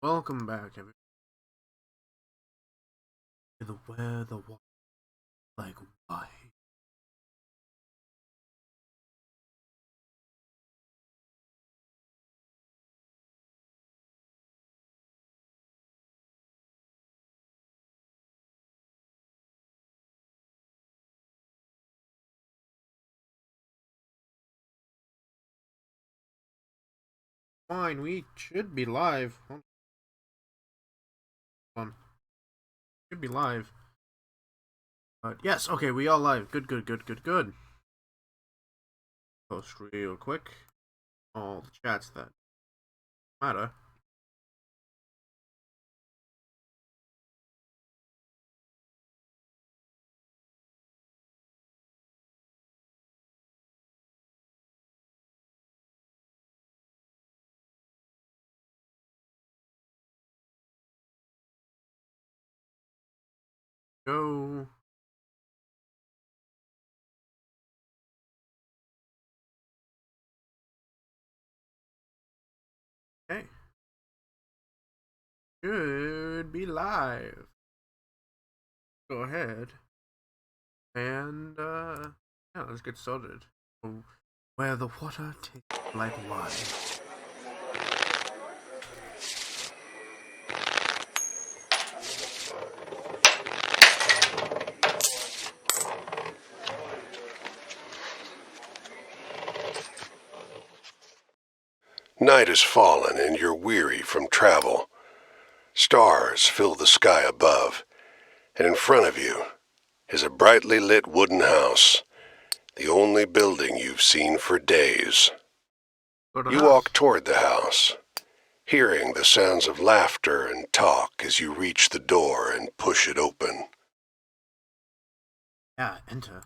Welcome back, everybody, to the Where the Water Like Why. Fine, we should be live. Hold on. Should be live. But yes, okay, we are live. Good. Post real quick. All the chats that matter. Go. Okay. Should be live. Go ahead. And, yeah, let's get started. Where the water tastes like wine. Night has fallen and you're weary from travel. Stars fill the sky above, and in front of you is a brightly lit wooden house, the only building you've seen for days. You walk toward the house, hearing the sounds of laughter and talk as you reach the door and push it open. Yeah, enter.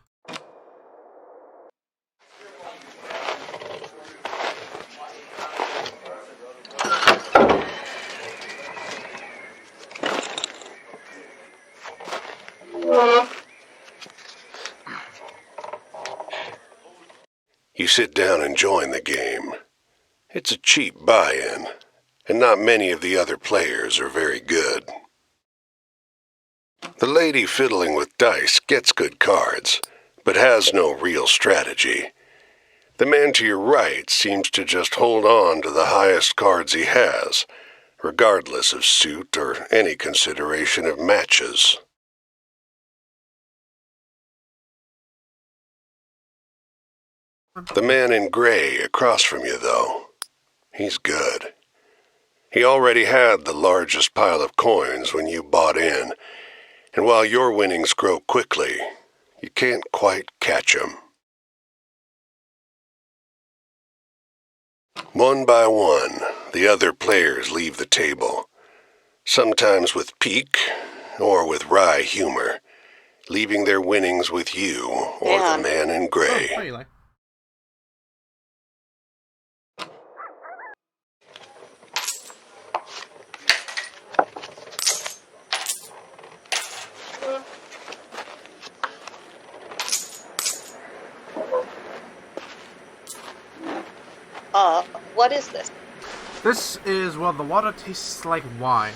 You sit down and join the game. It's a cheap buy-in, and not many of the other players are very good. The lady fiddling with dice gets good cards, but has no real strategy. The man to your right seems to just hold on to the highest cards he has, regardless of suit or any consideration of matches. The man in gray across from you, though, he's good. He already had the largest pile of coins when you bought in, and while your winnings grow quickly, you can't quite catch him. One by one, the other players leave the table, sometimes with pique or with wry humor, leaving their winnings with you or the man in gray. Oh, Eli. What is this? This is, well, the water tastes like wine.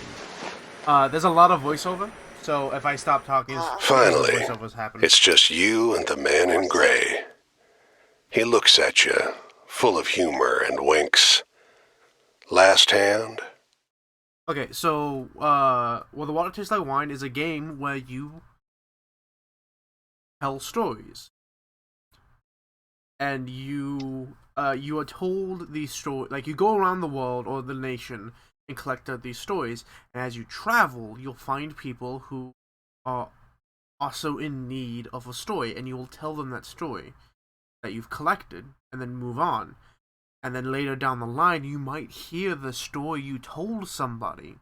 There's a lot of voiceover, so if I stop talking, Finally, voiceovers happen. it's just you and the man in gray. He looks at you, full of humor, and winks. Last hand? Okay, so, well, the water tastes like wine is a game where you tell stories. And you are told these stories, like, you go around the world or the nation and collect these stories, and as you travel, you'll find people who are also in need of a story, and you will tell them that story that you've collected, and then move on. And then later down the line, you might hear the story you told somebody,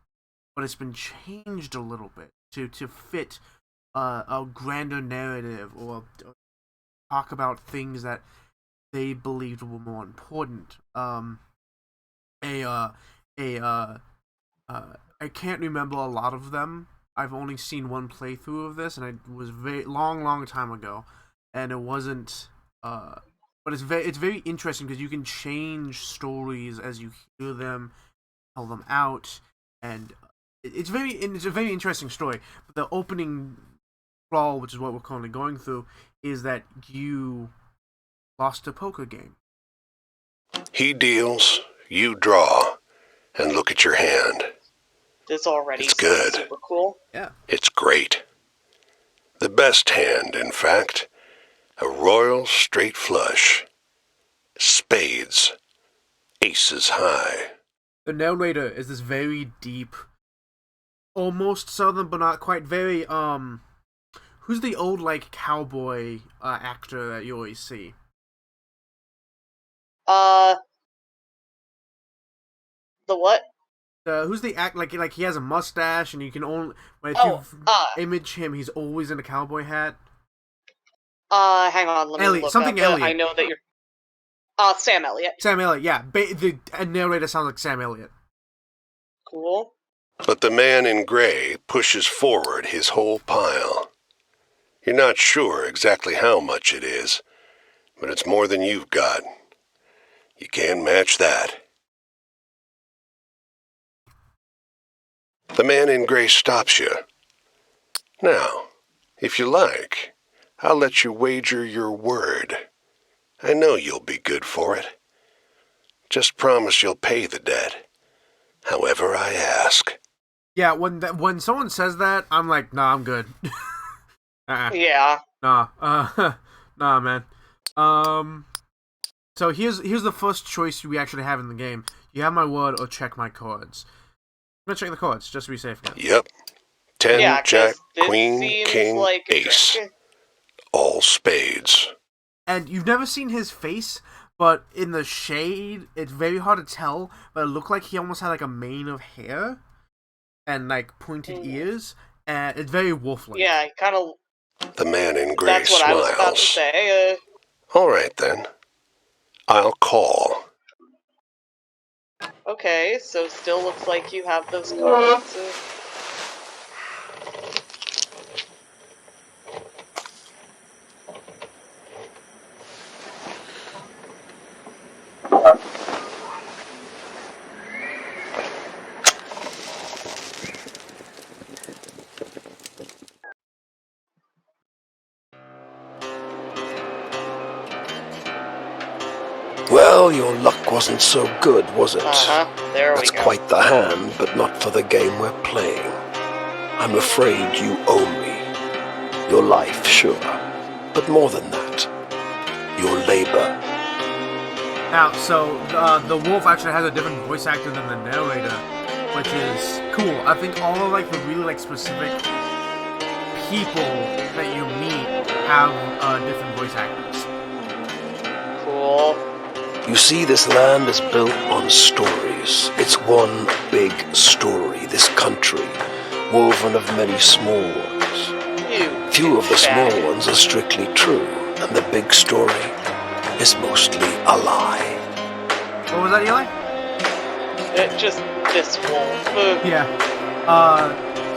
but it's been changed a little bit to fit a grander narrative, or talk about things that they believed were more important. I can't remember a lot of them. I've only seen one playthrough of this, and it was very long time ago, and it wasn't. But but it's very interesting because you can change stories as you hear them, tell them out, and it's a very interesting story. But the opening crawl, which is what we're currently going through, is that you lost a poker game. He deals, you draw, and look at your hand. This already It's sounds good. super cool. Yeah. It's great. The best hand, in fact. A royal straight flush. Spades. Aces high. The narrator is this very deep, almost southern, but not quite. Very who's the old like cowboy actor that you always see? The what? Who's the act like he has a mustache and you can only if Oh, you image him, he's always in a cowboy hat. Hang on, let me Elliot, look something up. Elliot. I know that you're... Sam Elliott. Sam Elliott, yeah. The narrator sounds like Sam Elliott. Cool. But the man in gray pushes forward his whole pile. You're not sure exactly how much it is, but it's more than you've got. You can't match that. The man in gray stops you. Now, if you like, I'll let you wager your word. I know you'll be good for it. Just promise you'll pay the debt, however I ask. Yeah, when someone says that, I'm like, nah, I'm good. Yeah. Nah, nah, man. So here's the first choice we actually have in the game. You have my word or check my cards. I'm gonna check the cards just to be safe. Again. Yep. 10, Yeah, 'cause Jack, this Queen, seems King, like a Ace. trick. All spades. And you've never seen his face, but in the shade, it's very hard to tell. But it looked like he almost had like a mane of hair and like pointed ears, and it's very wolf-like. Yeah, kind of... The man in gray That's what smiles. I was about to say. All right, then. I'll call. Okay, so still looks like you have those cards. Well, your luck wasn't so good, was it? There That's we go. quite the hand, but not for the game we're playing. I'm afraid you owe me. Your life, sure. But more than that. Your labor. Now, so the wolf actually has a different voice actor than the narrator, which is cool. I think all of like the really like specific people that you meet have different voice actors. Cool. You see, this land is built on stories. It's one big story, this country, woven of many small ones. Few of the small ones are strictly true, and the big story is mostly a lie. What was that, Eli? Just this wolf. Yeah.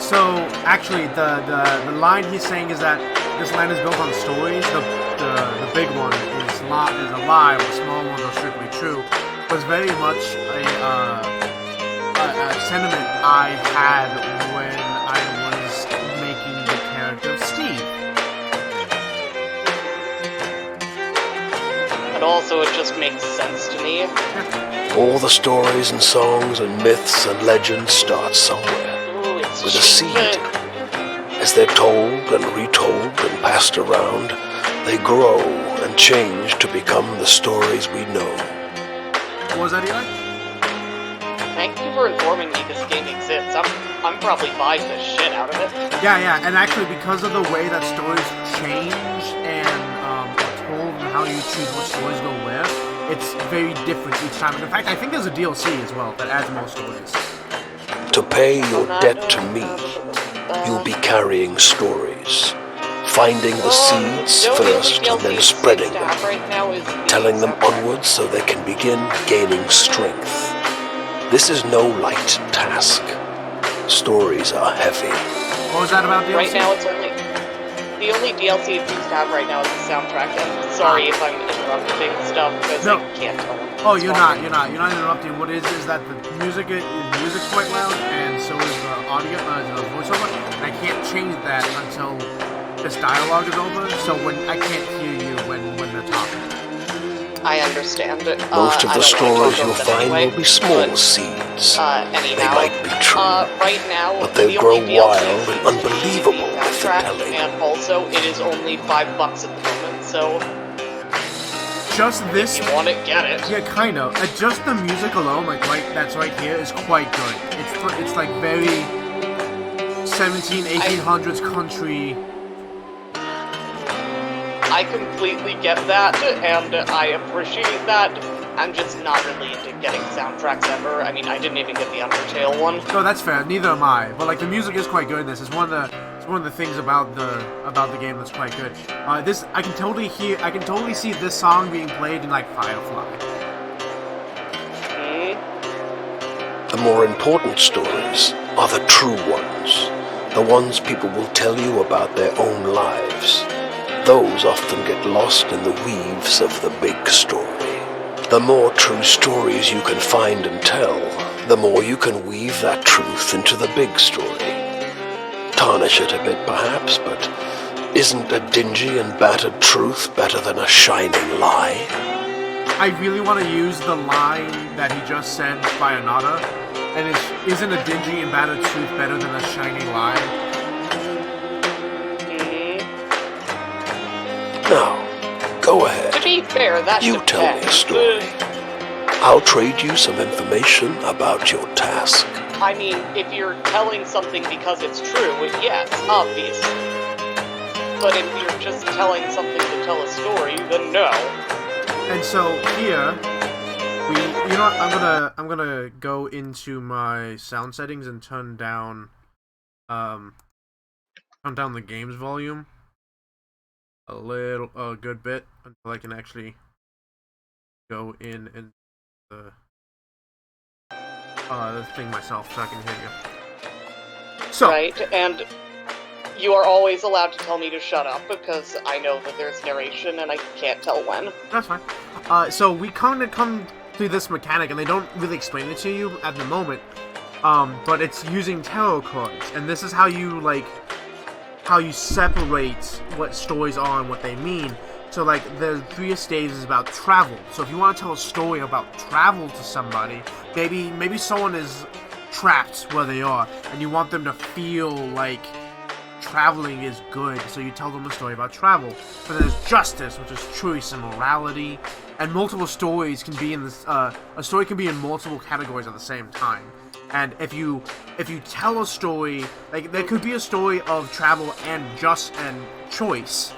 So actually, the line he's saying is that this land is built on stories. The big one is a lie, the small ones are strictly true. Was very much a sentiment I had when I was making the character of Steve. And also, it just makes sense to me. All the stories and songs and myths and legends start somewhere, Ooh, it's with a seed. As they're told and retold and passed around, they grow and change to become the stories we know. What was that, Eli? Thank you for informing me this game exists. I'm probably buying the shit out of it. Yeah, and actually because of the way that stories change and are told and how you choose what stories go where, it's very different each time. And in fact, I think there's a DLC as well that adds more stories. To pay your debt to me, you'll be carrying stories, finding the seeds first and then spreading them, telling them onwards so they can begin gaining strength. This is no light task. Stories are heavy. What was that about DLC? Right now, it's only... The only DLC it seems to have right now is the soundtrack. And sorry if I'm interrupting interrupting stuff because No. I can't tell. Oh, you're not interrupting. What is that the music's quite loud, and so is the audio, the voiceover, and I can't change that until this dialogue is over. So when I can't hear you when they're talking. I understand. Most of I the don't wanna stories talk you'll over them find anyway, will be small but, seeds. anyhow, They might be true, right now, but they'll the grow only DLC wild and seems to be unbelievable the with the soundtrack, telling. and also it is only $5 at the moment, so Just this. if you want it, get it. Yeah, kind of. Just the music alone, like that's right here, is quite good. It's like very 1800s country. I completely get that, and I appreciate that. I'm just not really into getting soundtracks ever. I mean, I didn't even get the Undertale one. No, that's fair. Neither am I. But like the music is quite good in this. It's one of the things about the game that's quite good. This I can totally see this song being played in like Firefly. The more important stories are the true ones. The ones people will tell you about their own lives. Those often get lost in the weaves of the big story. The more true stories you can find and tell, the more you can weave that truth into the big story. Tarnish it a bit perhaps, but isn't a dingy and battered truth better than a shining lie? I really want to use the line that he just said by Anada, and isn't a dingy and battered truth better than a shining lie? Now, go ahead. To be fair, that You tell me a story. I'll trade you some information about your task. I mean, if you're telling something because it's true, yes, obviously. But if you're just telling something to tell a story, then no. And so here, I'm gonna go into my sound settings and turn down the game's volume a good bit until I can actually go in and the thing myself so I can hear you. So Right, and you are always allowed to tell me to shut up because I know that there's narration and I can't tell when. that's fine. So we kind of come through this mechanic, and they don't really explain it to you at the moment. But it's using tarot cards, and this is how you separate what stories are and what they mean. So like the 3 stages is about travel. So if you want to tell a story about travel to somebody, maybe someone is trapped where they are, and you want them to feel like traveling is good, so you tell them a story about travel. But there's justice, which is choice and morality, and multiple stories can be in this. A story can be in multiple categories at the same time. And if you tell a story, like there could be a story of travel and choice,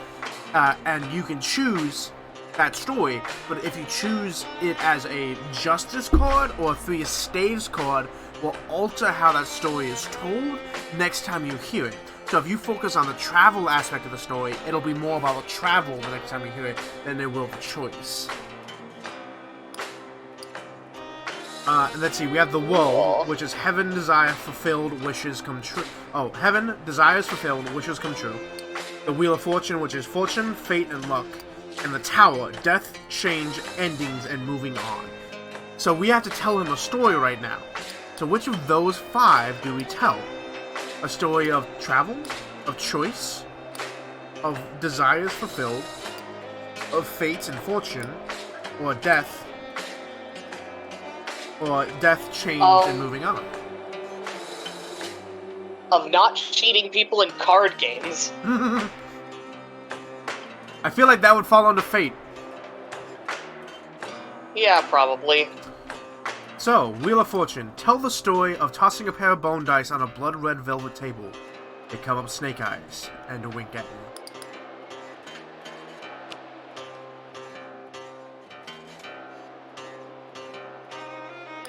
and you can choose that story. But if you choose it as a justice card or a 3 staves card, will alter how that story is told next time you hear it. So if you focus on the travel aspect of the story, it'll be more about the travel the next time you hear it than it will the choice. And let's see, we have the world, which is heaven, desire, fulfilled, wishes come true. Oh, heaven, desires fulfilled, wishes come true. The wheel of fortune, which is fortune, fate, and luck. And the tower, death, change, endings, and moving on. So we have to tell him a story right now. So which of those 5 do we tell? A story of travel, of choice, of desires fulfilled, of fate and fortune, or death, change, and moving on. Of not cheating people in card games. I feel like that would fall under fate. Yeah, probably. So, Wheel of Fortune. Tell the story of tossing a pair of bone dice on a blood-red velvet table. They come up snake eyes and a wink at you.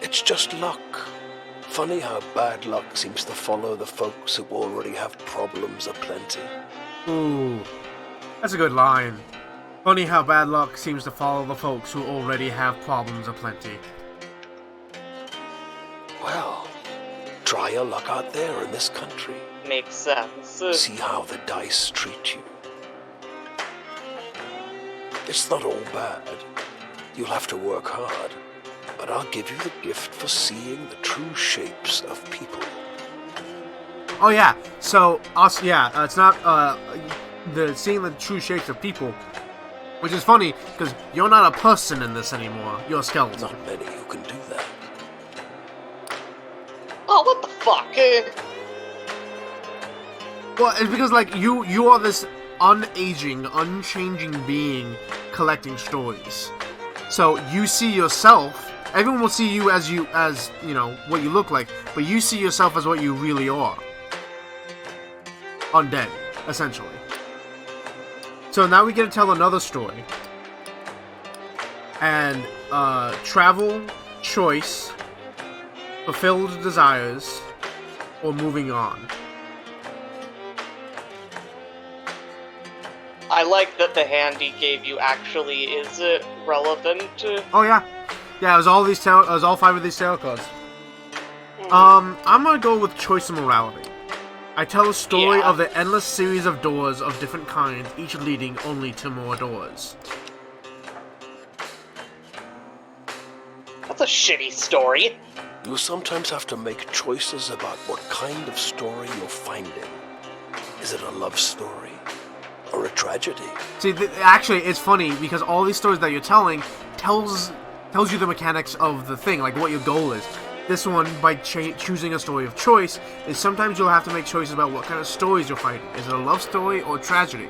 It's just luck. Funny how bad luck seems to follow the folks who already have problems aplenty. Ooh, that's a good line. Funny how bad luck seems to follow the folks who already have problems aplenty. Well, try your luck out there in this country. Makes sense. See how the dice treat you. It's not all bad. You'll have to work hard, but I'll give you the gift for seeing the true shapes of people. Oh yeah. So us, yeah. It's not the seeing the true shapes of people, which is funny because you're not a person in this anymore. You're a skeleton. Not many who can do that. Oh, what the fuck? Well, it's because like you are this unaging, unchanging being collecting stories. So you see yourself. Everyone will see you as you know what you look like, but you see yourself as what you really are. Undead, essentially. So now we get to tell another story. And travel, choice, fulfilled desires, or moving on. I like that the hand he gave you actually is relevant. Oh yeah, it was all these it was all 5 of these tarot cards. I'm gonna go with choice and morality. I tell a story of the endless series of doors of different kinds, each leading only to more doors. That's a shitty story. You sometimes have to make choices about what kind of story you're finding. Is it a love story? Or a tragedy? See, actually, it's funny because all these stories that you're telling tells you the mechanics of the thing, like what your goal is. This one, by choosing a story of choice, is sometimes you'll have to make choices about what kind of stories you're fighting. Is it a love story or a tragedy?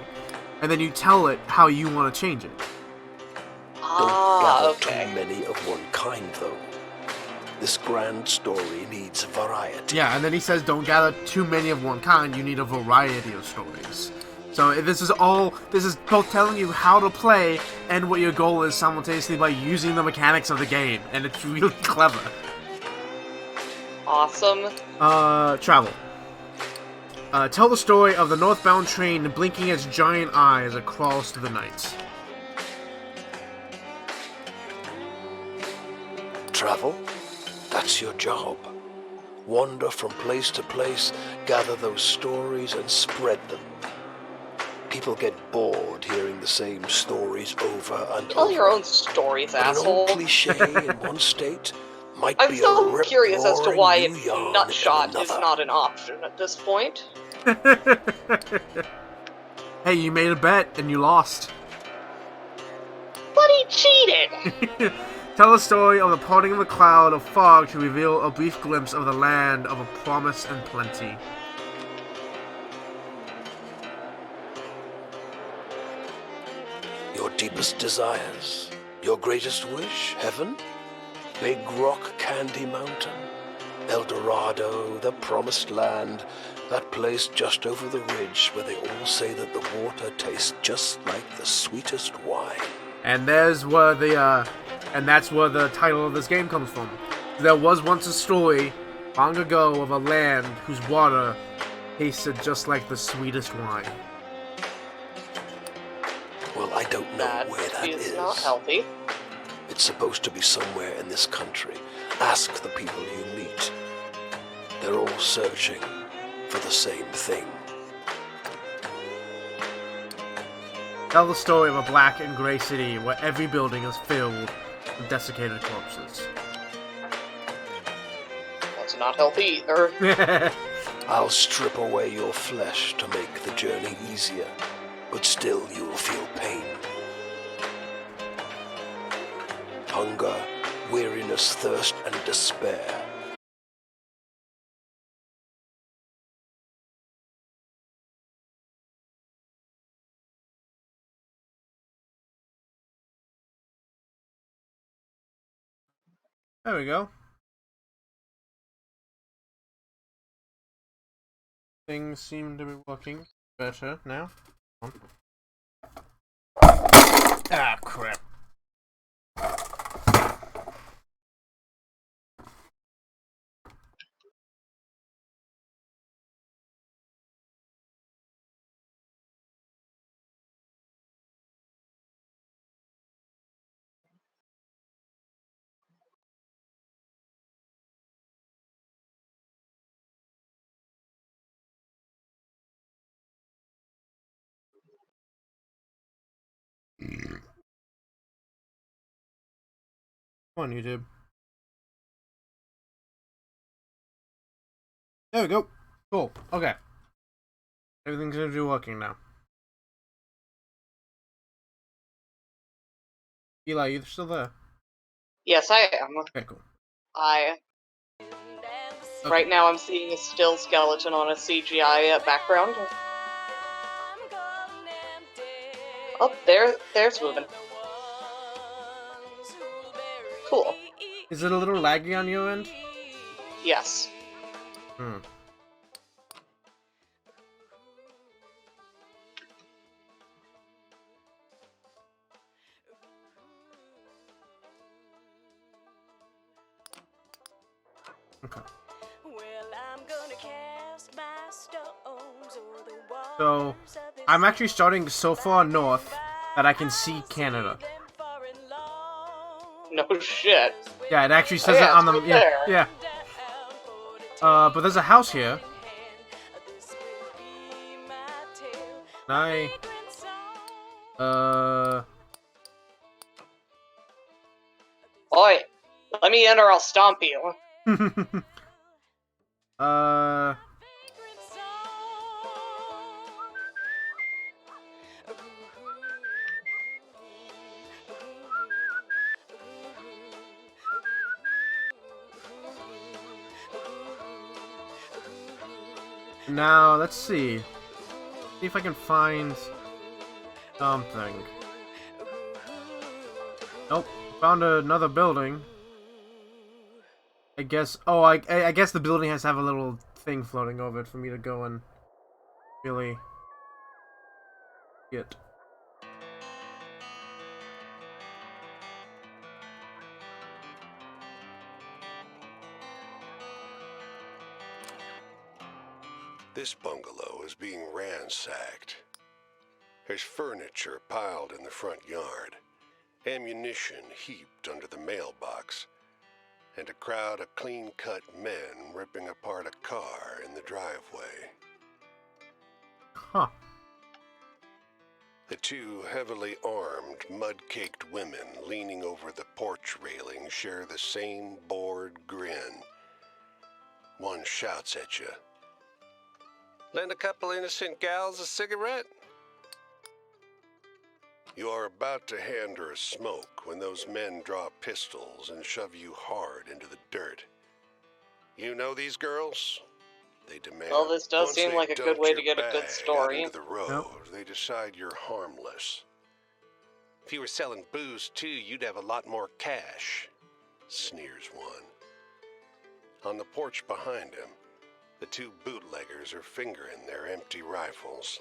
And then you tell it how you want to change it. Don't gather Okay. too many of one kind, though. This grand story needs variety. Yeah, and then he says, don't gather too many of one kind, you need a variety of stories. So this is both telling you how to play and what your goal is simultaneously by using the mechanics of the game, and it's really clever. Awesome. Travel. Tell the story of the northbound train blinking its giant eye as it crawls through the night. Travel? That's your job. Wander from place to place, gather those stories and spread them. People get bored hearing the same stories over and Tell over. your own stories, But an asshole. old cliche in one state might I'm be so a curious as to rip-roaring why new yarn Nutshot in is another. not an option at this point. Hey, you made a bet and you lost. But he cheated! Tell the story of the parting of the cloud of fog to reveal a brief glimpse of the land of a promise and plenty. Your deepest desires, your greatest wish, heaven, Big Rock Candy Mountain, El Dorado, the Promised Land, that place just over the ridge where they all say that the water tastes just like the sweetest wine. And that's where the title of this game comes from. There was once a story, long ago, of a land whose water tasted just like the sweetest wine. Well, I don't know That where that is is. not healthy. It's supposed to be somewhere in this country. Ask the people you meet. They're all searching for the same thing. Tell the story of a black and gray city where every building is filled with desiccated corpses. That's not healthy either. I'll strip away your flesh to make the journey easier, but still you will feel pain. Hunger, weariness, thirst, and despair. There we go. Things seem to be working better now. Ah, crap. Come on, YouTube. There we go. Cool. Okay. Everything's gonna be working now. Eli, you still there? Yes, I am. Okay, cool. I Okay. Right now I'm seeing a still skeleton on a CGI background. Oh, there's moving. Cool. Is it a little laggy on your end? Yes. Hmm. Okay. So, I'm actually starting so far north that I can see Canada. No shit. Yeah, it actually Oh says it yeah, on it's the right yeah there. yeah. But there's a house here. Can I? Oi, let me in or I'll stomp you. uh. Now let's see. See if I can find something. Nope. Found another building. I guess. Oh, I guess the building has to have a little thing floating over it for me to go and really get. This bungalow is being ransacked. There's furniture piled in the front yard, ammunition heaped under the mailbox, and a crowd of clean-cut men ripping apart a car in the driveway. Huh. The two heavily armed, mud-caked women leaning over the porch railing share the same bored grin. One shouts at you. "Lend a couple innocent gals a cigarette?" You are about to hand her a smoke when those men draw pistols and shove you hard into the dirt. "You know these girls?" they demand. Well, this does Once seem they like a good dump way your to get a good bag story. out into the road, they decide you're harmless. "If you were selling booze too, you'd have a lot more cash," sneers one. On the porch behind him, the two bootleggers are fingering their empty rifles,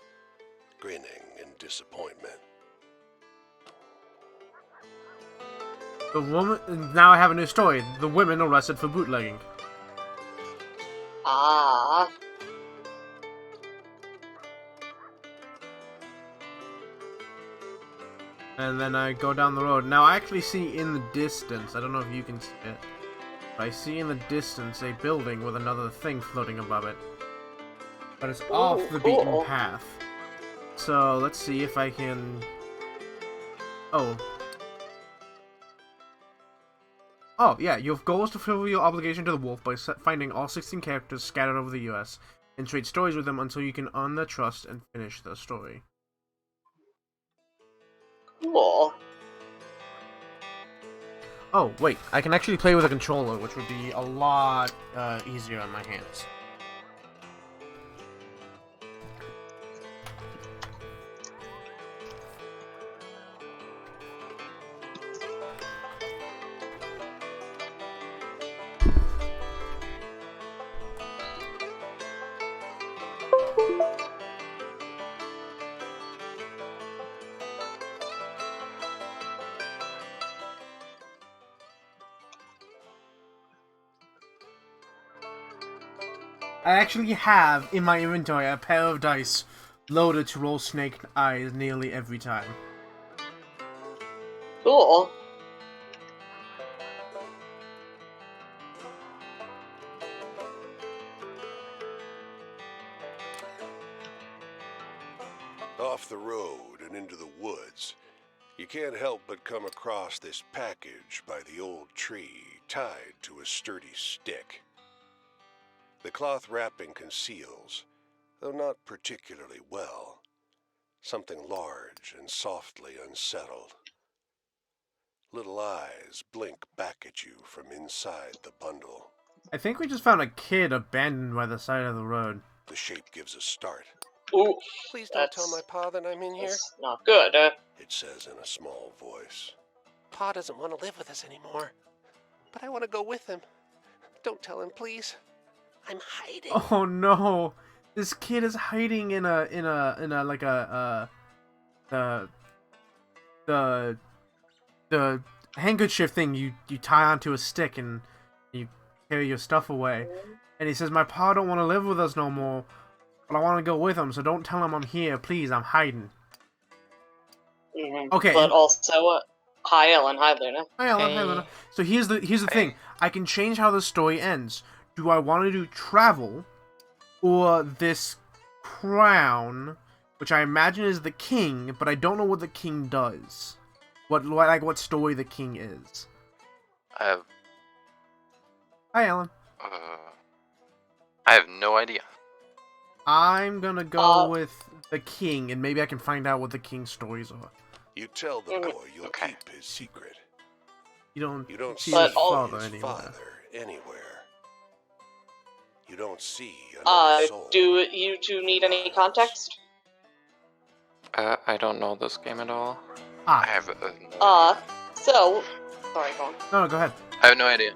grinning in disappointment. The woman. Now I have a new story. The women arrested for bootlegging. Ah. And then I go down the road. Now I actually see in the distance. I don't know if you can see it. But I see in the distance a building with another thing floating above it. But it's off the cool. beaten path. So let's see if I can. Oh. Oh, yeah, your goal is to fulfill your obligation to the wolf by finding all 16 characters scattered over the US and trade stories with them until you can earn their trust and finish the story. Cool. Oh, wait, I can actually play with a controller, which would be a lot easier on my hands. I actually have in my inventory a pair of dice loaded to roll snake eyes nearly every time. Cool. Off the road and into the woods, You can't help but come across this package by the old tree tied to a sturdy stick. The cloth wrapping conceals, though not particularly well, something large and softly unsettled. Little eyes blink back at you from inside the bundle. I think we just found a kid abandoned by the side of the road. The shape gives a start. Ooh, Please don't tell my pa that I'm in here, that's not good. it says in a small voice. Pa doesn't want to live with us anymore, but I want to go with him. Don't tell him, please. I'm hiding. Oh no! This kid is hiding in a like the handkerchief thing you tie onto a stick and you carry your stuff away. And he says, "My pa don't want to live with us no more, but I want to go with him. So don't tell him I'm here, please. I'm hiding." Mm-hmm. Okay. But also, hi Ellen, hi Luna. Hi, Ellen. Hi, Luna. So here's the thing. I can change how the story ends. Do I want to do travel, or this crown, which I imagine is the king, but I don't know what the king does. What story the king is. I Hi, Alan. have no idea. I'm gonna go with the king, and maybe I can find out what the king's stories are. You tell the boy you'll Okay. keep his secret. You don't see see his his father father anywhere. anywhere. You don't see another soul. Do you two need any context? I don't know this game at all. Ah. I have no So, sorry, go on. No, go ahead. I have no idea.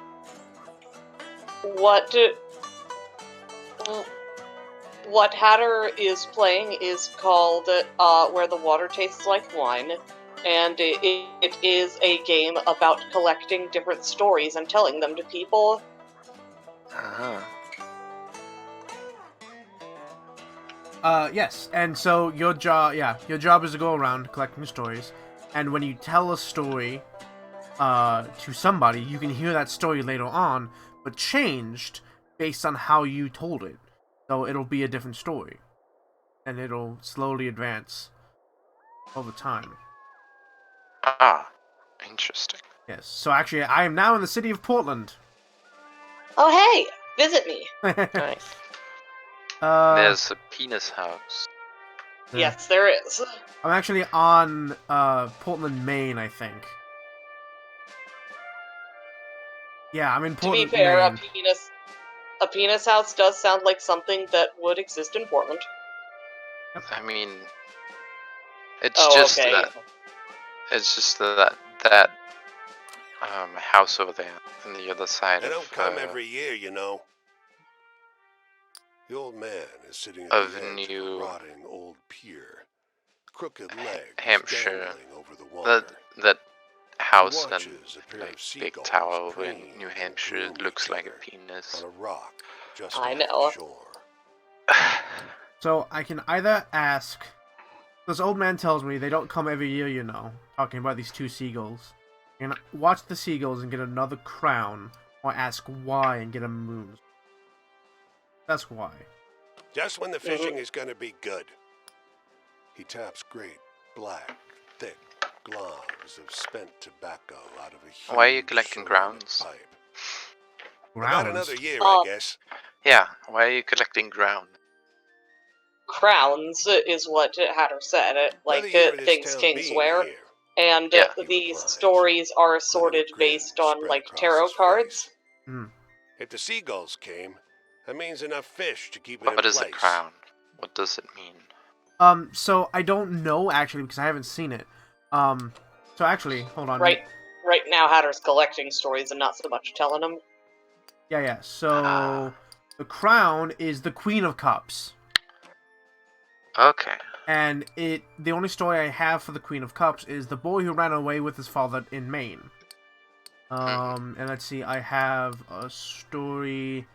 What Hatter is playing is called Where the Water Tastes Like Wine, and it is a game about collecting different stories and telling them to people. Uh-huh. Yes, and so your job is to go around collecting stories, and when you tell a story, to somebody, you can hear that story later on, but changed based on how you told it. So it'll be a different story, and it'll slowly advance over time. Ah, interesting. Yes, so actually, I am now in the city of Portland. Oh, hey, visit me. Nice. uh, There's a penis house. Yes, there is. I'm actually on Portland, Maine, I think. Yeah, I'm in To be Portland, fair, Maine. a penis house does sound like something that would exist in Portland. I mean, it's just that house over there on the other side They of don't come every year, you know. The old man is sitting at of the edge of New a rotting old pier, crooked legs Hampshire. dangling over the water. That house He and watches a pair like of big seagulls tower over in preening New in a Hampshire gloomy looks like a gutter penis. on a rock just I off know. the shore. So I can either ask. This old man tells me they don't come every year, you know. Talking about these two seagulls. And watch the seagulls and get another crown, or ask why and get a moon. That's why. Just when the fishing is going to be good. He taps great, black, thick globs of spent tobacco out of a huge Why are you collecting ceramic grounds? pipe. Grounds. About another year, I guess. Yeah, why are you collecting ground? Crowns is what Hatter said. Another year of this Things town kings being wear. here. And Yeah. these replies. stories are Little sorted grin based on, spread like, across tarot his cards. face. If the seagulls came, that means enough fish to keep it What in is place. a crown? What does it mean? So I don't know, actually, because I haven't seen it. So actually, hold on. Right now, Hatter's collecting stories and not so much telling them. Yeah. So the crown is the Queen of Cups. Okay. And the only story I have for the Queen of Cups is the boy who ran away with his father in Maine. And let's see, I have a story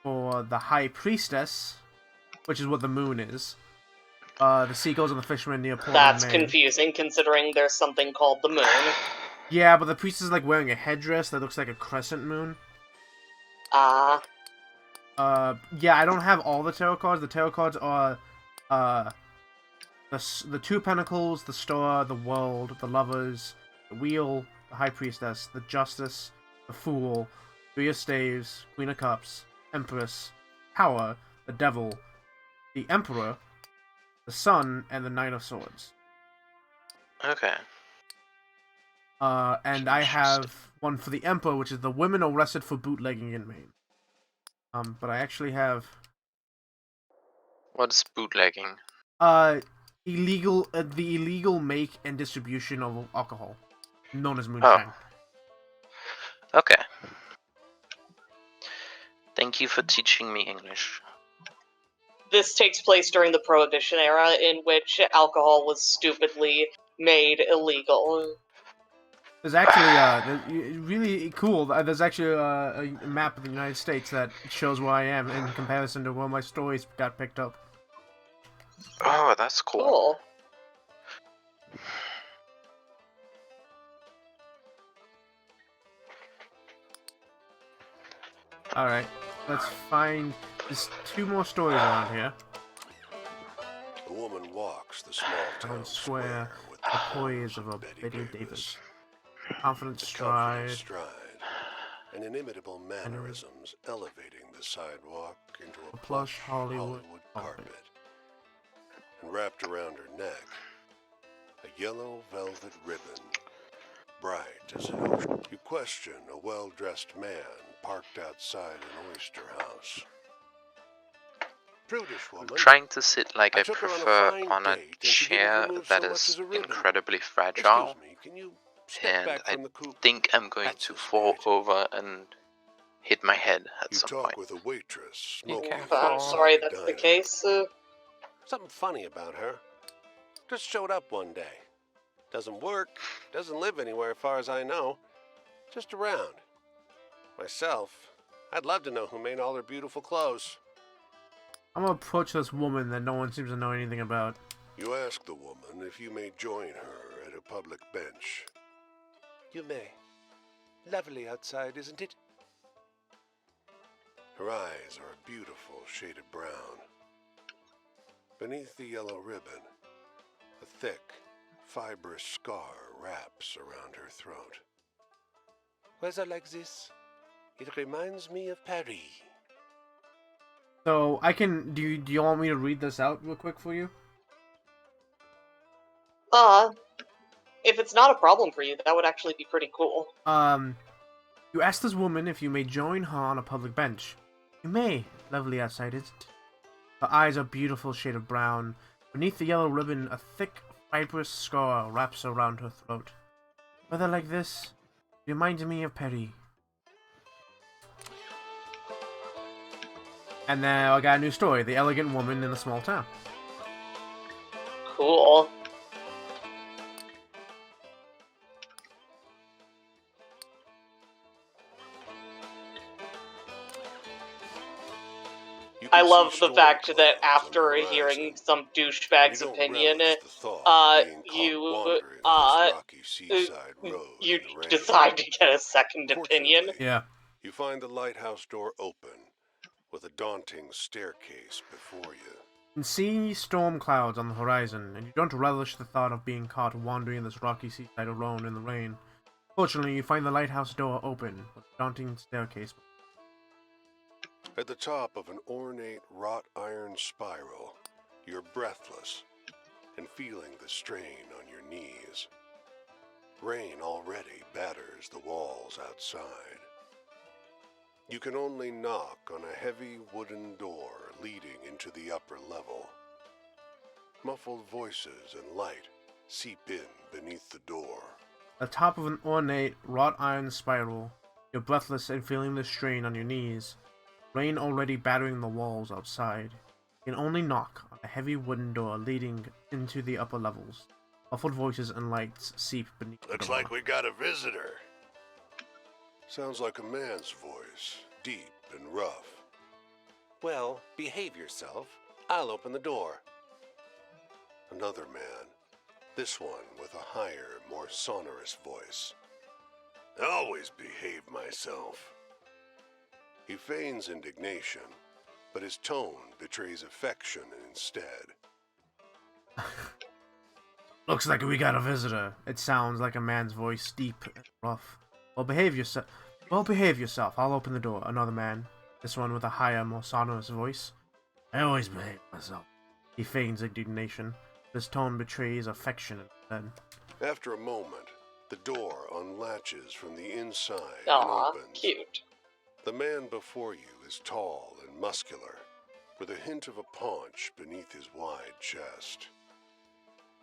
for the High Priestess, which is what the moon is. The seagulls and the fishermen near Portland, That's Maine. confusing, considering there's something called the moon. Yeah, but the priestess is like wearing a headdress that looks like a crescent moon. Ah. Yeah, I don't have all the tarot cards. The tarot cards are, the two pentacles, the star, the world, the lovers, the wheel, the high priestess, the justice, the fool, three of staves, queen of cups, empress, power, the devil, the emperor, the sun, and the knight of swords. Okay. And I Interesting. have one for the emperor, which is the women arrested for bootlegging in Maine. But I actually have What is bootlegging? the illegal make and distribution of alcohol, known as Oh, moonshine. okay. Thank you for teaching me English. This takes place during the Prohibition era, in which alcohol was stupidly made illegal. There's actually really cool. There's actually a map of the United States that shows where I am in comparison to where my stories got picked up. Oh, that's cool. Cool. All right, let's find. There's two more stories around here. The woman walks the small town Square, with the poise of a Betty Davis. Confident The stride. confident stride and inimitable mannerisms elevating the sidewalk into a plush Hollywood carpet. And wrapped around her neck, a yellow velvet ribbon, bright as an ocean. You question a well-dressed man parked outside an oyster house. Prudish I'm woman. trying to sit like I took her on a prefer fine on a date, and she didn't chair remove that so much is as a ribbon. incredibly fragile, Excuse me, can you step and back I from the coupe? think I'm going That's to the fall spirit. over and hit my head at You some talk point. with a waitress Be smoking careful. from I'm a sorry side that's the diner. case. Something funny about her. Just showed up one day. Doesn't work, doesn't live anywhere far as I know. Just around. Myself, I'd love to know who made all her beautiful clothes. I'm gonna approach this woman that no one seems to know anything about. You ask the woman if you may join her at a public bench. You may. Lovely outside, isn't it? Her eyes are a beautiful shade of brown. Beneath the yellow ribbon, a thick, fibrous scar wraps around her throat. Weather like this, it reminds me of Paris. So I can. Do you want me to read this out real quick for you? If it's not a problem for you, that would actually be pretty cool. You ask this woman if you may join her on a public bench. You may, lovely outside, isn't it? Her eyes are a beautiful shade of brown. Beneath the yellow ribbon, a thick, fibrous scar wraps around her throat. Weather like this reminds me of Paris. And then I got a new story: the elegant woman in a small town. Cool. I love the fact that after hearing some douchebag's opinion, you decide to get a second opinion. Yeah. You find the lighthouse door open, with a daunting staircase before you. You can see storm clouds on the horizon, and you don't relish the thought of being caught wandering this rocky seaside alone in the rain. Fortunately, you find the lighthouse door open, with a daunting staircase. At the top of an ornate wrought iron spiral, you're breathless and feeling the strain on your knees. Rain already batters the walls outside. You can only knock on a heavy wooden door leading into the upper level. Muffled voices and light seep in beneath the door. At the top of an ornate wrought iron spiral, you're breathless and feeling the strain on your knees. Rain already battering the walls outside. You can only knock on a heavy wooden door leading into the upper levels. Muffled voices and lights seep beneath the door. Looks like we got a visitor. Sounds like a man's voice, deep and rough. Well, behave yourself. I'll open the door. Another man, this one with a higher, more sonorous voice. I always behave myself. He feigns indignation, but his tone betrays affection instead. Looks like we got a visitor. It sounds like a man's voice, deep and rough. Well, behave yourself. Well, behave yourself. I'll open the door. Another man. This one with a higher, more sonorous voice. I always behave myself. He feigns indignation. His tone betrays affection and After a moment, the door unlatches from the inside and Aw, opens. cute. The man before you is tall and muscular, with a hint of a paunch beneath his wide chest.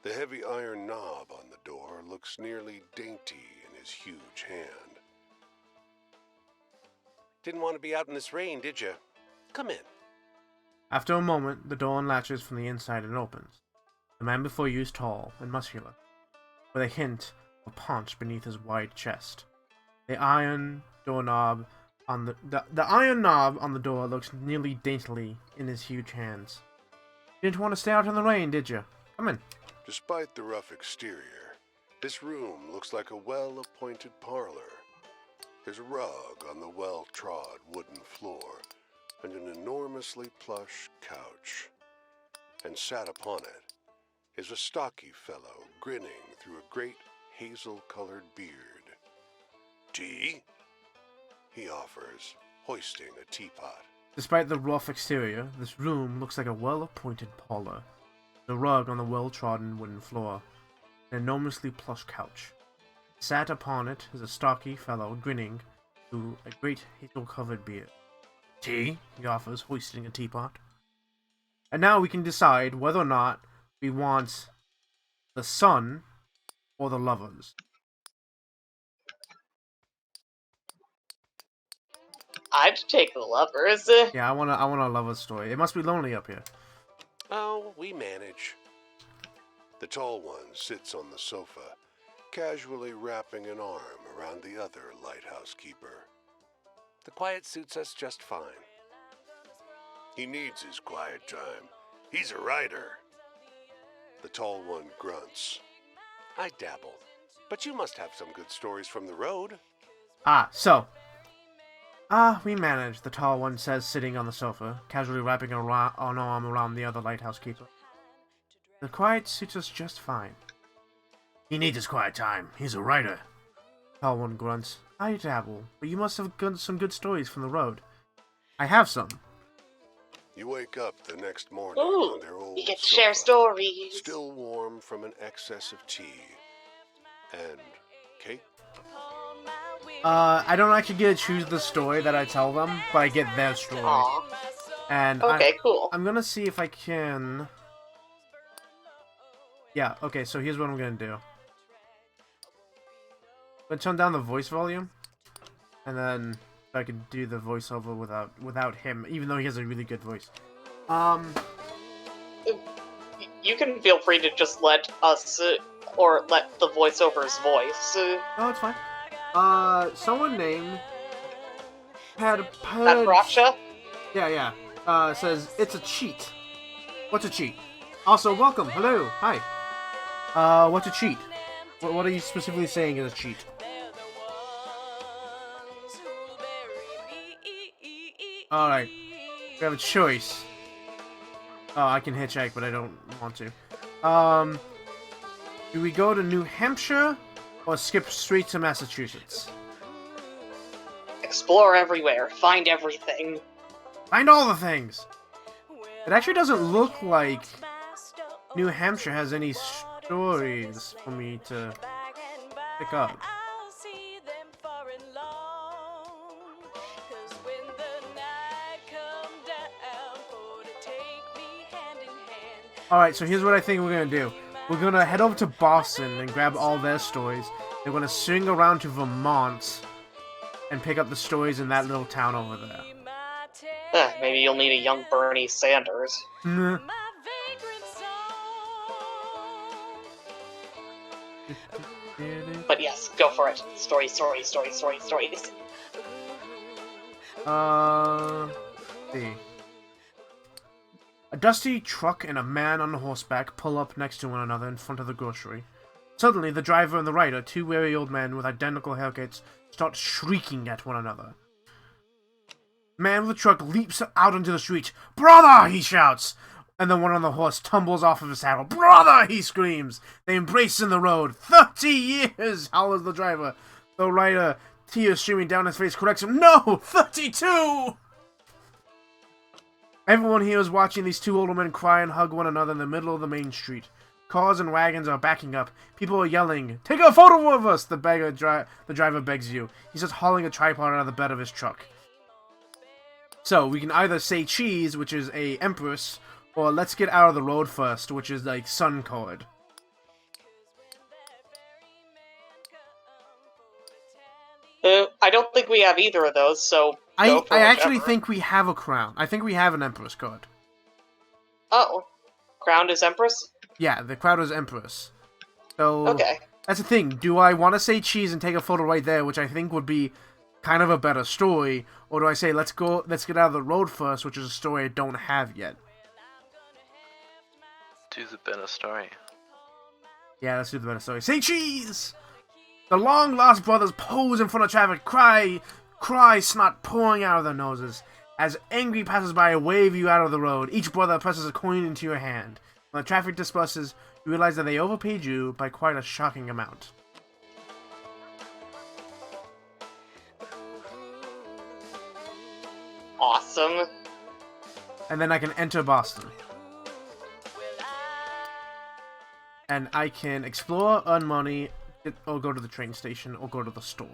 The heavy iron knob on the door looks nearly dainty in his huge hand. Didn't want to be out in this rain, did you? Come in. After a moment, the door unlatches from the inside and opens. The man before you is tall and muscular, with a hint of a paunch beneath his wide chest. The iron doorknob on the iron knob on the door looks nearly daintily in his huge hands. Didn't want to stay out in the rain, did you? Come in. Despite the rough exterior, this room looks like a well-appointed parlor. There's a rug on the well-trod wooden floor, and an enormously plush couch. And sat upon it is a stocky fellow grinning through a great hazel-colored beard. Tea? He offers, hoisting a teapot. Despite the rough exterior, this room looks like a well-appointed parlor. The rug on the well-trodden wooden floor, an enormously plush couch. Sat upon it is a stocky fellow grinning through a great hazel-covered beard. Tea? He offers, hoisting a teapot. And now we can decide whether or not we want the son or the lovers. I'd take the lovers. Yeah, I want a lover's story. It must be lonely up here. Oh, we manage. The tall one sits on the sofa, casually wrapping an arm around the other lighthouse keeper. The quiet suits us just fine. He needs his quiet time. He's a writer. The tall one grunts. I dabble, but you must have some good stories from the road. We manage, the tall one says, sitting on the sofa, casually wrapping an arm around the other lighthouse keeper. The quiet suits us just fine. He needs his quiet time. He's a writer. Tall one grunts. I dabble, but you must have some good stories from the road. I have some. You wake up the next morning Ooh, on their old you get to sofa, share stories. still warm from an excess of tea. And cake? I don't actually get to choose the story that I tell them, but I get their story. Aw. And Okay, cool. I'm gonna see if I can... Yeah, okay, so here's what I'm gonna do. I'm gonna turn down the voice volume, and then I can do the voiceover without him, even though he has a really good voice. You can feel free to just let us, or let the voiceover's voice. No, it's fine. Someone named Patracha? Yeah. Says it's a cheat. What's a cheat? Also, welcome. Hello. Hi. What's a cheat? What are you specifically saying is a cheat? Alright. We have a choice. Oh, I can hitchhike, but I don't want to. Do we go to New Hampshire or skip straight to Massachusetts? Explore everywhere. Find everything. Find all the things! It actually doesn't look like New Hampshire has any stories for me to pick up. Alright, so here's what I think we're gonna do. We're gonna head over to Boston and grab all their stories. They're gonna swing around to Vermont and pick up the stories in that little town over there. Maybe you'll need a young Bernie Sanders. But yes, go for it. Stories. See. A dusty truck and a man on horseback pull up next to one another in front of the grocery. Suddenly, the driver and the rider, two wary old men with identical haircuts, start shrieking at one another. The man with the truck leaps out onto the street. "Brother!" he shouts. And then one on the horse tumbles off of his saddle. "Brother!" he screams. They embrace in the road. 30 years! Howls the driver. The rider, tears streaming down his face, corrects him. "No! 32!" Everyone here is watching these two older men cry and hug one another in the middle of the main street. Cars and wagons are backing up. People are yelling, "Take a photo of us!" The driver begs you. He's just hauling a tripod out of the bed of his truck. So, we can either say cheese, which is a empress, or let's get out of the road first, which is like sun card. I don't think we have either of those, so I for actually whichever. think we have a crown. I think we have an empress card. Oh, crowned as Empress? Yeah, the crowd is empress. So Okay. that's the thing. Do I want to say cheese and take a photo right there, which I think would be kind of a better story, or do I say let's get out of the road first, which is a story I don't have yet? Do the better story. Yeah, let's do the better story. Say cheese! The long-lost brothers pose in front of traffic, cry, snot pouring out of their noses. As angry passersby wave you out of the road, each brother presses a coin into your hand. When the traffic disperses, you realize that they overpaid you by quite a shocking amount. Awesome. And then I can enter Boston. And I can explore, earn money, or go to the train station, or go to the store.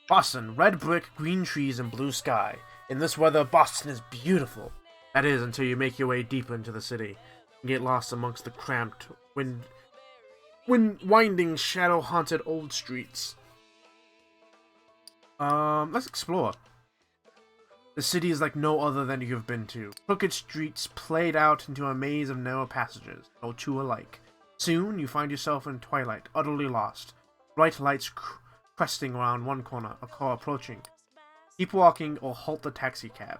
Boston, red brick, green trees, and blue sky. In this weather, Boston is beautiful. That is, until you make your way deeper into the city and get lost amongst the cramped, winding, shadow-haunted old streets. Let's explore. The city is like no other than you have been to. Crooked streets played out into a maze of narrow passages, no two alike. Soon, you find yourself in twilight, utterly lost. Bright lights cresting around one corner, a car approaching. Keep walking or halt the taxi cab.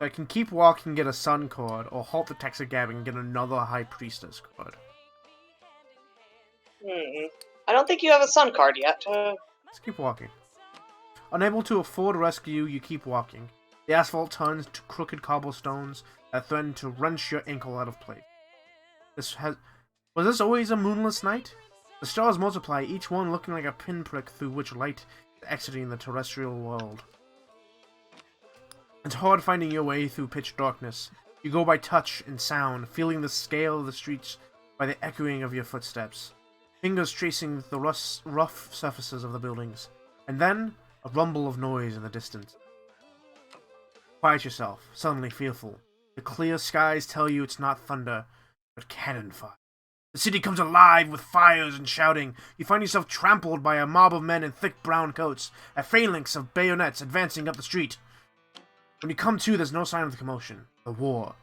I can keep walking, get a sun card, or halt the taxi cab and get another high priestess card. I don't think you have a sun card yet. Let's keep walking. Unable to afford rescue, you keep walking. The asphalt turns to crooked cobblestones that threaten to wrench your ankle out of place. Was this always a moonless night? The stars multiply, each one looking like a pinprick through which light is exiting the terrestrial world. It's hard finding your way through pitch darkness. You go by touch and sound, feeling the scale of the streets by the echoing of your footsteps. Fingers tracing the rough surfaces of the buildings. And then, a rumble of noise in the distance. Quiet yourself, suddenly fearful. The clear skies tell you it's not thunder, but cannon fire. The city comes alive with fires and shouting. You find yourself trampled by a mob of men in thick brown coats, a phalanx of bayonets advancing up the street. When you come to, there's no sign of the commotion. The war.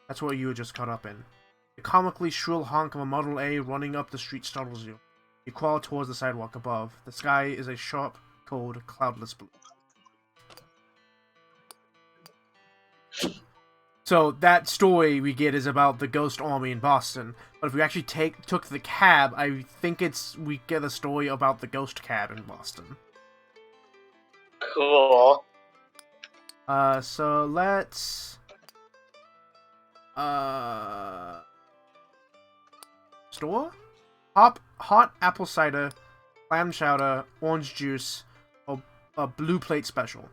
That's what you were just caught up in. The comically shrill honk of a Model A running up the street startles you. You crawl towards the sidewalk above. The sky is a sharp, cold, cloudless blue. So that story we get is about the ghost army in Boston. But if we actually took the cab, I think we get a story about the ghost cab in Boston. Cool. So let's store? Hot apple cider, clam chowder, orange juice, a blue plate special.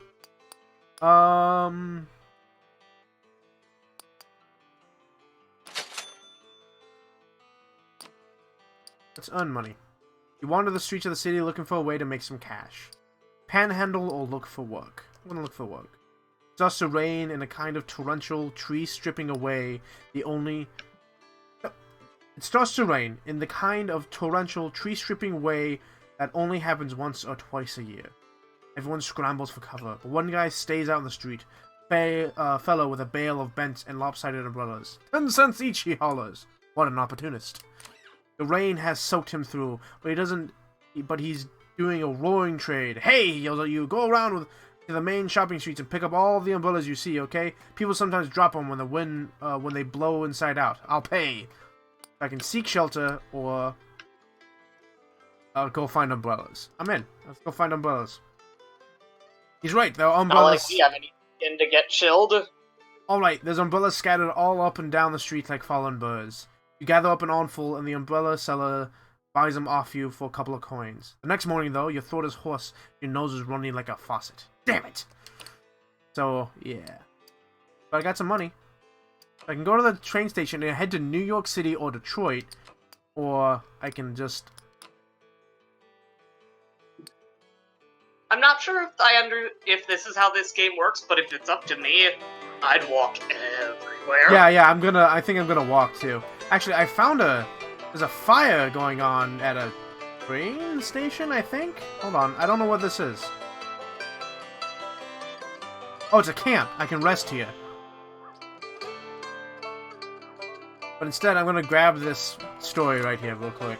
Let's earn money. You wander the streets of the city looking for a way to make some cash. Panhandle or look for work. I'm gonna look for work. It starts to rain in a kind of torrential tree stripping away the only... It starts to rain in the kind of torrential tree stripping way that only happens once or twice a year. Everyone scrambles for cover, but one guy stays out in the street. Fellow with a bale of bent and lopsided umbrellas. 10 cents each, he hollers. What an opportunist. The rain has soaked him through, but he's doing a roaring trade. Hey, yells at you, go around to the main shopping streets and pick up all the umbrellas you see, okay? People sometimes drop them when they blow inside out. I'll pay. I can seek shelter or go find umbrellas. I'm in. Let's go find umbrellas. He's right, there are Not like umbrellas. we have any skin to get chilled. Alright, there's umbrellas scattered all up and down the street like fallen birds. You gather up an armful, and the umbrella seller buys them off you for a couple of coins. The next morning, though, your throat is hoarse, your nose is running like a faucet. Damn it! So, yeah. But I got some money. I can go to the train station and head to New York City or Detroit, or I can just... I'm not sure if this is how this game works, but if it's up to me, I'd walk everywhere. Yeah, I think I'm gonna walk too. Actually, I found there's a fire going on at a train station, I think? Hold on, I don't know what this is. Oh, it's a camp. I can rest here. But instead, I'm gonna grab this story right here real quick.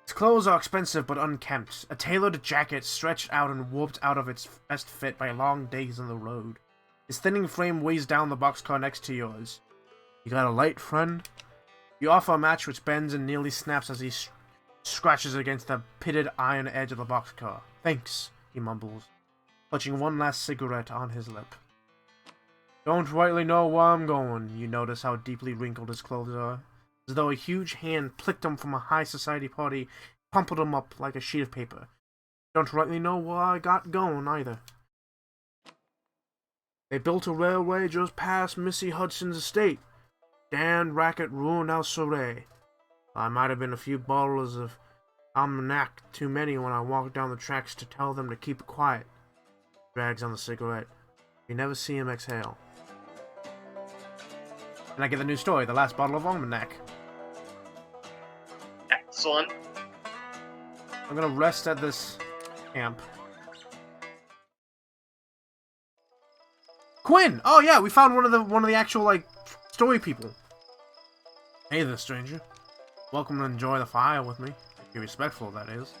His clothes are expensive but unkempt. A tailored jacket stretched out and warped out of its best fit by long days on the road. His thinning frame weighs down the boxcar next to yours. You got a light, friend? You offer a match which bends and nearly snaps as he scratches against the pitted iron edge of the boxcar. Thanks, he mumbles, clutching one last cigarette on his lip. Don't rightly know where I'm going. You notice how deeply wrinkled his clothes are, as though a huge hand plucked him from a high society party, crumpled him up like a sheet of paper. Don't rightly know where I got going, either. They built a railway just past Missy Hudson's estate. Dan racket ruined our soiree. I might have been a few bottles of almanac too many when I walked down the tracks to tell them to keep it quiet. Drags on the cigarette. You never see him exhale. And I get the new story, the last bottle of almanac. Excellent. I'm gonna rest at this camp. Quinn! Oh yeah, we found one of the actual, like, story people. Hey there, stranger. Welcome to enjoy the fire with me. Be respectful, that is.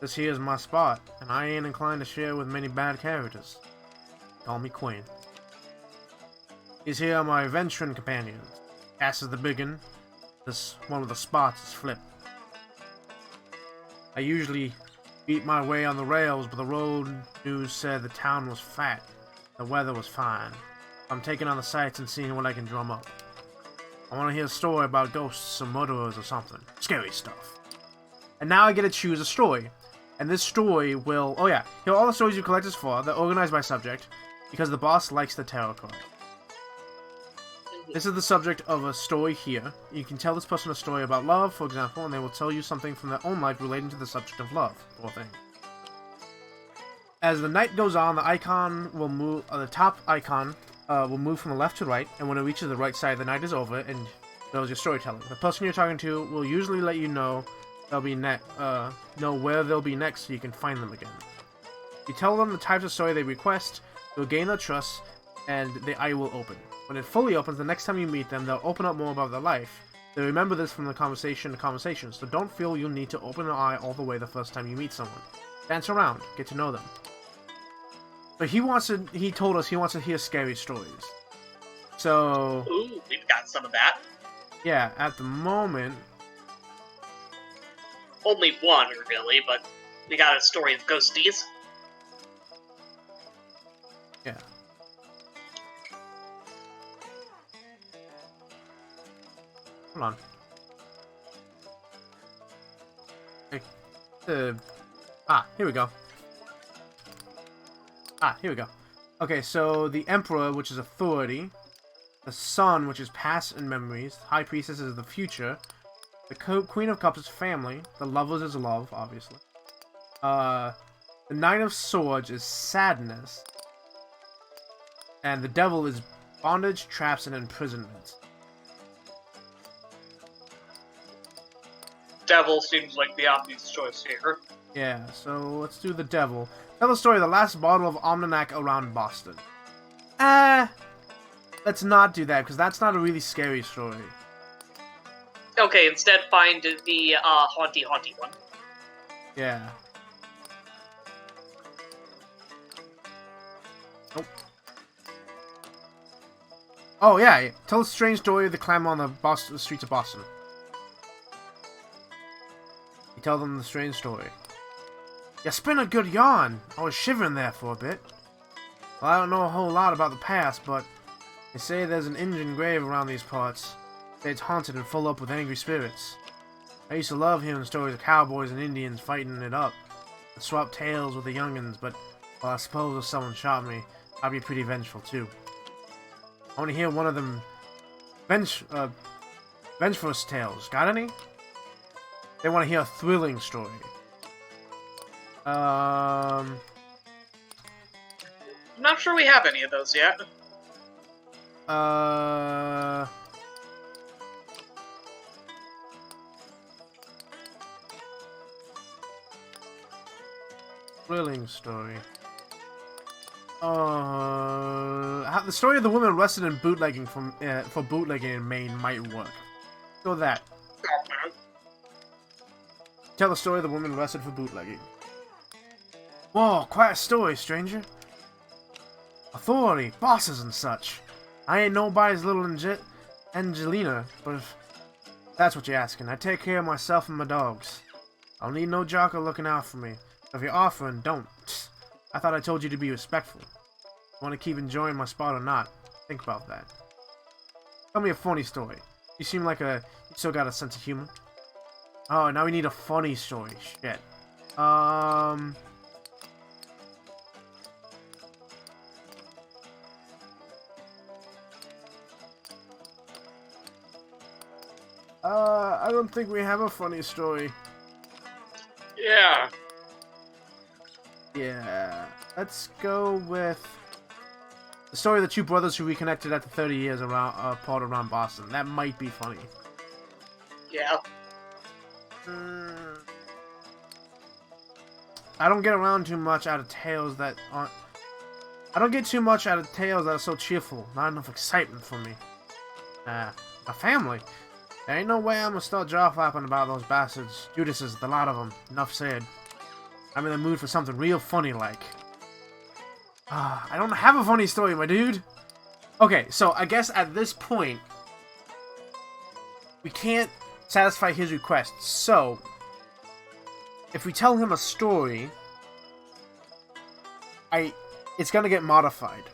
This here is my spot, and I ain't inclined to share with many bad characters. Call me Quinn. These here are my venturing companions. Cass is the biggin. This one with the spots is Flip. I usually beat my way on the rails, but the road news said the town was fat. The weather was fine. I'm taking on the sights and seeing what I can drum up. I want to hear a story about ghosts or murderers or something. Scary stuff. And now I get to choose a story. And this story will... Oh yeah, here are all the stories you collect as far. They're organized by subject, because the boss likes the tarot card. This is the subject of a story here. You can tell this person a story about love, for example, and they will tell you something from their own life relating to the subject of love, or thing. As the night goes on, the icon will move. The top icon will move from the left to right, and when it reaches the right side, the night is over, and goes your storytelling. The person you're talking to will usually let you know they'll be know where they'll be next, so you can find them again. You tell them the types of story they request, you'll gain their trust, and the eye will open. When it fully opens, the next time you meet them, they'll open up more about their life. They remember this from the conversation to conversation, so don't feel you need to open an eye all the way the first time you meet someone. Dance around, get to know them. But he told us he wants to hear scary stories. So... Ooh, we've got some of that. Yeah, at the moment... Only one, really, but we got a story of ghosties. Yeah. Hold on. Okay. Here we go. Here we go. Okay, so the Emperor, which is authority. The Sun, which is past and memories. High Priestess is the future. The Queen of Cups is family. The Lovers is love, obviously. The Knight of Swords is sadness. And the Devil is bondage, traps, and imprisonment. Devil seems like the obvious choice here. Yeah, so let's do the Devil. Tell the story of the last bottle of almanac around Boston. Let's not do that, because that's not a really scary story. Okay, instead find the haunty one. Yeah. Nope. Oh, yeah. Tell a strange story of the climb on the streets of Boston. tell them the strange story. You spin a good yarn. I was shivering there for a bit. Well, I don't know a whole lot about the past, but they say there's an Indian grave around these parts. Say it's haunted and full up with angry spirits. I used to love hearing stories of cowboys and Indians fighting it up. I'd swap tales with the youngins, but, well, I suppose if someone shot me, I'd be pretty vengeful too. I want to hear one of them vengeful tales. Got any? They want to hear a thrilling story. I'm not sure we have any of those yet. Thrilling story. The story of the woman arrested in bootlegging for bootlegging in Maine might work. Go with that. Okay. Tell the story of the woman arrested for bootlegging. Whoa, quite a story, stranger. Authority, bosses and such. I ain't nobody's little Angelina, but if that's what you're asking, I take care of myself and my dogs. I'll need no jocker looking out for me. If you're offering, don't. I thought I told you to be respectful. Want to keep enjoying my spot or not? Think about that. Tell me a funny story. You seem like you still got a sense of humor. Oh, now we need a funny story. Shit. I don't think we have a funny story. Yeah. Yeah. Let's go with the story of the two brothers who reconnected after 30 years apart around Boston. That might be funny. Yeah. I don't get around too much out of tales that aren't. I don't get too much out of tales that are so cheerful. Not enough excitement for me. My family. There ain't no way I'm gonna start jaw flapping about those bastards. Judases, the lot of them. Enough said. I'm in the mood for something real funny like. I don't have a funny story, my dude. Okay, so I guess at this point, we can't satisfy his request. So, if we tell him a story, it's gonna get modified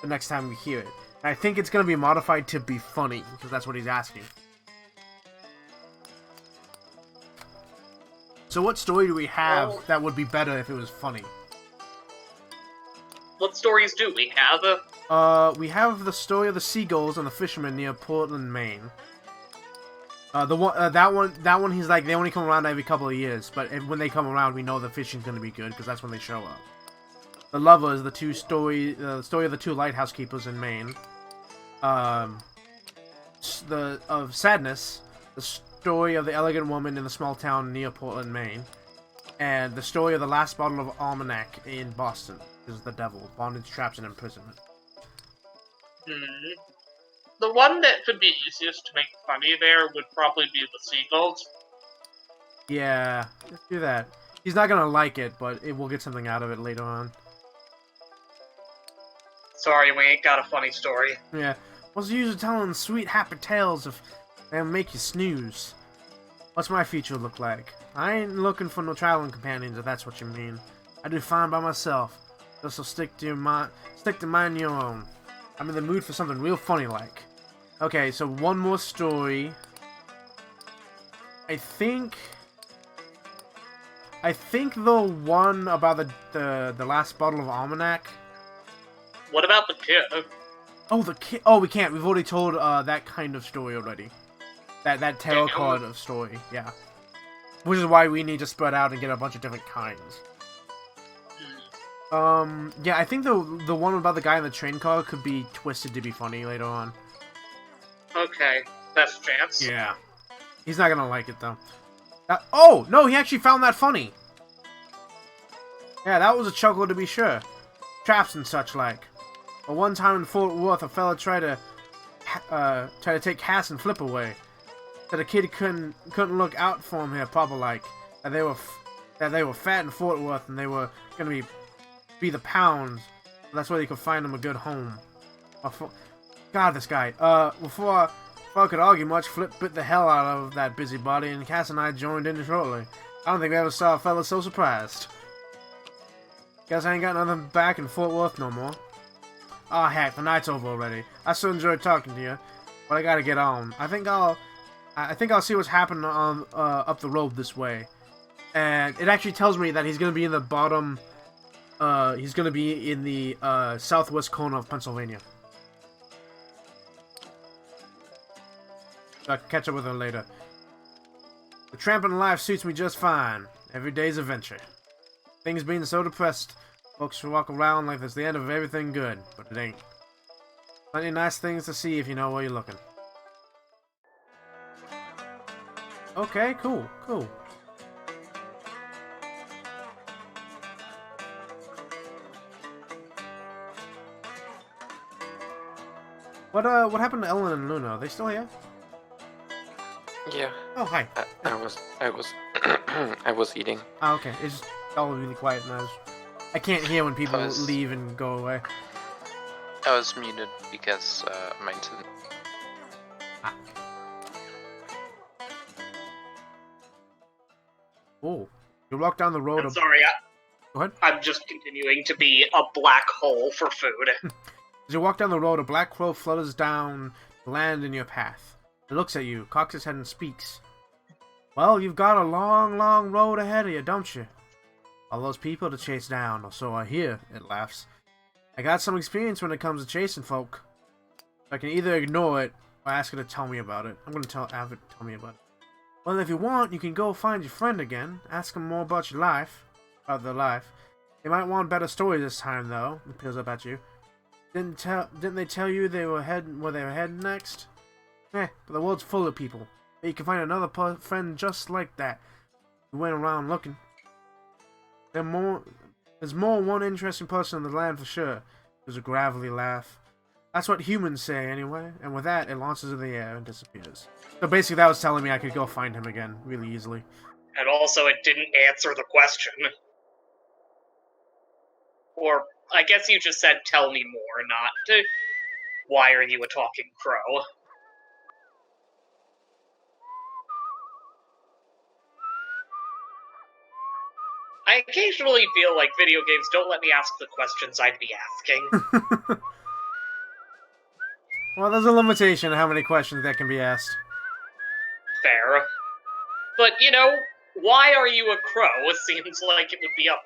the next time we hear it. And I think it's gonna be modified to be funny, because that's what he's asking. So what story do we have that would be better if it was funny? What stories do we have? We have the story of the seagulls and the fishermen near Portland, Maine. That one, he's like, they only come around every couple of years, but when they come around, we know the fishing's gonna be good, because that's when they show up. The Lovers, the story of the two lighthouse keepers in Maine. Of Sadness, the story of the elegant woman in the small town near Portland, Maine. And the story of the last bottle of almanac in Boston. Is the devil, bondage, traps, and imprisonment. The one that could be easiest to make funny there would probably be the seagulls. Yeah, let's do that. He's not gonna like it, but we'll get something out of it later on. Sorry, we ain't got a funny story. Yeah. What's the use of telling sweet, happy tales if they'll make you snooze? What's my future look like? I ain't looking for no traveling companions, if that's what you mean. I do fine by myself. So stick to mine your own. I'm in the mood for something real funny like. Okay, so one more story. I think the one about the last bottle of almanac. What about the kid? Oh, the kid. Oh, we can't. We've already told that kind of story already. That tarot card of story. Yeah. Which is why we need to spread out and get a bunch of different kinds. Yeah, I think the one about the guy in the train car could be twisted to be funny later on. Okay, best chance. Yeah. He's not gonna like it, though. Oh! No, he actually found that funny! Yeah, that was a chuckle to be sure. Traps and such like. But one time in Fort Worth, a fella tried to take Cass and Flip away. Said a kid couldn't look out for him here proper like. That they were fat in Fort Worth and they were gonna be the pounds. That's where they could find him a good home. God, this guy. Before Before I could argue much, Flip bit the hell out of that busybody, and Cass and I joined in shortly. I don't think we ever saw a fella so surprised. Guess I ain't got nothing back in Fort Worth no more. Aw, heck, the night's over already. I still enjoyed talking to you, but I gotta get on. I think I'll see what's happening on up the road this way. And it actually tells me that he's gonna be in the bottom. He's gonna be in the southwest corner of Pennsylvania. I'll catch up with her later. The tramping life suits me just fine. Every day's a venture. Things being so depressed, folks walk around like it's the end of everything good, but it ain't. Plenty of nice things to see if you know where you're looking. Okay, cool. What happened to Ellen and Luna? Are they still here? Yeah. Oh, hi. I was I was eating. Oh, okay. It's just all really quiet and I can't hear when people leave and go away. I was muted because maintenance. Oh, you walk down the road. I'm sorry, Go ahead. I'm just continuing to be a black hole for food. As you walk down the road, a black crow flutters down to land in your path. It looks at you, cocks its head and speaks. Well, you've got a long, long road ahead of you, don't you? All those people to chase down, or so I hear, it laughs. I got some experience when it comes to chasing folk. I can either ignore it, or ask her to tell me about it. I'm going to have it tell me about it. Well, if you want, you can go find your friend again. Ask him more about your life. About their life. They might want better stories this time, though. It peels up at you. Didn't they tell you they were where they were heading next? But the world's full of people. But you can find another friend just like that. You went around looking. There's more one interesting person in the land for sure. There's a gravelly laugh. That's what humans say, anyway. And with that, it launches in the air and disappears. So basically, that was telling me I could go find him again really easily. And also, it didn't answer the question. Or, I guess you just said, tell me more, not, why are you a talking crow? I occasionally feel like video games don't let me ask the questions I'd be asking. Well, there's a limitation on how many questions that can be asked. Fair. But, you know, why are you a crow? It seems like it would be up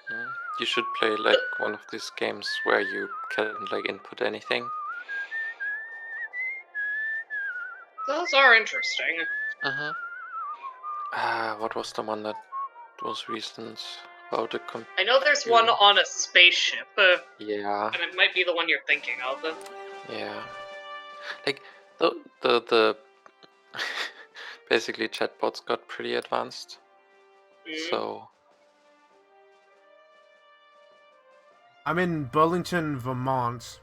there. You should play like one of these games where you can like input anything. Those are interesting. What was the one that was recent about the I know there's one on a spaceship. Yeah. And it might be the one you're thinking of. Yeah. Like the basically chatbots got pretty advanced. So I'm in Burlington, Vermont.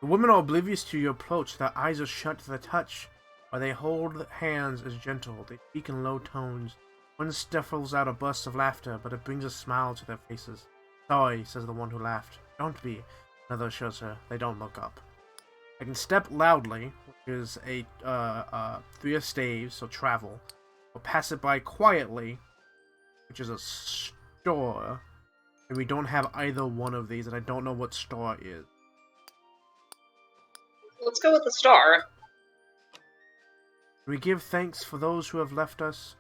The women are oblivious to your approach. Their eyes are shut to the touch, while they hold hands as gentle. They speak in low tones. One stifles out a burst of laughter, but it brings a smile to their faces. Sorry, says the one who laughed. Don't be. Another shows her. They don't look up. I can step loudly, which is a 3 of staves, so travel. Or pass it by quietly, which is a store. And we don't have either one of these, and I don't know what star is. Let's go with the star. We give thanks for those who have left us,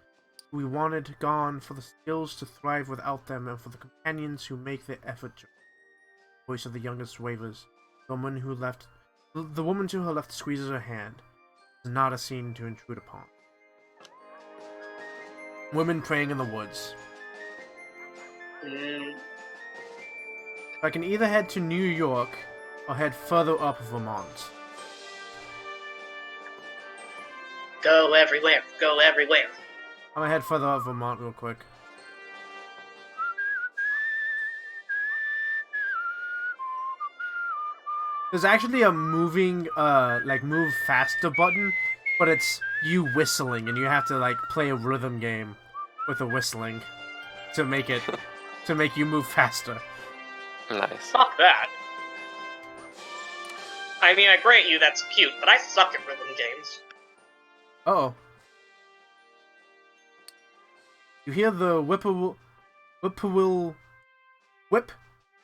who we wanted gone, for the skills to thrive without them, and for the companions who make the effort to. Voice of the youngest wavers. The woman to her left squeezes her hand. It's not a scene to intrude upon. Women praying in the woods. I can either head to New York or head further up Vermont. Go everywhere, go everywhere. I'm gonna head further up Vermont real quick. There's actually a moving, move faster button, but it's you whistling, and you have to, play a rhythm game with the whistling to make it, to make you move faster. nice. Fuck that. I mean, I grant you that's cute, but I suck at rhythm games. Uh-oh. You hear the whippoorwill whip?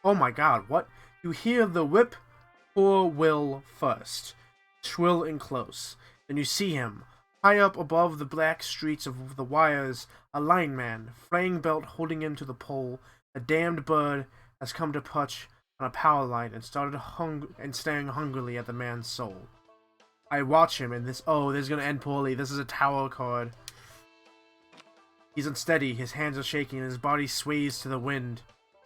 Oh my god, what? You hear the whippoorwill first, shrill and close. Then you see him, high up above the black streets of the wires, a lineman, fraying belt holding him to the pole. A damned bird has come to perch on a power line and started staring hungrily at the man's soul. I watch him, and this is gonna end poorly. This is a tower card. He's unsteady, his hands are shaking, and his body sways to the wind.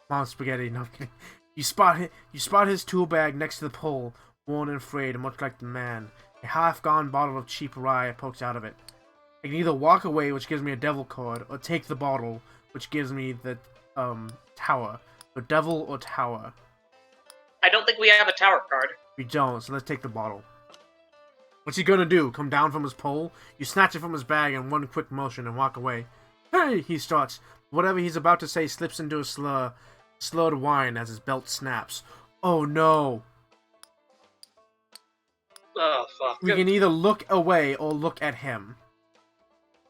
Mom spaghetti, no I'm kidding. You spot his tool bag next to the pole, worn and frayed, much like the man. A half-gone bottle of cheap rye pokes out of it. I can either walk away, which gives me a devil card, or take the bottle, which gives me the tower. So devil or tower. I don't think we have a tower card. We don't, so let's take the bottle. What's he gonna do? Come down from his pole? You snatch it from his bag in one quick motion and walk away. Hey! He starts. Whatever he's about to say slips into a slurred whine as his belt snaps. Oh no! Oh, fuck. We can either look away or look at him.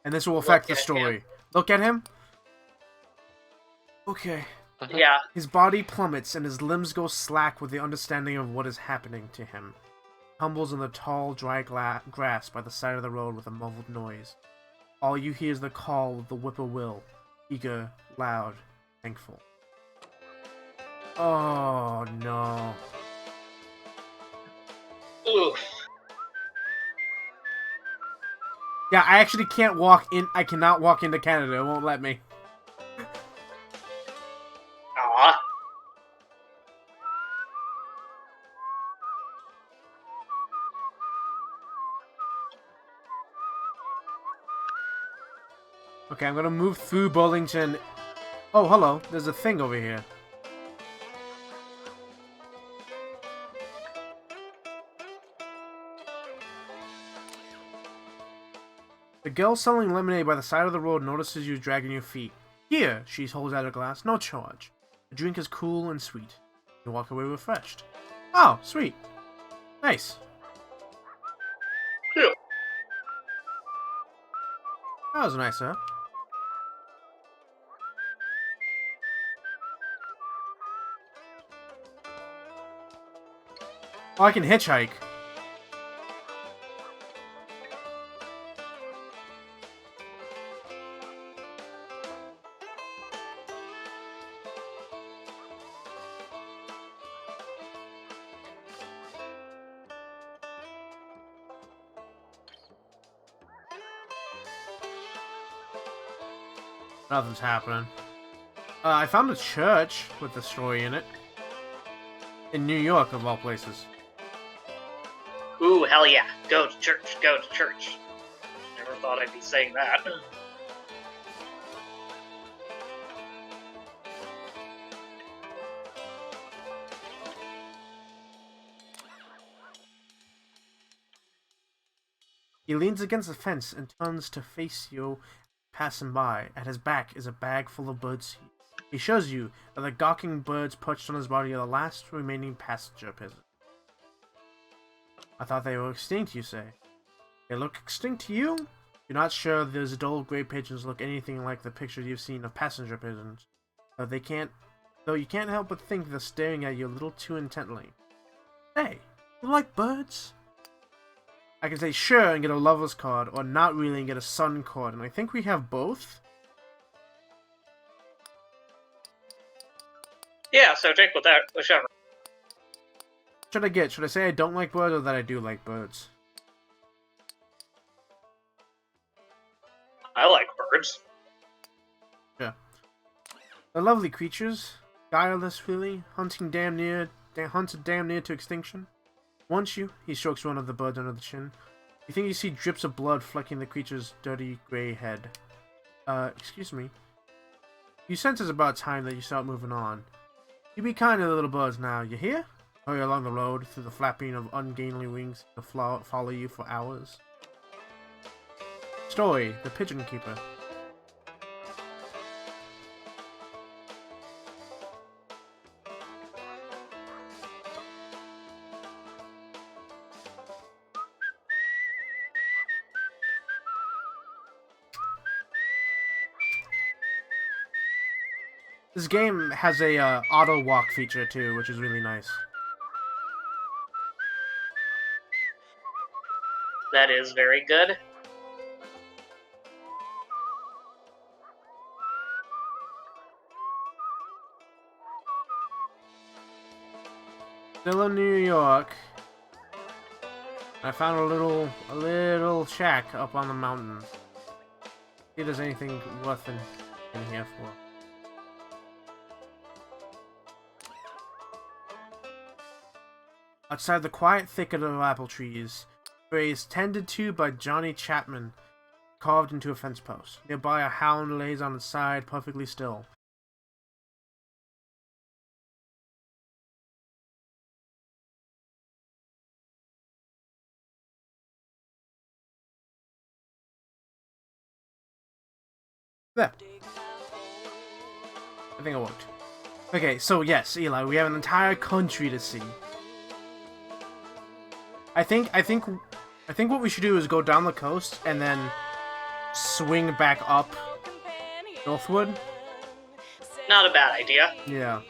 And this will affect the story. Look at him? Okay. Yeah. His body plummets and his limbs go slack with the understanding of what is happening to him. Tumbles in the tall, dry grass by the side of the road with a muffled noise. All you hear is the call of the whippoorwill, eager, loud, thankful. Oh no. Oof. Yeah, I actually can't walk in. I cannot walk into Canada. It won't let me. Aw. Okay, I'm gonna move through Burlington. Oh, hello. There's a thing over here. The girl selling lemonade by the side of the road notices you dragging your feet. Here, she holds out a glass. No charge. The drink is cool and sweet. You walk away refreshed. Oh, sweet. Nice. Yeah. That was nice, huh? Oh, I can hitchhike. Nothing's happening. I found a church with a story in it. In New York, of all places. Ooh, hell yeah. Go to church. Go to church. Never thought I'd be saying that. He leans against the fence and turns to face you passing by. At his back is a bag full of birdseed. He shows you that the gawking birds perched on his body are the last remaining passenger pigeons. I thought they were extinct, you say. They look extinct to you? You're not sure those dull gray pigeons look anything like the pictures you've seen of passenger pigeons. Though you can't help but think they're staring at you a little too intently. Hey, you like birds? I can say sure and get a lover's card, or not really and get a sun card, and I think we have both? Yeah, so take with that, whichever. Should I get? Should I say I don't like birds or that I do like birds? I like birds. Yeah. They're lovely creatures. Guileless, really. Hunted damn near to extinction. Once he strokes one of the birds under the chin. You think you see drips of blood flecking the creature's dirty gray head. Excuse me. You sense it's about time that you start moving on. You be kind to the little birds now, you hear? Hurry along the road through the flapping of ungainly wings to follow you for hours. Story, the Pigeon Keeper. This game has a auto walk feature too, which is really nice. That is very good. Still in New York. I found a little shack up on the mountain. See if there's anything worth in here for. Outside the quiet thicket of apple trees, where he is tended to by Johnny Chapman, carved into a fence post. Nearby, a hound lays on its side, perfectly still. There. I think it worked. Okay, so yes, Eli, we have an entire country to see. I think what we should do is go down the coast and then swing back up northward. Not a bad idea. Yeah.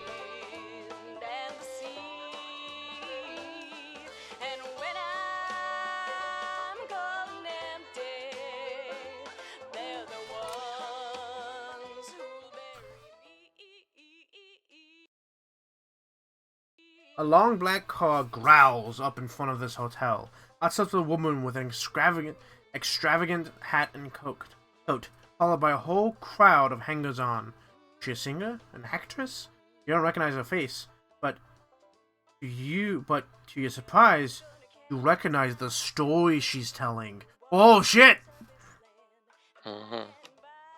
A long black car growls up in front of this hotel. Out steps a woman with an extravagant hat and coat, followed by a whole crowd of hangers-on. Is she a singer? An actress? You don't recognize her face, but to your surprise, you recognize the story she's telling. Oh shit! Mm-hmm.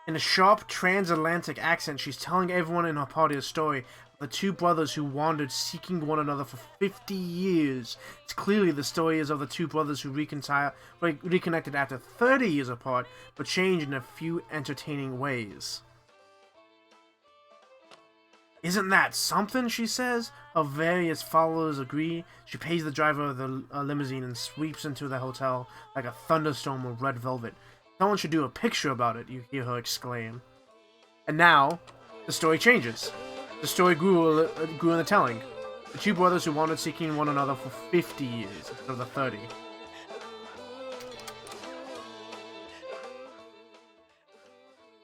In a sharp transatlantic accent, she's telling everyone in her party a story of the two brothers who wandered seeking one another for 50 years. It's clearly the story is of the two brothers who reconnected after 30 years apart, but changed in a few entertaining ways. Isn't that something, she says? Her various followers agree. She pays the driver of the limousine and sweeps into the hotel like a thunderstorm of red velvet. Someone should do a picture about it, you hear her exclaim. And now, the story changes. The story grew in the telling. The two brothers who wandered seeking one another for 50 years instead of the 30.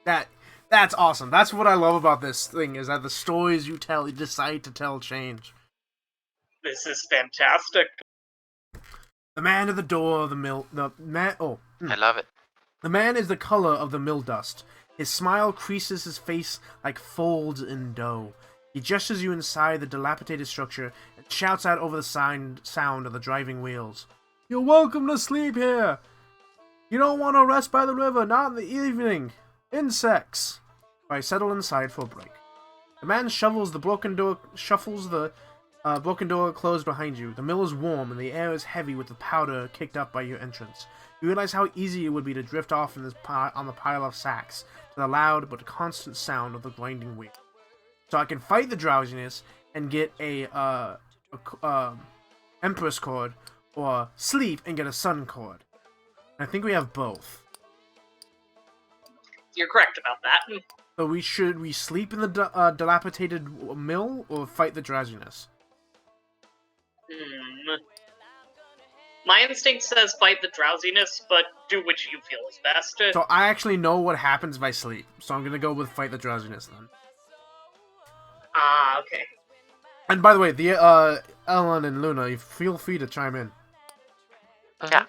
That's awesome. That's what I love about this thing, is that the stories you decide to tell change. This is fantastic. The man at the door of the mill... I love it. The man is the color of the mill dust. His smile creases his face like folds in dough. He gestures you inside the dilapidated structure and shouts out over the sound of the driving wheels. You're welcome to sleep here! You don't want to rest by the river, not in the evening. Insects! I settle inside for a break. The man shuffles the broken door closed behind you. The mill is warm and the air is heavy with the powder kicked up by your entrance. You realize how easy it would be to drift off on the pile of sacks to the loud but constant sound of the grinding wheel. So I can fight the drowsiness and get a Empress cord, or sleep and get a Sun cord. And I think we have both. You're correct about that. So we sleep in the dilapidated mill or fight the drowsiness? My instinct says fight the drowsiness, but do what you feel is best. So I actually know what happens if I sleep, so I'm gonna go with fight the drowsiness then. Ah, okay. And by the way, the Ellen and Luna, you feel free to chime in. Yeah.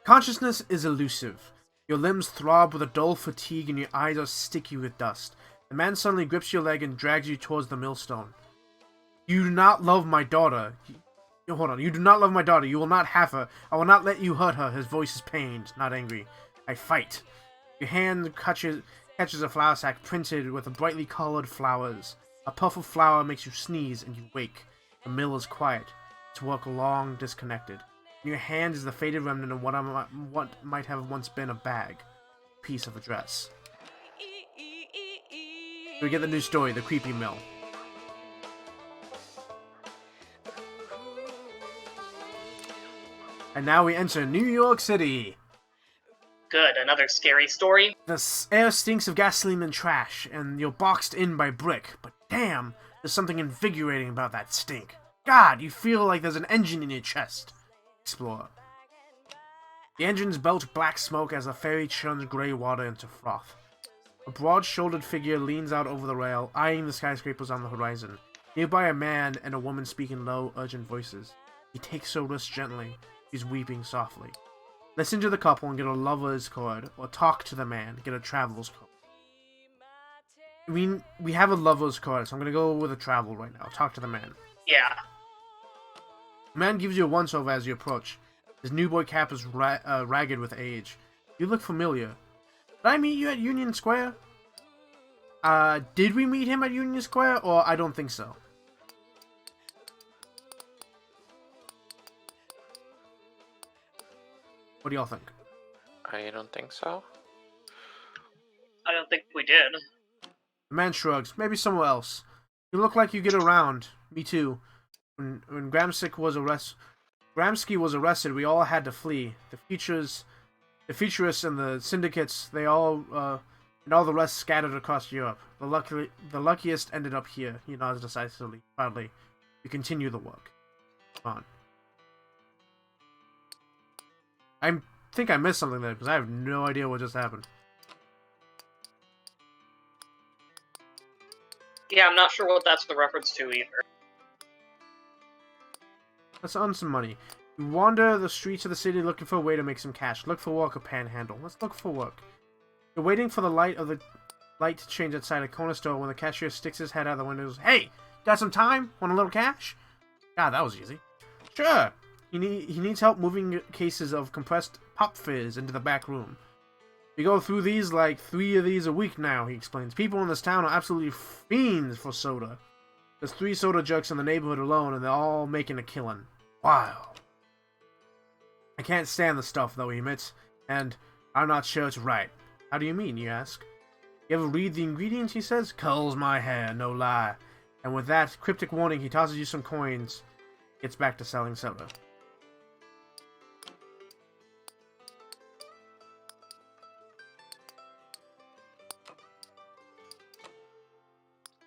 Consciousness is elusive. Your limbs throb with a dull fatigue and your eyes are sticky with dust. The man suddenly grips your leg and drags you towards the millstone. You do not love my daughter. Hold on. You do not love my daughter. You will not have her. I will not let you hurt her. His voice is pained, not angry. I fight. Your hand catches a flour sack printed with brightly colored flowers. A puff of flour makes you sneeze and you wake. The mill is quiet. Its work long disconnected. In your hand is the faded remnant of what might have once been a bag. Piece of a dress. We get the new story, The Creepy Mill. And now we enter New York City. Good, another scary story. The air stinks of gasoline and trash, and you're boxed in by brick. But damn, there's something invigorating about that stink. God, you feel like there's an engine in your chest. Explorer. The engines belch black smoke as the ferry churns gray water into froth. A broad-shouldered figure leans out over the rail, eyeing the skyscrapers on the horizon. Nearby, a man and a woman speak in low, urgent voices. He takes her wrist gently. She's weeping softly. Listen to the couple and get a lover's card, or talk to the man, get a traveler's card. We have a lover's card, so I'm gonna go with a travel right now. Talk to the man. Yeah. The man gives you a once-over as you approach. His new boy cap is ragged with age. You look familiar. Did I meet you at Union Square? Did we meet him at Union Square, or I don't think so? What do y'all think? I don't think so. I don't think we did. The man shrugs. Maybe somewhere else. You look like you get around. Me too. When Gramsci was arrested, we all had to flee. The Futurists and the syndicates, and all the rest scattered across Europe. The luckiest ended up here. He nods decisively, proudly. We continue the work. Come on. I think I missed something there, because I have no idea what just happened. Yeah, I'm not sure what that's the reference to either. Let's earn some money. You wander the streets of the city looking for a way to make some cash. Look for work or panhandle. Let's look for work. You're waiting for the light to change outside a corner store when the cashier sticks his head out the window and goes, "Hey, got some time? Want a little cash?" God, that was easy. Sure. He needs help moving cases of compressed pop fizz into the back room. We go through these like 3 of these a week now, he explains. People in this town are absolutely fiends for soda. There's 3 soda jerks in the neighborhood alone, and they're all making a killing. Wow. I can't stand the stuff, though, he admits, and I'm not sure it's right. How do you mean, you ask? You ever read the ingredients, he says? Culls my hair, no lie. And with that cryptic warning, he tosses you some coins. Gets back to selling soda.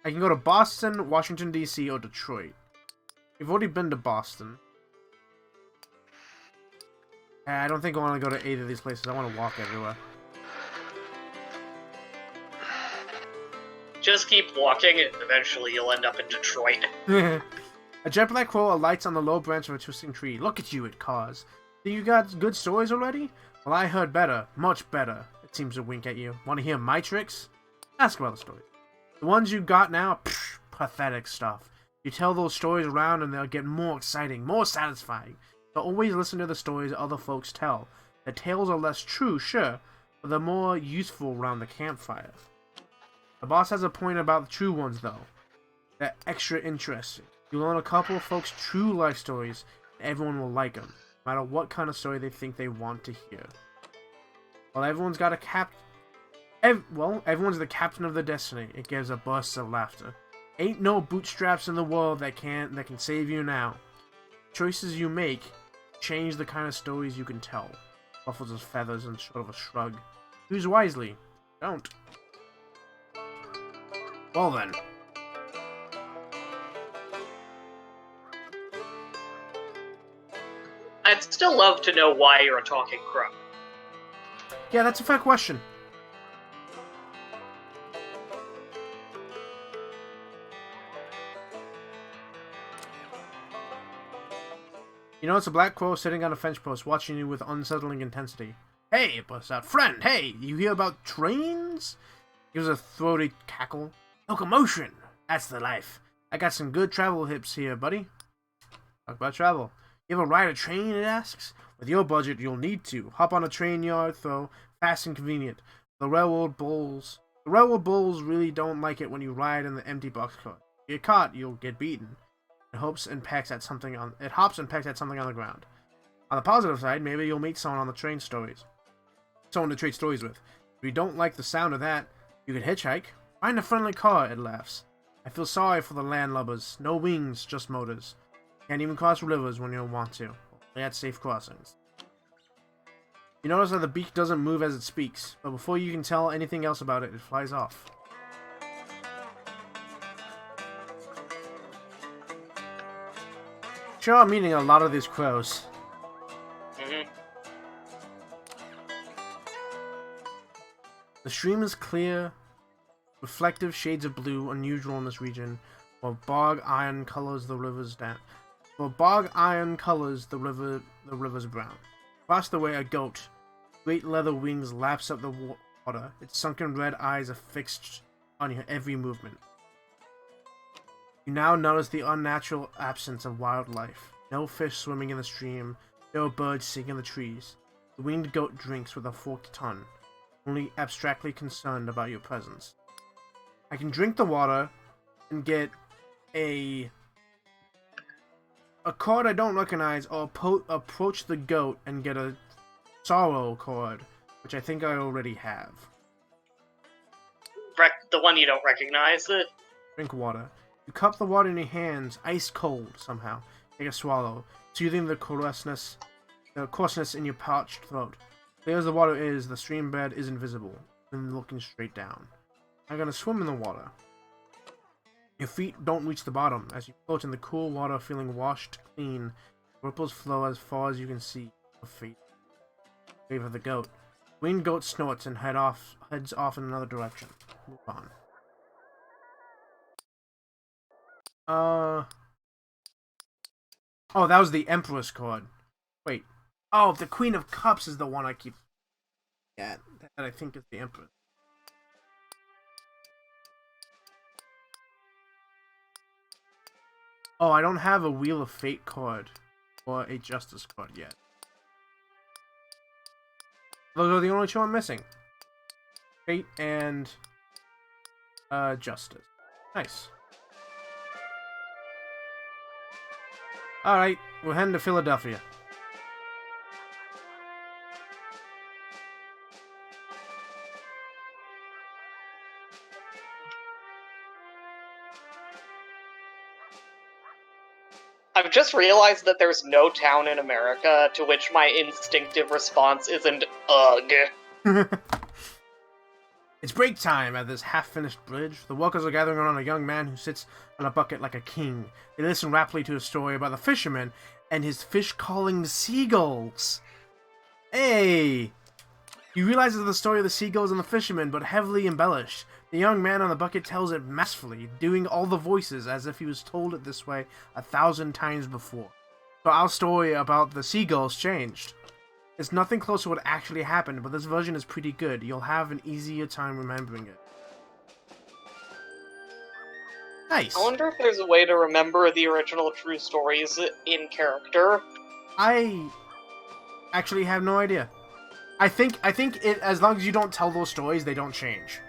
I can go to Boston, Washington, D.C., or Detroit. We've already been to Boston. I don't think I want to go to either of these places. I want to walk everywhere. Just keep walking, and eventually you'll end up in Detroit. A jet black crow alights on the low branch of a twisting tree. Look at you, it caws. So you got good stories already? Well, I heard better. Much better. It seems to wink at you. Want to hear my tricks? Ask about the stories. The ones you got now, psh, pathetic stuff. You tell those stories around and they'll get more exciting, more satisfying. So always listen to the stories other folks tell. The tales are less true, sure, but they're more useful around the campfire. The boss has a point about the true ones, though. They're extra interesting. You learn a couple of folks' true life stories, and everyone will like them, no matter what kind of story they think they want to hear. Well, everyone's got a everyone's the captain of their destiny. It gives a burst of laughter. Ain't no bootstraps in the world that can save you now. Choices you make change the kind of stories you can tell. Ruffles his feathers and sort of a shrug. Choose wisely. Don't. Well then. I'd still love to know why you're a talking crow. Yeah, that's a fair question. You know, it's a black crow sitting on a fence post watching you with unsettling intensity. Hey, it bursts out. Friend, hey, you hear about trains? Gives a throaty cackle. Locomotion! That's the life. I got some good travel hips here, buddy. Talk about travel. You ever ride a train, it asks? With your budget, you'll need to. Hop on a train yard, though. Fast and convenient. The railroad bulls really don't like it when you ride in the empty boxcar. If you get caught, you'll get beaten. It hops and pecks at something on the ground. On the positive side, maybe you'll meet someone on the train stories. Someone to trade stories with. If you don't like the sound of that, you could hitchhike. Find a friendly car, it laughs. I feel sorry for the landlubbers. No wings, just motors. Can't even cross rivers when you want to. Only at safe crossings. You notice that the beak doesn't move as it speaks, but before you can tell anything else about it, it flies off. Sure, I'm meeting a lot of these crows. Mm-hmm. The stream is clear, reflective shades of blue, unusual in this region, while bog iron colors the river's river's brown. Across the way, a goat, great leather wings, laps up the water. Its sunken red eyes are fixed on your every movement. You now notice the unnatural absence of wildlife. No fish swimming in the stream, no birds singing in the trees. The winged goat drinks with a forked tongue, only abstractly concerned about your presence. I can drink the water and get a chord I don't recognize, or approach the goat and get a sorrow chord, which I think I already have. The one you don't recognize. Drink water. You cup the water in your hands, ice cold somehow. Take a swallow, soothing the coarseness in your parched throat. Clear as the water is, the stream bed is invisible, and looking straight down. I'm gonna swim in the water. Your feet don't reach the bottom as you float in the cool water, feeling washed clean. Ripples flow as far as you can see your feet. Wave of the goat. Winged goat snorts and heads off in another direction. Move on. Oh, that was the Empress card. Wait. Oh, the Queen of Cups is the one I keep... Yeah, that I think is the Empress. Oh, I don't have a Wheel of Fate card or a Justice card yet. Those are the only two I'm missing. Fate and Justice. Nice. Alright, we're heading to Philadelphia. I've just realized that there's no town in America to which my instinctive response isn't ugh. It's break time at this half-finished bridge. The workers are gathering around a young man who sits on a bucket like a king. They listen raptly to a story about the fisherman and his fish-calling seagulls. Hey! You realize it's the story of the seagulls and the fisherman, but heavily embellished. The young man on the bucket tells it masterfully, doing all the voices as if he was told it this way 1,000 times before. So our story about the seagulls changed. It's nothing close to what actually happened, but this version is pretty good. You'll have an easier time remembering it. Nice. I wonder if there's a way to remember the original true stories in character. I actually have no idea. I think it, as long as you don't tell those stories, they don't change.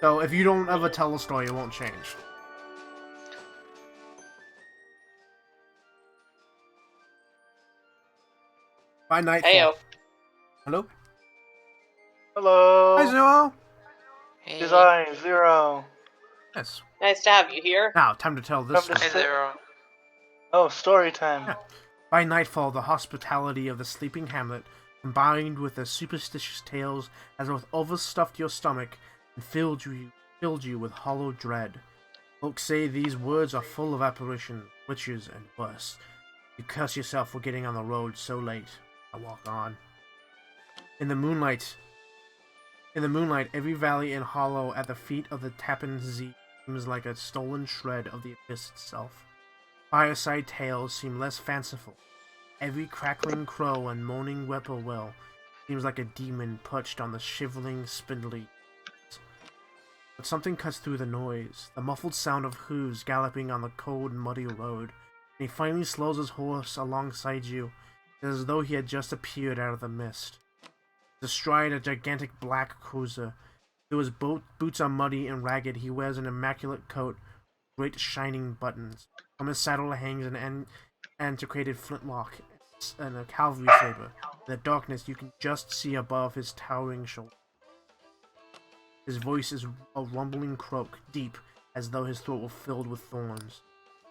So if you don't ever tell a story, it won't change. By nightfall. Heyo. Hello? Hello. Hi, Zero. Hey, Design Zero. Yes. Nice to have you here. Now, time to tell this Come to story. hey Zero. Oh, story time. Yeah. By nightfall, the hospitality of the sleeping hamlet, combined with the superstitious tales, has both overstuffed your stomach and filled you with hollow dread. Folks say these words are full of apparitions, witches, and worse. You curse yourself for getting on the road so late. I walk on. In the moonlight, every valley and hollow at the feet of the Tappan Zee seems like a stolen shred of the abyss itself. Fireside tales seem less fanciful. Every crackling crow and moaning whippoorwill seems like a demon perched on the shriveling, spindly. But something cuts through the noise, the muffled sound of hooves galloping on the cold, muddy road, and he finally slows his horse alongside you, as though he had just appeared out of the mist. Astride a gigantic black cruiser. Though his boots are muddy and ragged, he wears an immaculate coat, great shining buttons. From his saddle hangs an antiquated flintlock and a cavalry saber. In the darkness, you can just see above his towering shoulder. His voice is a rumbling croak, deep, as though his throat were filled with thorns.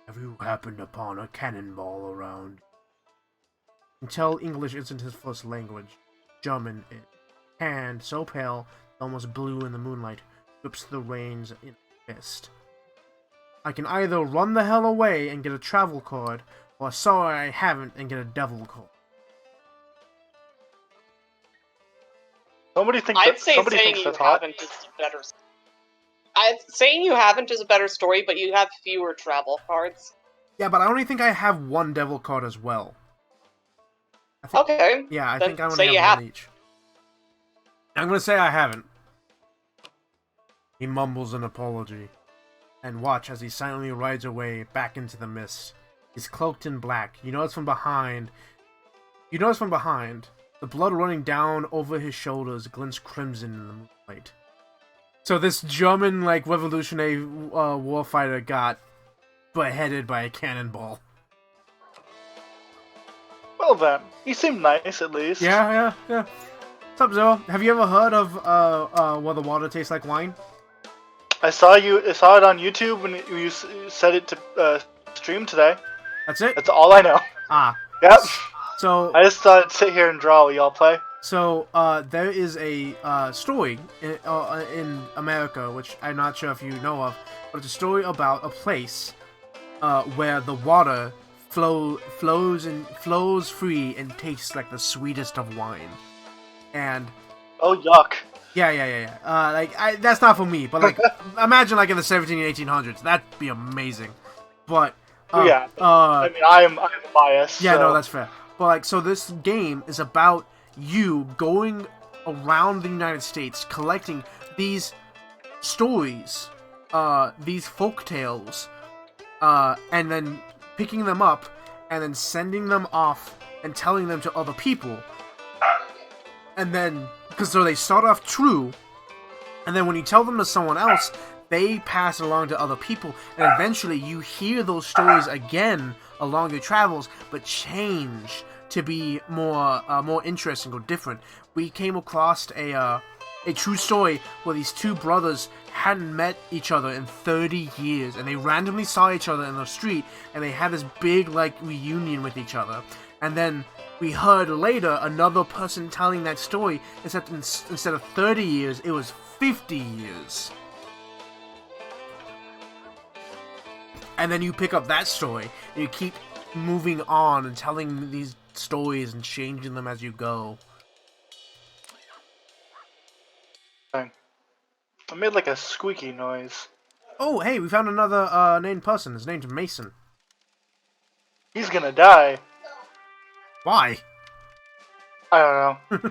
Have you happened upon a cannonball around? can tell English isn't his first language. German is. Hand, so pale, almost blue in the moonlight, grips the reins in a fist. I can either run the hell away and get a travel card, or sorry I haven't and get a devil card. I'd say somebody saying thinks you that's hot. haven't is better. Saying you haven't is a better story, but you have fewer travel cards. Yeah, but I only think I have one devil card as well. Okay. Yeah, I then think I only say you have have. one each. I'm gonna say I haven't. He mumbles an apology, and watch as he silently rides away back into the mist. He's cloaked in black. You notice from behind, the blood running down over his shoulders glints crimson in the moonlight. So this German, like, revolutionary warfighter got beheaded by a cannonball. Well then, he seemed nice at least. Yeah. What's up, Zero? Have you ever heard of what the water tastes like wine? I saw it on YouTube when you said it to stream today. That's it? That's all I know. Ah. Yep. So I just thought I'd sit here and draw while y'all play. So, there is a story in America, which I'm not sure if you know of, but it's a story about a place where the water flows free and tastes like the sweetest of wine. And Oh yuck. yeah. That's not for me, but like, imagine like in the 17 and 1800s, that'd be amazing. But Yeah. I mean, I'm biased. yeah, so. no, that's fair. But like, so this game is about you going around the United States collecting these stories, these folk tales, and then picking them up and then sending them off and telling them to other people. And then, so they start off true, and then when you tell them to someone else, they pass it along to other people, and eventually you hear those stories again along your travels, but change to be more interesting or different. We came across a true story where these two brothers hadn't met each other in 30 years, and they randomly saw each other in the street, and they had this big like reunion with each other. And then we heard later another person telling that story, except instead of 30 years, it was 50 years. And then you pick up that story, and you keep moving on and telling these stories and changing them as you go. I made like a squeaky noise. Oh, hey, we found another named person. His name's Mason. He's gonna die. Why? I don't know.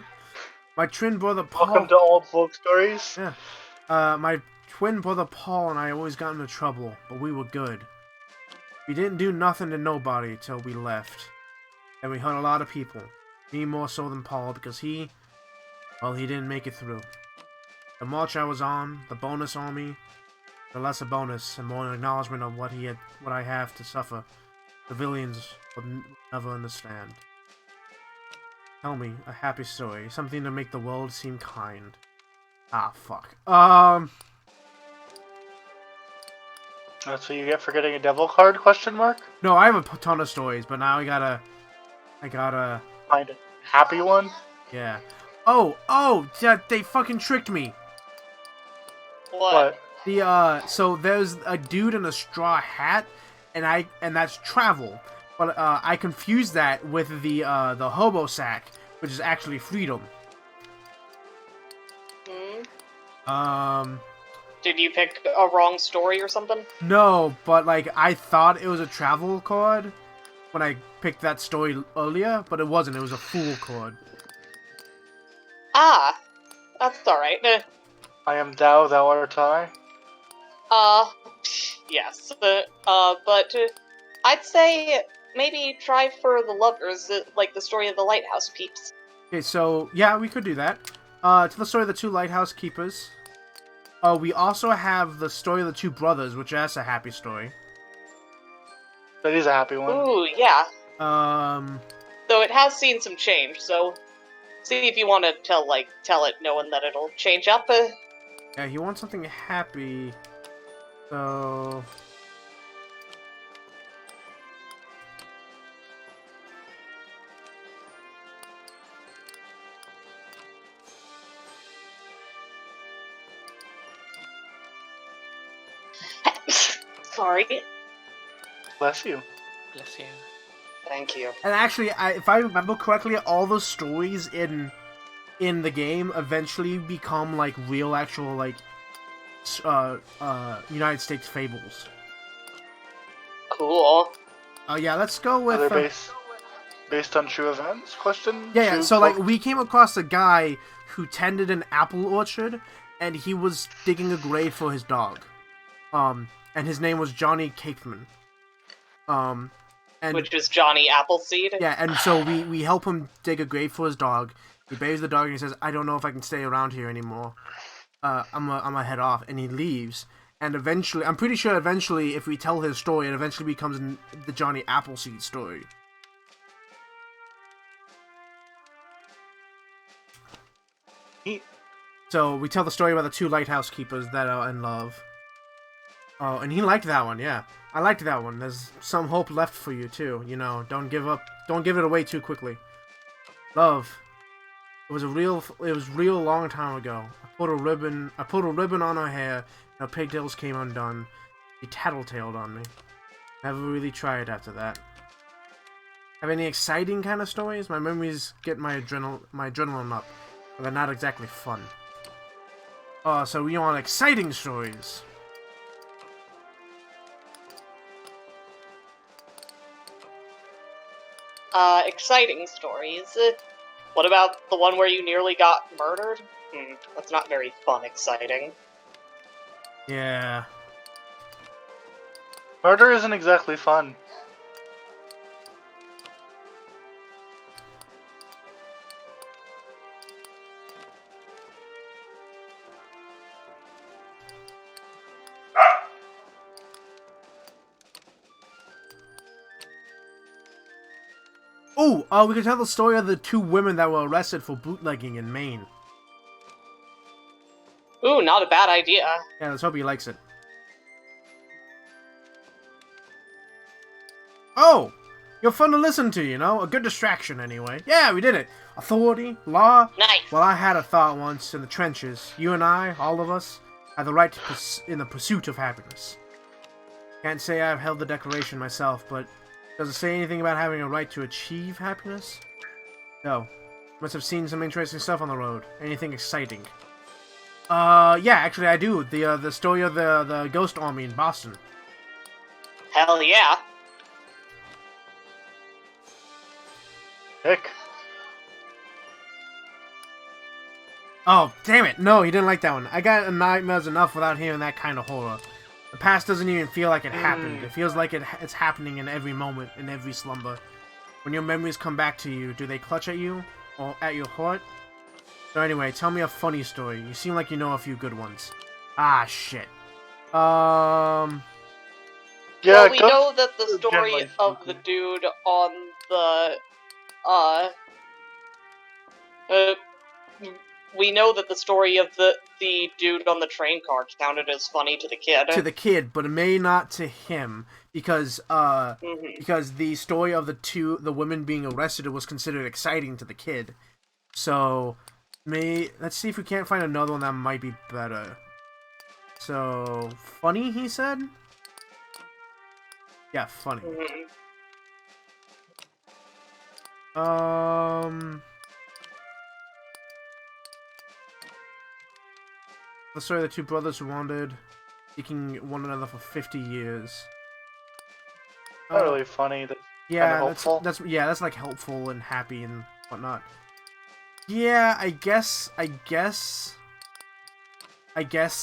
My twin brother Paul. Welcome to old folk stories. Yeah. My twin brother Paul and I always got into trouble, but we were good. We didn't do nothing to nobody till we left. And we hurt a lot of people. Me more so than Paul, because he didn't make it through. The march I was on, the bonus army, the lesser bonus, and more an acknowledgement of what I have to suffer. Civilians would never understand. Tell me a happy story, something to make the world seem kind. Ah, fuck. That's what you get for getting a devil card? Question mark. No, I have a ton of stories, but now I gotta Find a happy one. yeah. Oh, they fucking tricked me. What? So there's a dude in a straw hat, and that's travel. But I confused that with the hobo sack, which is actually freedom. Hmm? Did you pick a wrong story or something? No, but like I thought it was a travel card when I picked that story earlier, but it wasn't. It was a fool card. Ah, that's alright. I am thou, thou art I. Yes. But I'd say maybe try for the lovers, like the story of the lighthouse peeps. Okay, so yeah, we could do that. To the story of the two lighthouse keepers. We also have the story of the two brothers, which is a happy story. That is a happy one. Ooh, yeah. So it has seen some change, so see if you want to tell it knowing that it'll change up. Yeah, he wants something happy. So Sorry. Bless you. Bless you. Thank you. And actually, if I remember correctly, all the stories in the game eventually become like real, actual like United States fables. Cool. Yeah, let's go with. Are they based on true events? Question. Yeah. True So like, folk- we came across a guy who tended an apple orchard, and he was digging a grave for his dog. And his name was Johnny Capeman. And Which is Johnny Appleseed. yeah, and so we help him dig a grave for his dog. He buries the dog and he says, "I don't know if I can stay around here anymore. I'm gonna head off," and he leaves. And eventually, I'm pretty sure eventually, if we tell his story, it eventually becomes the Johnny Appleseed story. So we tell the story about the two lighthouse keepers that are in love. Oh, and he liked that one, yeah. I liked that one. There's some hope left for you too. You know, don't give up. Don't give it away too quickly. Love. It was real long time ago. I put a ribbon on her hair, and her pigtails came undone. She tattletaled on me. Never really tried after that. Have any exciting kind of stories? My memories get my adrenaline up, but they're not exactly fun. So we want exciting stories. Exciting stories. What about the one where you nearly got murdered? That's not very fun, exciting. Yeah. Murder isn't exactly fun. Oh, we could tell the story of the two women that were arrested for bootlegging in Maine. Ooh, not a bad idea. Yeah, let's hope he likes it. Oh! You're fun to listen to, you know? A good distraction, anyway. Yeah, we did it. Authority, law. Nice. Well, I had a thought once in the trenches. You and I, all of us, had the right to in the pursuit of happiness. Can't say I've held the Declaration myself, but does it say anything about having a right to achieve happiness? No. Must have seen some interesting stuff on the road. Anything exciting? Yeah, actually I do. The story of the Ghost Army in Boston. Hell yeah. Heck. Oh, damn it. No, he didn't like that one. I got nightmares enough without hearing that kind of horror. The past doesn't even feel like it happened. It feels like it's happening in every moment, in every slumber. When your memories come back to you, do they clutch at you? Or at your heart? So anyway, tell me a funny story. You seem like you know a few good ones. Ah, shit. Yeah. Well, we go- know that the story generally of the speaking. dude on the, we know that the story of the dude on the train car sounded as funny to the kid. To the kid, but it may not to him, because Mhm. because the story of the women being arrested was considered exciting to the kid. So let's see if we can't find another one that might be better. So funny, he said? Yeah, funny. Mhm. The story of the two brothers who wandered, seeking one another for 50 years. Not really funny. That's Yeah, kinda hopeful. that's like helpful and happy and whatnot. Yeah, I guess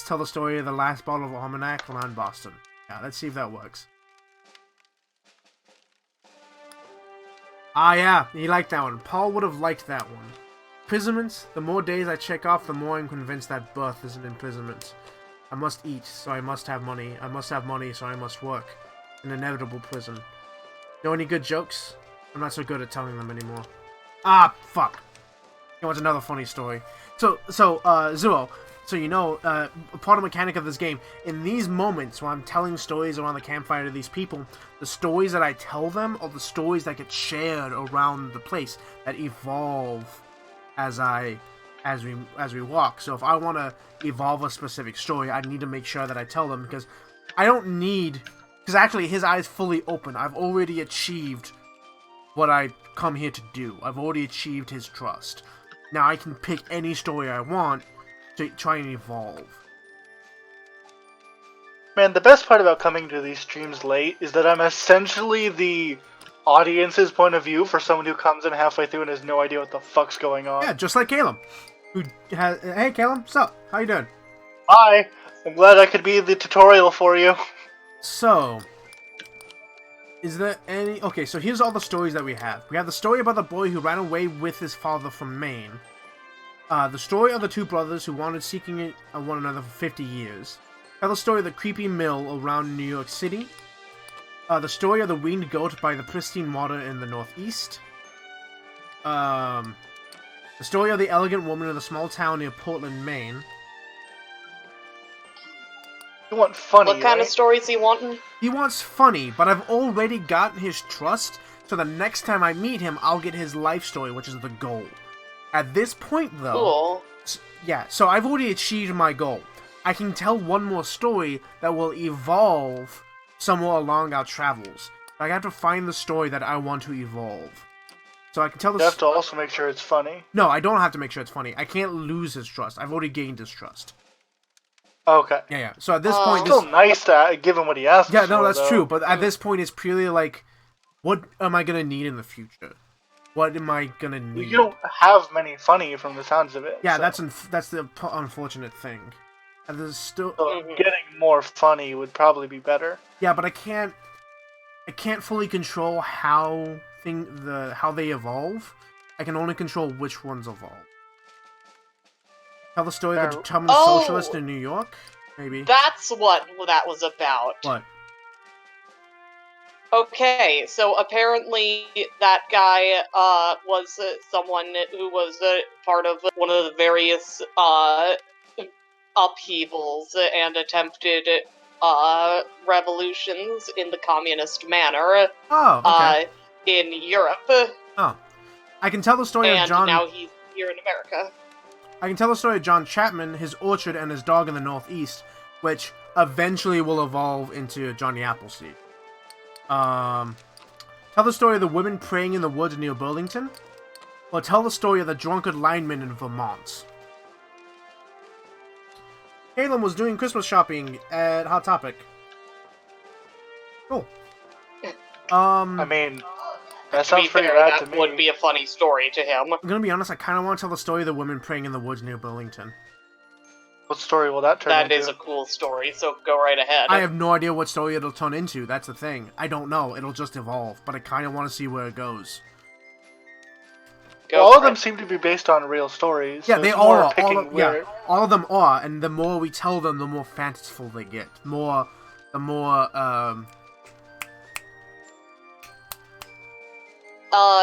tell the story of the last bottle of almanac around Boston. Yeah, let's see if that works. Ah, yeah, he liked that one. Paul would have liked that one. Imprisonment. The more days I check off, the more I'm convinced that birth is an imprisonment. I must eat, so I must have money. I must have money, so I must work. An inevitable prison. Know any good jokes? I'm not so good at telling them anymore. Ah, fuck. He wants another funny story. So, Zero. So you know, part of the mechanic of this game, in these moments when I'm telling stories around the campfire to these people, the stories that I tell them are the stories that get shared around the place, that evolve as we walk. So if I want to evolve a specific story, I need to make sure that I tell them, because I don't need Because actually, his eyes fully open. I've already achieved what I come here to do. I've already achieved his trust. Now I can pick any story I want to try and evolve. Man, the best part about coming to these streams late is that I'm essentially the audience's point of view for someone who comes in halfway through and has no idea what the fuck's going on. Yeah, just like Caleb. Hey, Caleb, what's up? How you doing? Hi! I'm glad I could be the tutorial for you. So, is there any... Okay, so here's all the stories that we have. We have the story about the boy who ran away with his father from Maine. The story of the two brothers who wandered seeking one another for 50 years. The story of the creepy mill around New York City. The story of the winged goat by the pristine water in the Northeast. The story of the elegant woman in a small town near Portland, Maine. You want funny, What kind right? of stories he wanting? He wants funny, but I've already gotten his trust, so the next time I meet him, I'll get his life story, which is the goal. At this point, though... Cool. Yeah, so I've already achieved my goal. I can tell one more story that will evolve somewhere along our travels. I have to find the story that I want to evolve. So I can tell You the... have to also make sure it's funny. No, I don't have to make sure it's funny. I can't lose his trust. I've already gained his trust. Okay. Yeah. So at this point... Still nice to give him what he asked Yeah, for, no, that's though. true. But at this point, it's purely like, what am I gonna need in the future? What am I gonna need? You don't have many funny from the sounds of it. Yeah, so. that's the unfortunate thing. And there's still... So getting more funny would probably be better. Yeah, but I can't fully control how they evolve. I can only control which ones evolve. Tell the story of the determined socialist in New York, maybe. That's what that was about. What? Okay, so apparently that guy was someone who was part of one of the various upheavals and attempted revolutions in the communist manner Oh, okay. in Europe. Oh, I can tell the story of And John. now he's here in America. I can tell the story of John Chapman, his orchard, and his dog in the Northeast, which eventually will evolve into Johnny Appleseed. Tell the story of the women praying in the woods near Burlington, or tell the story of the drunkard lineman in Vermont. Caleb was doing Christmas shopping at Hot Topic. Cool. I mean, that To sounds be pretty fair, rad to that me. would be a funny story to him. I'm gonna be honest, I kind of want to tell the story of the women praying in the woods near Burlington. What story will that turn That into? is a cool story, so go right ahead. I have no idea what story it'll turn into, that's the thing. I don't know, it'll just evolve, but I kind of want to see where it goes. Go All for of them it. seem to be based on real stories. Yeah, so they it's all more are. picking where... All of them are, and the more we tell them, the more fanciful they get. The more,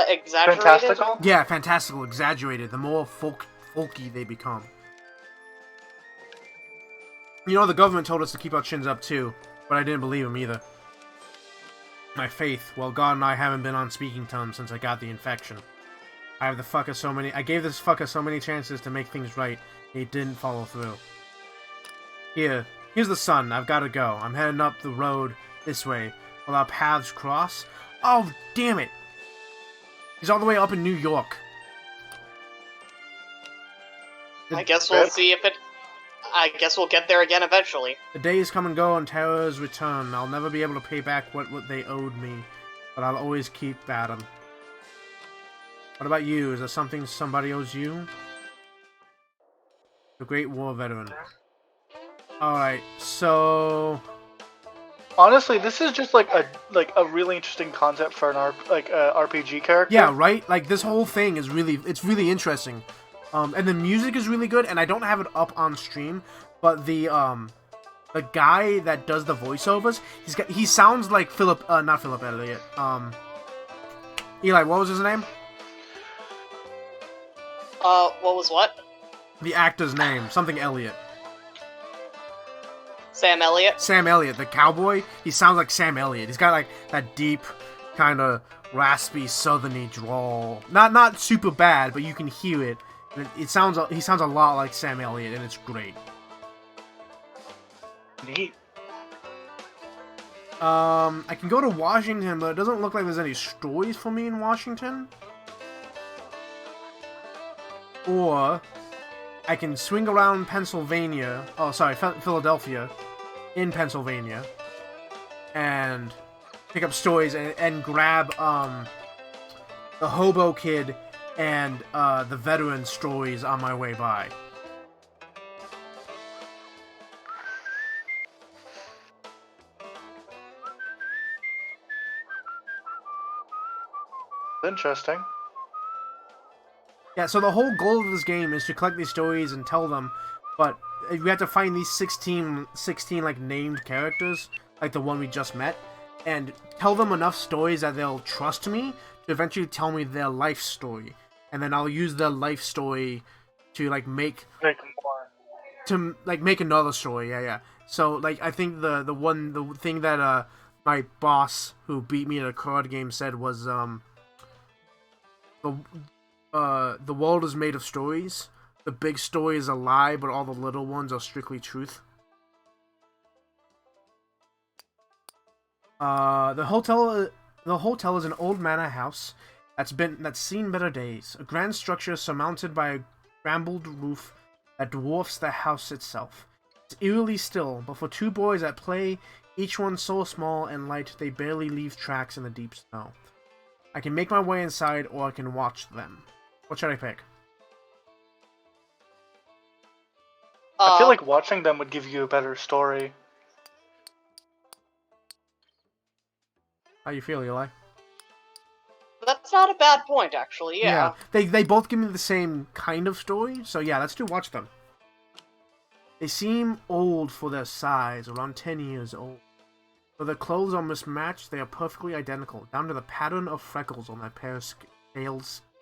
Exaggerated? Fantastical? yeah, fantastical, exaggerated, the more folky they become. You know, the government told us to keep our chins up too, but I didn't believe them either. My faith, well, God and I haven't been on speaking terms since I got the infection. I gave this fucker so many chances to make things right, and he didn't follow through. Here's the sun, I've gotta go. I'm heading up the road this way. Will our paths cross? Oh, damn it! He's all the way up in New York. I guess we'll see if it... I guess we'll get there again eventually. The days come and go and terrors return. I'll never be able to pay back what they owed me, but I'll always keep at them. What about you? Is there something somebody owes you? The Great War Veteran. Alright, so... Honestly, this is just like a really interesting concept for an RPG character. Yeah, right? Like, this whole thing is it's really interesting. And the music is really good, and I don't have it up on stream, but the guy that does the voiceovers, he sounds like not Philip Elliott. Eli, what was his name? What was what? The actor's name, something Elliott. Sam Elliott? Sam Elliott, the cowboy. He sounds like Sam Elliott. He's got like that deep, kind of raspy, southerny drawl. Not super bad, but you can hear it. And he sounds a lot like Sam Elliott, and it's great. Neat. I can go to Washington, but it doesn't look like there's any stories for me in Washington. Or I can swing around Pennsylvania. Oh, sorry, Philadelphia, in Pennsylvania, and pick up stories and grab the Hobo Kid and the Veteran stories on my way by. Interesting. Yeah, so the whole goal of this game is to collect these stories and tell them, but we have to find these 16 like named characters, like the one we just met, and tell them enough stories that they'll trust me to eventually tell me their life story, and then I'll use their life story to like make another story. Yeah. So like I think the thing that my boss who beat me at a card game said was the world is made of stories. The big story is a lie, but all the little ones are strictly truth. The hotel is an old manor house that's seen better days. A grand structure surmounted by a brambled roof that dwarfs the house itself. It's eerily still, but for two boys at play, each one so small and light they barely leave tracks in the deep snow. I can make my way inside, or I can watch them. What should I pick? I feel like watching them would give you a better story. How you feel, Eli? That's not a bad point, actually. Yeah. They both give me the same kind of story, so yeah, let's do watch them. They seem old for their size, around 10 years old. Though their clothes are mismatched, they are perfectly identical, down to the pattern of freckles on their pale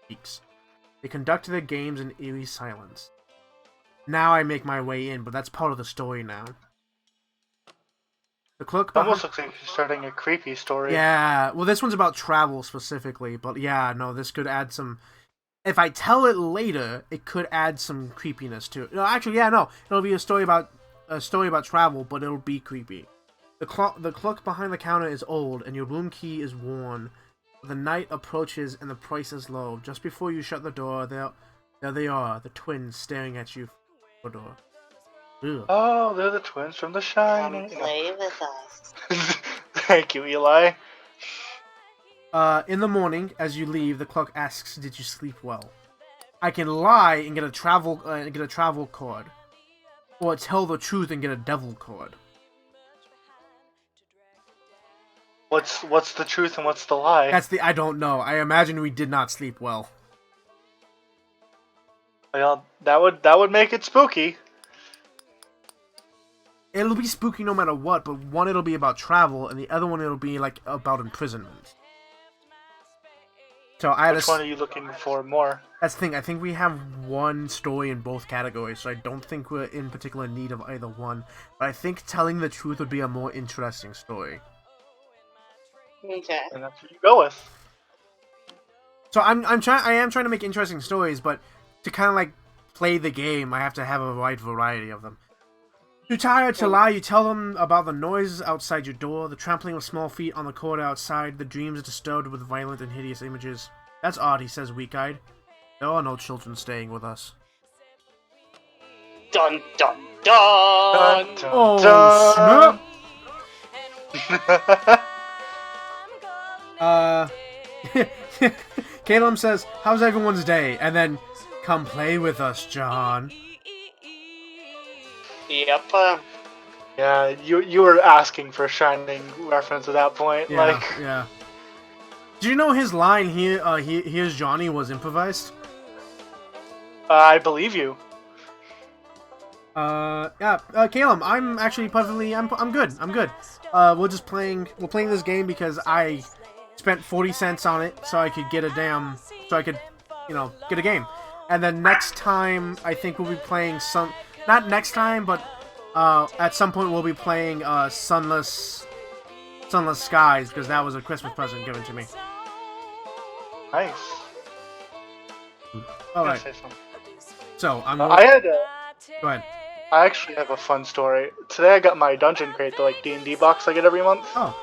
cheeks. They conduct their games in eerie silence. Now I make my way in, but that's part of the story now. The clerk Almost looks like you're starting a creepy story. Yeah, well, this one's about travel specifically, but yeah, no, this could add some. If I tell it later, it could add some creepiness to it. No, actually, yeah, no, it'll be a story about travel, but it'll be creepy. The clock behind the counter is old, and your room key is worn. The night approaches, and the price is low. Just before you shut the door, there they are, the twins staring at you from the door. Ugh. Oh, they're the twins from The Shining. Come play with us. Thank you, Eli. In the morning, as you leave, the clock asks, "Did you sleep well?" I can lie and get a travel card, or tell the truth and get a devil card. What's the truth and what's the lie? I don't know. I imagine we did not sleep well. Well, that would make it spooky. It'll be spooky no matter what, but one it'll be about travel, and the other one it'll be like about imprisonment. So Which one are you looking for more? That's the thing. I think we have one story in both categories, so I don't think we're in particular need of either one. But I think telling the truth would be a more interesting story. Okay. And that's what you go with. So I am trying to make interesting stories, but to kind of like play the game, I have to have a wide variety of them. Too tired to lie, you tell them about the noises outside your door, the trampling of small feet on the corridor outside, the dreams disturbed with violent and hideous images. That's odd, he says, weak-eyed. There are no children staying with us. Dun dun dun! Dun, dun, Oh, snap! Caleb says, "How's everyone's day?" And then, "Come play with us, John." Yep. Yeah, you were asking for a Shining reference at that point. Yeah, yeah. Do you know his line here? Here's Johnny was improvised. I believe you. Yeah, Caleb, I'm actually perfectly. I'm good. I'm good. We're playing this game because I spent 40 cents on it so I could get a get a game. And then next time, I think we'll be playing not next time, but at some point we'll be playing Sunless Skies, because that was a Christmas present given to me. Nice. Alright. So, I'm going... Go ahead. I actually have a fun story. Today I got my dungeon crate, the D&D box I get every month. Oh.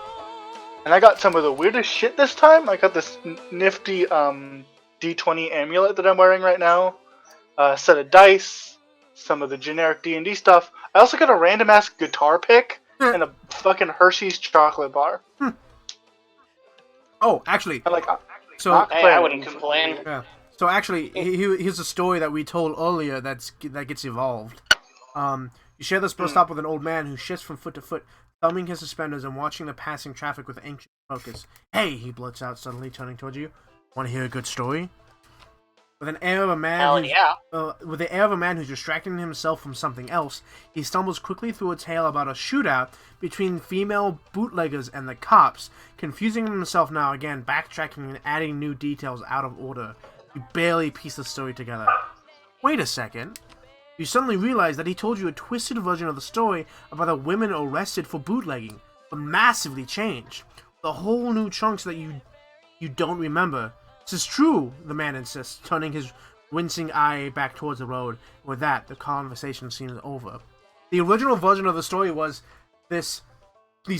And I got some of the weirdest shit this time. I got this nifty D20 amulet that I'm wearing right now. A set of dice, some of the generic D&D stuff. I also got a random ass guitar pick and a fucking Hershey's chocolate bar. Oh, actually, I'm like, so not Hey, I playing wouldn't with you. complain. yeah. So actually, here's a story that we told earlier that gets evolved. You share this bus stop with an old man who shifts from foot to foot, thumbing his suspenders and watching the passing traffic with anxious focus. "Hey!" he blurts out, suddenly turning towards you. "Want to hear a good story?" With an air of a man Hell who's, yeah. with the air of a man who's distracting himself from something else, he stumbles quickly through a tale about a shootout between female bootleggers and the cops, confusing himself now again, backtracking and adding new details out of order. You barely piece the story together. Wait a second. You suddenly realize that he told you a twisted version of the story about the women arrested for bootlegging, but massively changed. The whole new chunks that you don't remember. "This is true," the man insists, turning his wincing eye back towards the road. With that, the conversation seems over. The original version of the story was these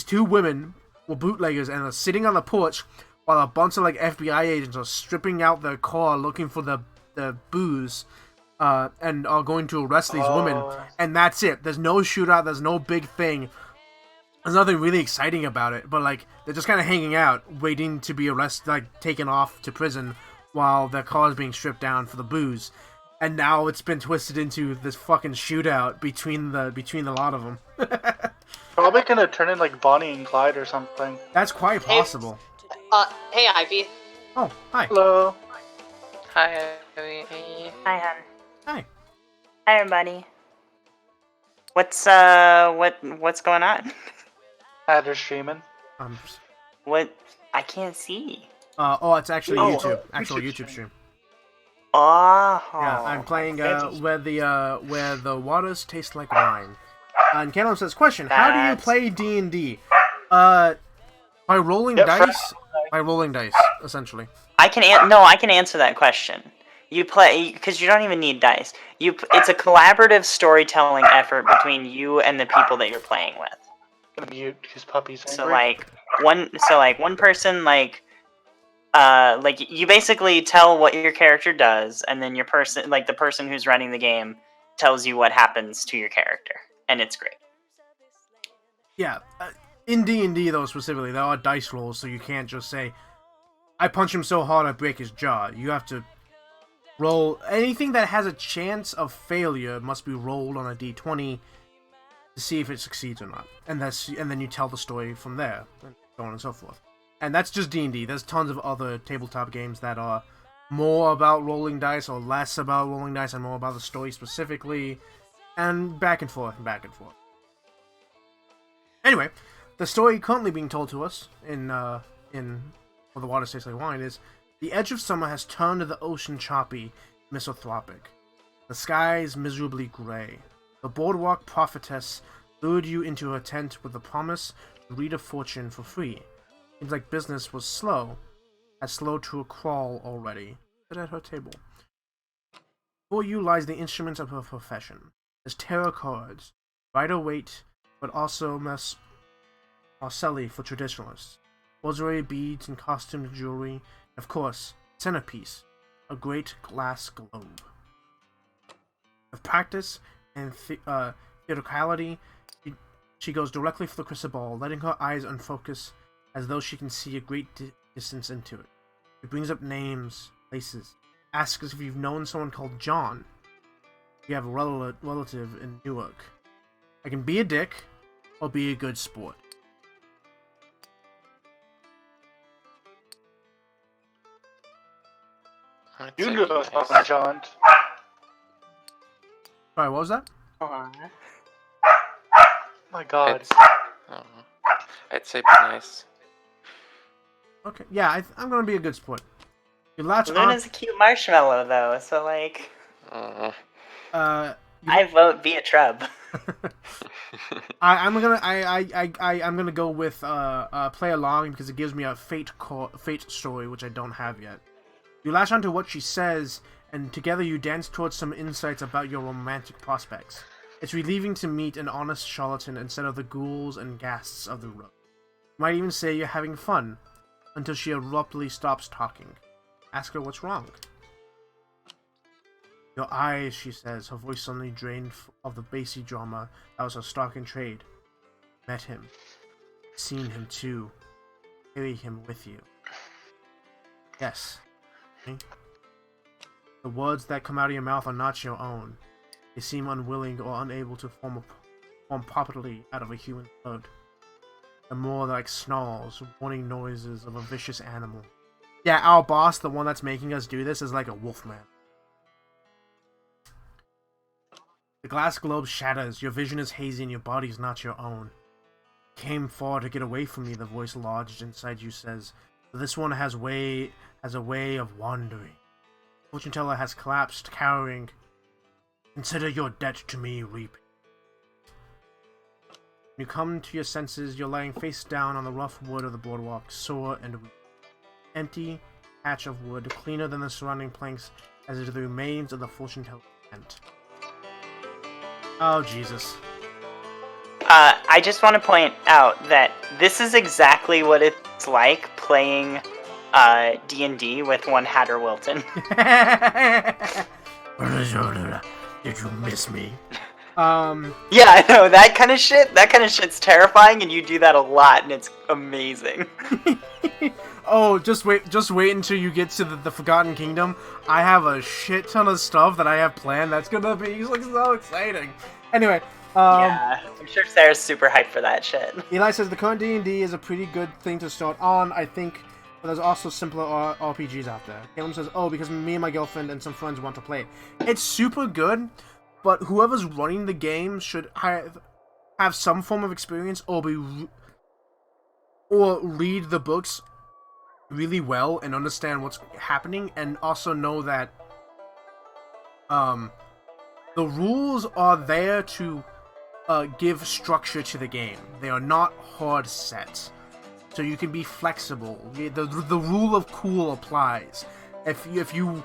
two women were bootleggers and are sitting on the porch while a bunch of like FBI agents are stripping out their car looking for the booze and are going to arrest these women. And that's it. There's no shootout, there's no big thing. There's nothing really exciting about it, but like they're just kind of hanging out, waiting to be arrested, like taken off to prison, while their car is being stripped down for the booze. And now it's been twisted into this fucking shootout between the lot of them. Probably gonna turn in like Bonnie and Clyde or something. That's quite possible. Hey, Ivy. Oh, hi. Hello. Hi, Abby. Hi, hon. Hi. Hi, everybody. What's going on? Had her streaming. What? I can't see. It's actually Oh, YouTube. Actual YouTube YouTube stream. Oh. Yeah, I'm playing fancy. where the waters taste like wine. And Caleb says, "Question: How do you That's- play D&D? By rolling Yep, dice. By rolling dice, essentially. I can answer that question. You play because you don't even need dice. It's a collaborative storytelling effort between you and the people that you're playing with. Gonna mute his puppy's So angry. one person you basically tell what your character does, and then the person who's running the game tells you what happens to your character, and it's great. Yeah, in D&D though specifically, there are dice rolls, so you can't just say, "I punch him so hard I break his jaw." You have to roll anything that has a chance of failure must be rolled on a D20 to see if it succeeds or not, and then you tell the story from there, and so on and so forth. And that's just D&D. There's tons of other tabletop games that are more about rolling dice or less about rolling dice and more about the story specifically, and back and forth and back and forth. Anyway, the story currently being told to us in Well, the Water Tastes Like Wine is: the edge of summer has turned the ocean choppy, misanthropic. The sky is miserably gray. The boardwalk prophetess lured you into her tent with the promise to read a fortune for free. Seems like business was slow, as slow to a crawl already. Sit at her table. Before you lies the instruments of her profession. There's tarot cards, Rider Waite, but also Marcelli for traditionalists. Rosary beads and costumed jewelry, and of course, centerpiece, a great glass globe. With practice and theatricality, she goes directly for the crystal ball, letting her eyes unfocus as though she can see a great distance into it. She brings up names, places, asks if you've known someone called John. You have a relative in Newark. I can be a dick, or be a good sport. You I'd know say it's nice. John. Sorry, what was that? Aw. My God. I'd say be nice. Okay, yeah, I'm gonna be a good sport. You latch on. Luna's a cute marshmallow, though, so like, Uh, I vote be a trub. I'm gonna go with play along because it gives me a fate story which I don't have yet. You latch onto what she says, and together you dance towards some insights about your romantic prospects. It's relieving to meet an honest charlatan instead of the ghouls and ghasts of the road. Might even say you're having fun, until she abruptly stops talking. Ask her what's wrong. Your eyes, she says, her voice suddenly drained of the bassy drama that was her stock in trade. Met him. Seen him too. Carry him with you. Yes. The words that come out of your mouth are not your own. They seem unwilling or unable to form properly out of a human throat. They're more like snarls, warning noises of a vicious animal. Yeah, our boss, the one that's making us do this, is like a wolfman. The glass globe shatters, your vision is hazy and your body is not your own. Came far to get away from me, the voice lodged inside you says. This one has a way of wandering. Fortune teller has collapsed, cowering. Consider your debt to me, reap. When you come to your senses, you're lying face down on the rough wood of the boardwalk, sore and weak. Empty patch of wood, cleaner than the surrounding planks, as it is the remains of the fortune teller's tent. Oh, Jesus. I just want to point out that this is exactly what it's like playing D&D with one Hatter Wilton. Did you miss me? Yeah, I know, that kind of shit's terrifying, and you do that a lot, and it's amazing. Oh, just wait until you get to the Forgotten Kingdom. I have a shit ton of stuff that I have planned that's gonna be like so exciting. Anyway, yeah, I'm sure Sarah's super hyped for that shit. Eli says the current D&D is a pretty good thing to start on, I think, but there's also simpler RPGs out there. Caleb says, oh, because me and my girlfriend and some friends want to play it. It's super good, but whoever's running the game should have some form of experience or read the books really well and understand what's happening, and also know that the rules are there to give structure to the game. They are not hard set, so you can be flexible. The rule of cool applies. If you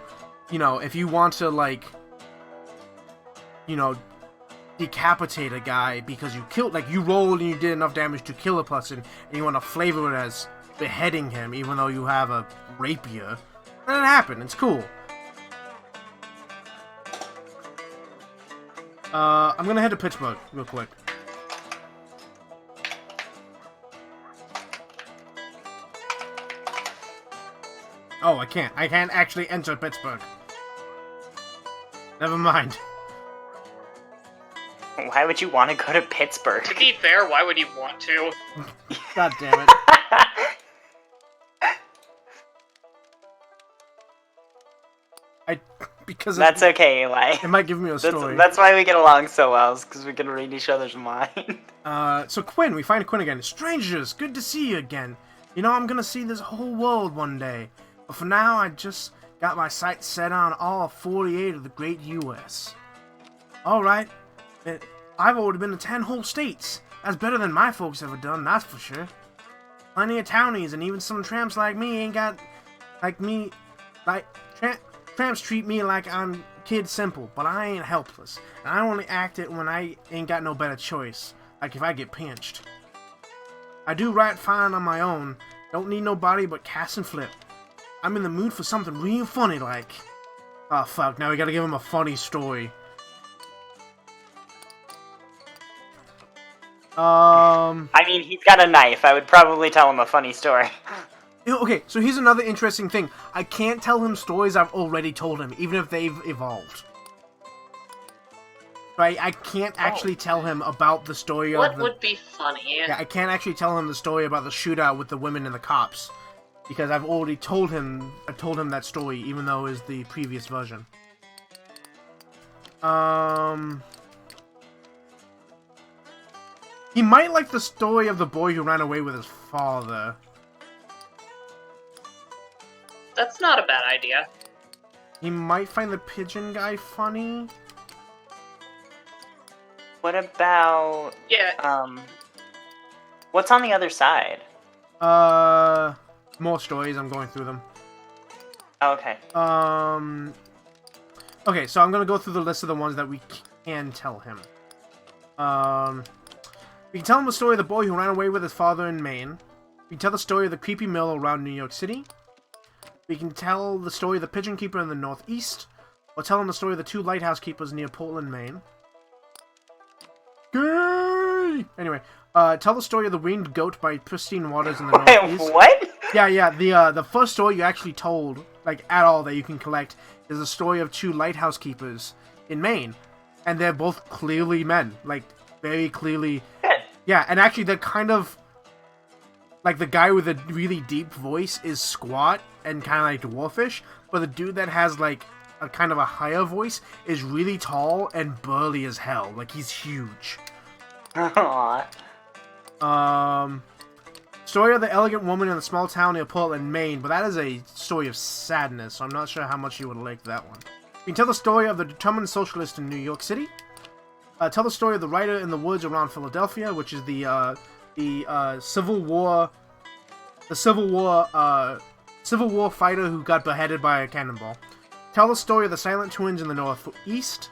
want to, like, decapitate a guy because you killed, like, you rolled and you did enough damage to kill a person, and you want to flavor it as beheading him even though you have a rapier, let it happen. It's cool. I'm gonna head to Pittsburgh real quick. Oh, I can't actually enter Pittsburgh. Never mind. Why would you want to go to Pittsburgh? To be fair, why would you want to? God damn it. Because that's okay, Eli. It might give me a story. That's why we get along so well, because we can read each other's mind. So Quinn, we find Quinn again. Strangers, good to see you again. You know, I'm gonna see this whole world one day. But for now, I just got my sights set on all 48 of the great U.S. Alright. I've already been to 10 whole states. That's better than my folks ever done, that's for sure. Plenty of townies, and even some tramps like me ain't got... Tramps treat me like I'm kid simple, but I ain't helpless. And I only act it when I ain't got no better choice, like if I get pinched. I do right fine on my own. Don't need nobody but cast and flip. I'm in the mood for something real funny like... Oh fuck, now we gotta give him a funny story. I mean, he's got a knife. I would probably tell him a funny story. Okay, so here's another interesting thing. I can't tell him stories I've already told him, even if they've evolved. Right? I can't actually tell him about the story of What would be funny? Yeah, I can't actually tell him the story about the shootout with the women and the cops. Because I've already told him... I told him that story, even though it was the previous version. He might like the story of the boy who ran away with his father. That's not a bad idea. He might find the pigeon guy funny. What about... Yeah. What's on the other side? More stories. I'm going through them. Oh, okay. Okay, so I'm gonna go through the list of the ones that we can tell him. We can tell him the story of the boy who ran away with his father in Maine. We can tell the story of the creepy mill around New York City. We can tell the story of the pigeon keeper in the Northeast. Or tell them the story of the 2 lighthouse keepers near Portland, Maine. Gay! Anyway, tell the story of the winged goat by pristine waters in the Northeast. What? Yeah. The first story you actually told, like at all, that you can collect is the story of 2 lighthouse keepers in Maine, and they're both clearly men, like very clearly. Good. Yeah, and actually they're kind of like the guy with a really deep voice is squat and kind of like dwarfish, but the dude that has like a kind of a higher voice is really tall and burly as hell. Like he's huge. Aww. Story of the elegant woman in the small town near Portland, Maine, but that is a story of sadness, so I'm not sure how much you would like that one. You can tell the story of the determined socialist in New York City. Tell the story of the writer in the woods around Philadelphia, which is the Civil War fighter who got beheaded by a cannonball. Tell the story of the silent twins in the Northeast.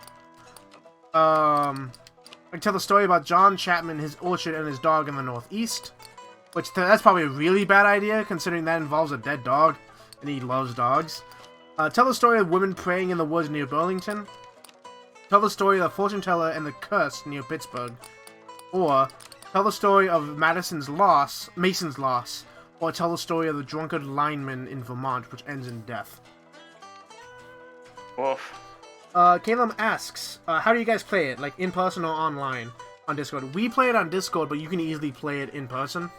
I can tell the story about John Chapman, his orchard, and his dog in the Northeast. Which, that's probably a really bad idea, considering that involves a dead dog, and he loves dogs. Tell the story of women praying in the woods near Burlington. Tell the story of the fortune teller and the curse near Pittsburgh. Or, tell the story of Mason's loss, or tell the story of the drunkard lineman in Vermont, which ends in death. Woof. Caleb asks, how do you guys play it? Like, in person or online? On Discord. We play it on Discord, but you can easily play it in person.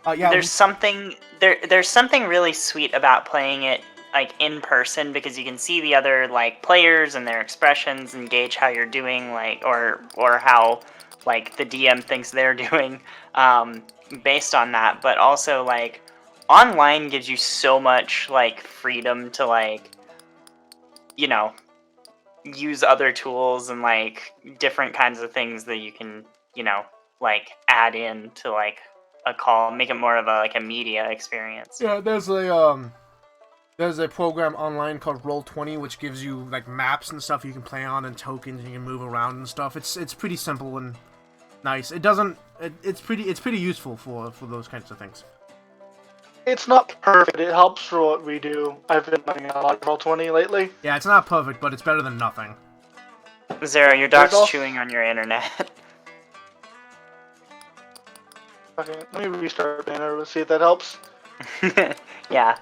Yeah. There's something really sweet about playing it like in person, because you can see the other like players and their expressions and gauge how you're doing, like or how like the DM thinks they're doing based on that. But also like online gives you so much like freedom to like, you know, use other tools and like different kinds of things that you can, you know, like add in to like a call, make it more of a like a media experience. Yeah, there's a program online called Roll20 which gives you like maps and stuff you can play on and tokens and you can move around and stuff. It's pretty simple and nice. It's pretty useful for those kinds of things. It's not perfect. It helps for what we do. I've been playing a lot of Roll20 lately. Yeah, it's not perfect, but it's better than nothing. Zero, your dog's chewing on your internet. Okay, let me restart Banner. Let's see if that helps. Yeah.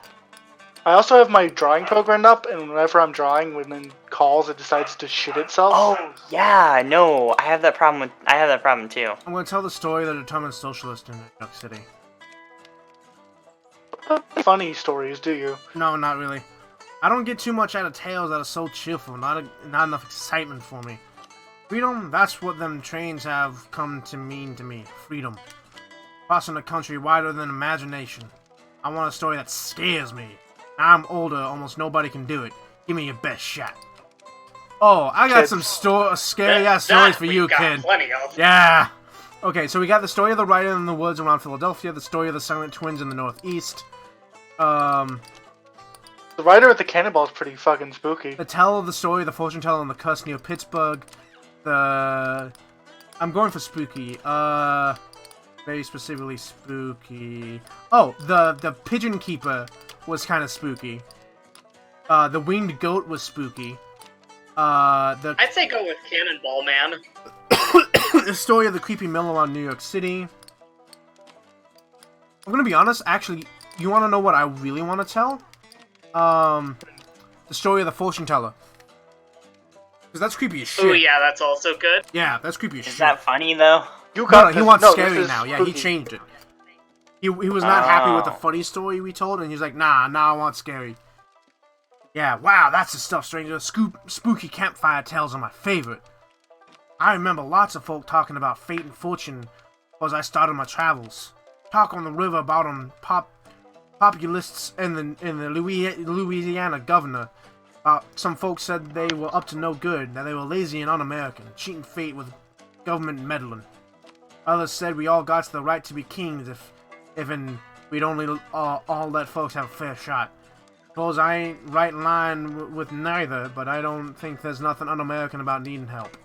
I also have my drawing program up, and whenever I'm drawing, when it calls, it decides to shit itself. Oh yeah, no, I have that problem too. I'm going to tell the story of the determined socialist in New York City. Funny stories, do you? No, not really. I don't get too much out of tales that are so cheerful, not enough excitement for me. Freedom, that's what them trains have come to mean to me. Freedom. Crossing a country wider than imagination. I want a story that scares me. Now I'm older, almost nobody can do it. Give me your best shot. Oh, I got some scary-ass stories for you, kid. Plenty of. Yeah! Okay, so we got the story of the writer in the woods around Philadelphia, the story of the silent twins in the Northeast. The writer with the cannonball is pretty fucking spooky. The tell of the story of the fortune teller and the cuss near Pittsburgh. I'm going for spooky. Very specifically spooky. Oh, the pigeon keeper was kind of spooky. The winged goat was spooky. I'd say go with Cannonball Man. The story of the creepy mill around New York City. I'm gonna be honest, actually, you want to know what I really want to tell? The story of the fortune teller. Because that's creepy as shit. Oh yeah, that's also good. Yeah, that's creepy as shit. Is that funny though? You got he wants scary this now. Yeah, spooky. he changed it. He was not happy with the funny story we told, and he's like, nah, now I want scary. Yeah, wow, that's the stuff, stranger. Spooky campfire tales are my favorite. I remember lots of folk talking about fate and fortune as I started my travels. Talk on the river about populists and the Louisiana governor. Some folks said they were up to no good, that they were lazy and un-American, cheating fate with government meddling. Others said we all got the right to be kings if we'd only all let folks have a fair shot. Suppose I ain't right in line with neither, but I don't think there's nothing un-American about needing help.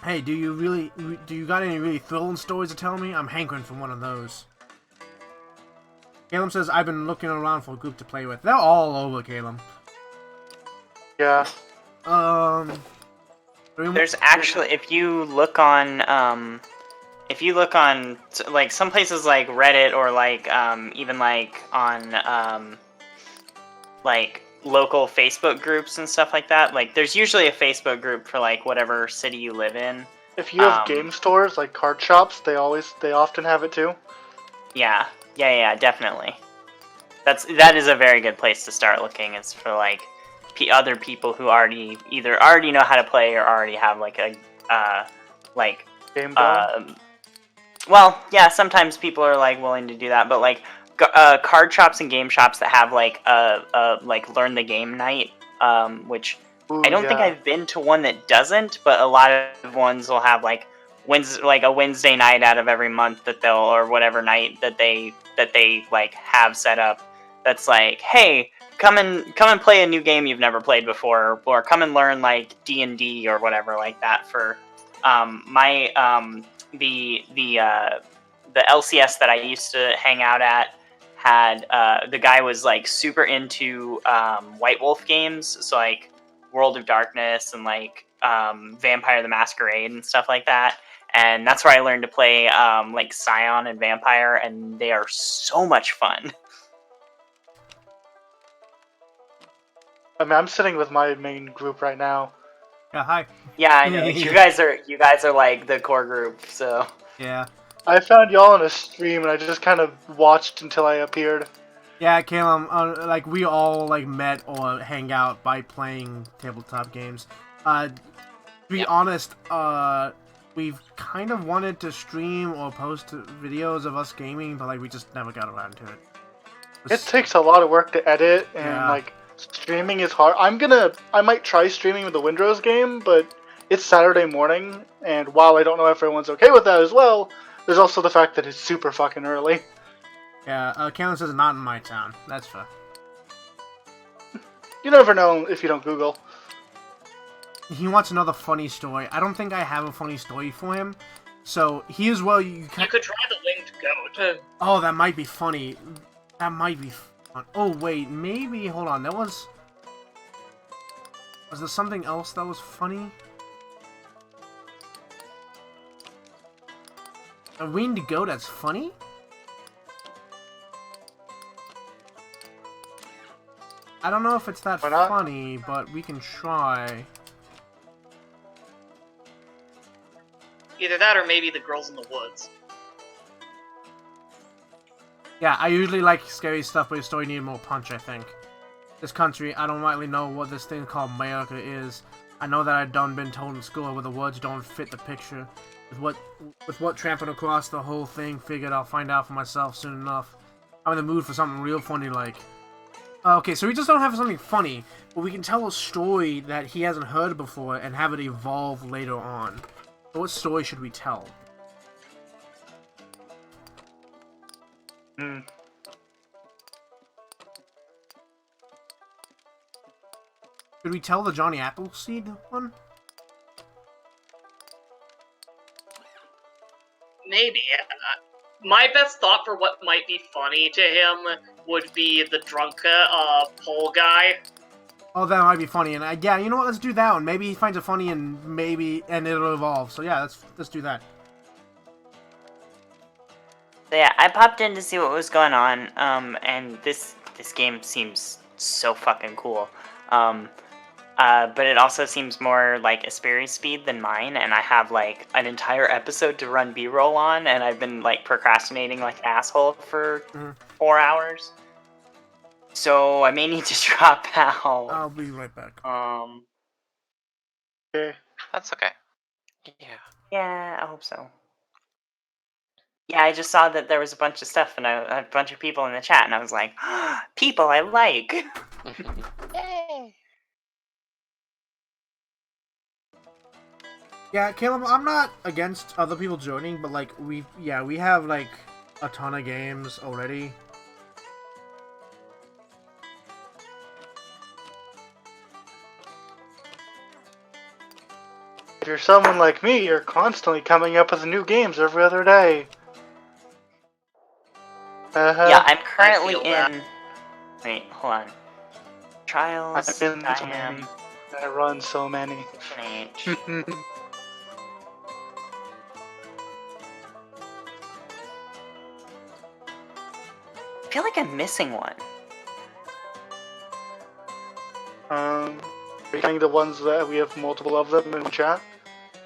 Hey, do you got any really thrilling stories to tell me? I'm hankering for one of those. Caleb says, I've been looking around for a group to play with. They're all over, Caleb. Yeah. There's actually, if you look on like some places like Reddit or like even like on like local Facebook groups and stuff like that, like there's usually a Facebook group for like whatever city you live in. If you have game stores like card shops, they often have it too. Yeah, definitely. That is a very good place to start looking. Is for like other people who either already know how to play or already have like a like Game going. well, yeah, sometimes people are like willing to do that, but like card shops and game shops that have like like learn the game night, which Ooh, I don't think I've been to one that doesn't, but a lot of ones will have like a Wednesday night out of every month that they'll, or whatever night that they like have set up. That's like, hey, come and play a new game you've never played before, or come and learn like D&D or whatever like that. For the LCS that I used to hang out at had the guy was like super into White Wolf games, so like World of Darkness and like Vampire the Masquerade and stuff like that. And that's where I learned to play like Scion and Vampire, and they are so much fun. I mean, I'm sitting with my main group right now. Yeah, hi. Yeah, I know. You guys are like the core group, so. Yeah. I found y'all on a stream and I just kind of watched until I appeared. Yeah, Caleb, like we all like met or hang out by playing tabletop games. To be honest, we've kind of wanted to stream or post videos of us gaming, but like we just never got around to it. It takes a lot of work to edit, and like streaming is hard. I might try streaming with the Windrose game, but it's Saturday morning, and while I don't know if everyone's okay with that as well, there's also the fact that it's super fucking early. Yeah, Caleb says not in my town. That's fair. You never know if you don't Google. He wants another funny story. I don't think I have a funny story for him. So here's where you could try the winged goat. Oh, that might be funny. That might be fun. Oh wait, maybe. Hold on. Was there something else that was funny? A winged goat that's funny? I don't know if it's that funny, but we can try. Either that or maybe the girls in the woods. Yeah, I usually like scary stuff, but your story needed more punch, I think. This country, I don't rightly know what this thing called America is. I know that I've been told in school where the words don't fit the picture. With what trampling across the whole thing, figured I'll find out for myself soon enough. I'm in the mood for something real funny like... Okay, so we just don't have something funny, but we can tell a story that he hasn't heard before and have it evolve later on. So what story should we tell? Should we tell the Johnny Appleseed one? Maybe. My best thought for what might be funny to him would be the drunk pole guy. Oh, that might be funny, and yeah, you know what? Let's do that one. Maybe he finds it funny, and it'll evolve. So yeah, let's do that. So yeah, I popped in to see what was going on, and this game seems so fucking cool. But it also seems more like Asperi's speed than mine, and I have like an entire episode to run B-roll on, and I've been like procrastinating like an asshole for 4 hours. So I may need to drop out. I'll be right back. Okay. That's okay. Yeah. Yeah, I hope so. Yeah, I just saw that there was a bunch of stuff, and a bunch of people in the chat, and I was like, people I like. Yay! Yeah, Caleb, I'm not against other people joining, but like we have like a ton of games already. If you're someone like me, you're constantly coming up with new games every other day. Yeah, I'm currently feel that. in. Wait, hold on. Trials, I'm in so Diam, many. I run so many. H&H. I feel like I'm missing one. Are you getting the ones that we have multiple of them in chat?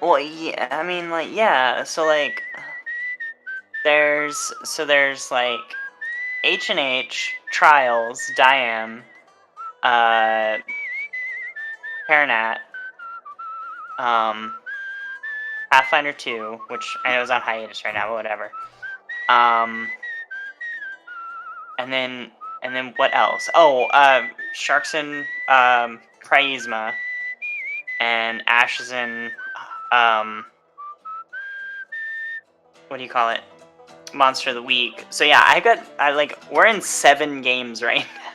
Well, yeah, I mean, like, yeah, so, like, there's like, H&H, Trials, Diam, Paranat, Pathfinder 2, which I know is on hiatus right now, but whatever. And then what else? Oh, Sharks in, Priesma, and Ash is in, what do you call it? Monster of the Week. So yeah, we're in 7 games right now.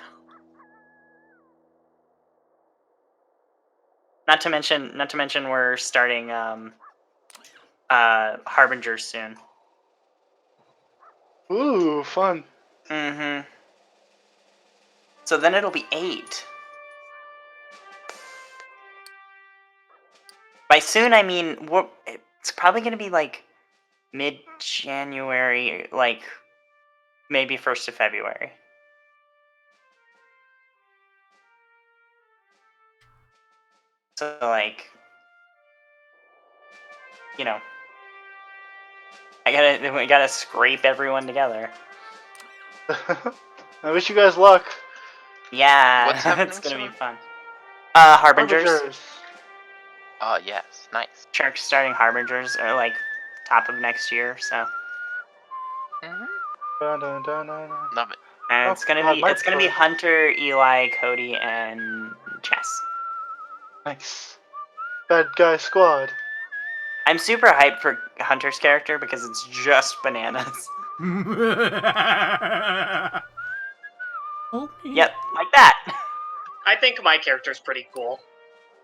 Not to mention we're starting Harbinger soon. Ooh, fun. Mm-hmm. So then it'll be 8. By soon I mean it's probably gonna be like mid-January, like maybe 1st of February. So like, you know, we gotta scrape everyone together. I wish you guys luck. Yeah, What's happening it's gonna be soon? fun. Harbingers. Yes, nice. Sharks starting Harbingers are like top of next year, so Mm-hmm. Dun, dun, dun, dun, dun. Love it. and Oh, it's gonna God, be my be turn. Hunter, Eli, Cody, and Jess. Nice. Bad guy squad. I'm super hyped for Hunter's character because it's just bananas. Help me. Yep, like that. I think my character's pretty cool.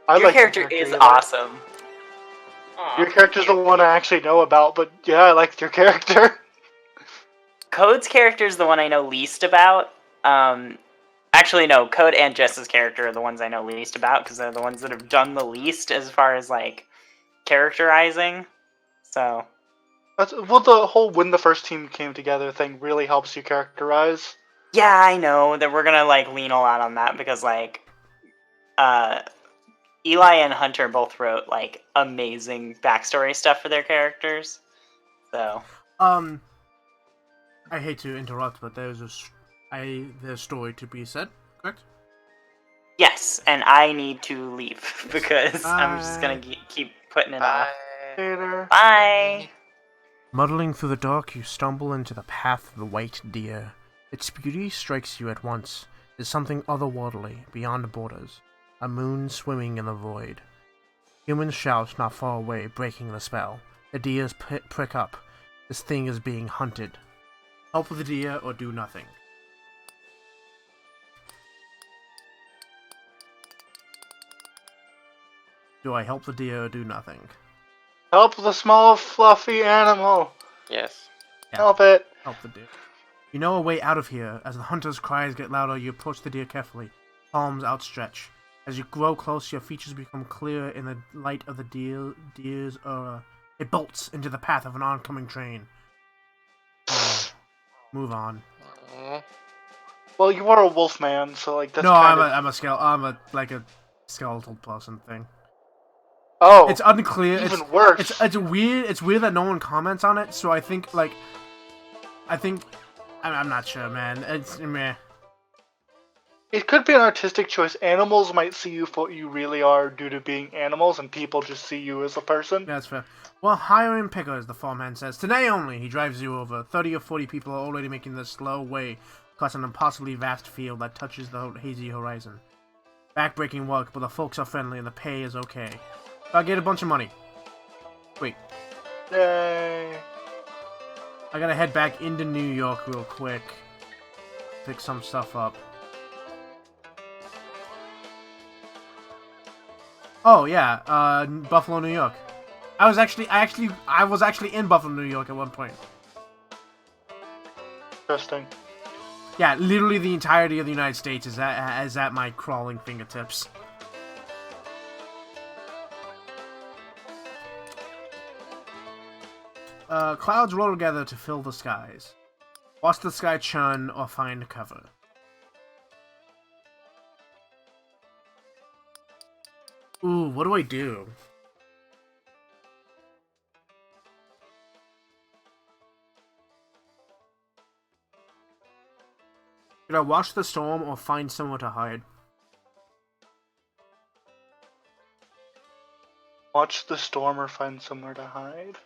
I Your like your character is you like. awesome. Aw, Your thank character's the you. one I actually know about, but yeah, I like your character. Code's character is the one I know least about. Actually, no, Code and Jess's character are the ones I know least about because they're the ones that have done the least as far as like characterizing. So Well, the whole when the first team came together thing really helps you characterize. yeah, I know that we're gonna like lean a lot on that because like Eli and Hunter both wrote like amazing backstory stuff for their characters. So I hate to interrupt, but there's there's a story to be said, correct? yes, and I need to leave because I'm just gonna keep putting it off. Bye. Later. Bye. Muddling through the dark, you stumble into the path of the white deer. Its beauty strikes you at once. It's something otherworldly, beyond borders. A moon swimming in the void. Humans shout not far away, breaking the spell. The deers prick up. This thing is being hunted. Help the deer or do nothing. Do I help the deer or do nothing? Help the small fluffy animal. Yes. Yeah. Help it. Help the deer. You know a way out of here. As the hunter's cries get louder, you approach the deer carefully, palms outstretched. As you grow close, your features become clearer in the light of the deer's aura. It bolts into the path of an oncoming train. Oh, move on. Aw. Well, you are a wolf man, so like that's No, kind I'm a skeletal person thing. Oh, It's unclear. even worse. It's weird. It's weird that no one comments on it. So I think I'm not sure, man. It's meh. It could be an artistic choice. Animals might see you for what you really are due to being animals, and people just see you as a person. That's fair. Well, hiring pickers, the foreman says. Today only, he drives you over. 30 or 40 people are already making the slow way across an impossibly vast field that touches the hazy horizon. Backbreaking work, but the folks are friendly and the pay is okay. So I get a bunch of money. Wait, Yay. I gotta head back into New York real quick. Pick some stuff up. Oh, yeah, Buffalo, New York. I was actually in Buffalo, New York at one point. Interesting. Yeah, literally the entirety of the United States is at my crawling fingertips. Clouds roll together to fill the skies. Watch the sky churn or find cover. Ooh, what do I do? Should I watch the storm or find somewhere to hide? Watch the storm or find somewhere to hide.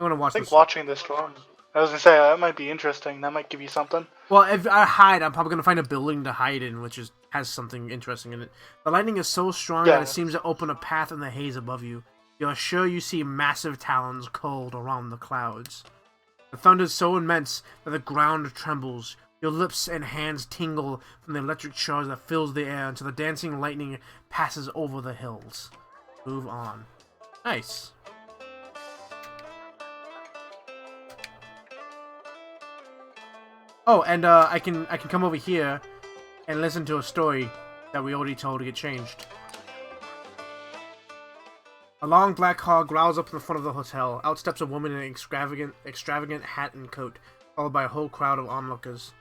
I want to watch I think the storm. watching the storm. I was gonna say that might be interesting. That might give you something. Well, if I hide, I'm probably gonna find a building to hide in, which has something interesting in it. The lightning is so strong that it seems to open a path in the haze above you. You're sure you see massive talons curled around the clouds. The thunder is so immense that the ground trembles. Your lips and hands tingle from the electric charge that fills the air until the dancing lightning passes over the hills. Move on. Nice. Oh, and I can come over here and listen to a story that we already told to get changed. A long black car growls up in the front of the hotel. Out steps a woman in an extravagant hat and coat, followed by a whole crowd of onlookers.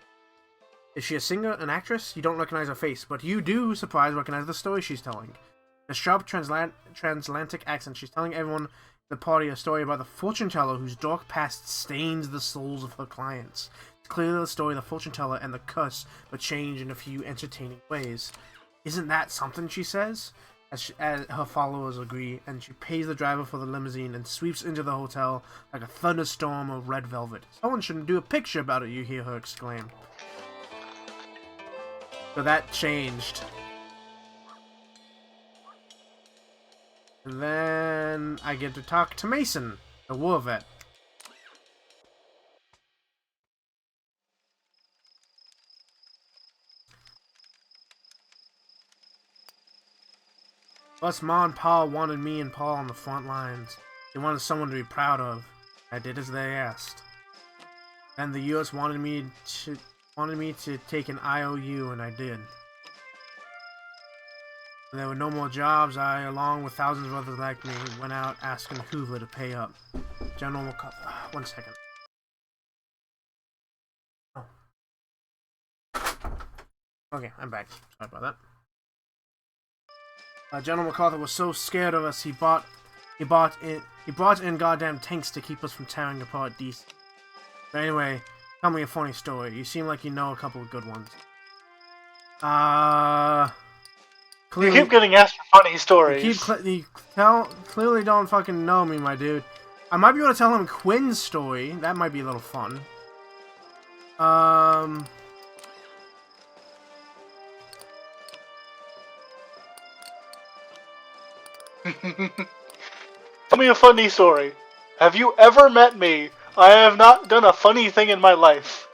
Is she a singer, an actress? You don't recognize her face, but you do, surprised, recognize the story she's telling. In a sharp transatlantic accent, she's telling everyone in the party a story about the fortune teller whose dark past stains the souls of her clients. It's clearly the story of the fortune teller and the curse, but changed in a few entertaining ways. Isn't that something, she says? As her followers agree, and she pays the driver for the limousine and sweeps into the hotel like a thunderstorm of red velvet. Someone should do a picture about it, you hear her exclaim. So that changed. And then I get to talk to Mason, the war vet. Plus, Ma and Pa wanted me and Paul on the front lines. They wanted someone to be proud of. I did as they asked. Then the U.S. wanted me to take an IOU, and I did. When there were no more jobs, I, along with thousands of others like me, went out asking Hoover to pay up. General MacArthur. 1 second. Oh. Okay, I'm back. Sorry about that. General MacArthur was so scared of us, he brought in goddamn tanks to keep us from tearing apart DC. But anyway, tell me a funny story. You seem like you know a couple of good ones. You keep getting asked for funny stories. You clearly don't fucking know me, my dude. I might be able to tell him Quinn's story. That might be a little fun. Tell me a funny story. Have you ever met me? I have not done a funny thing in my life.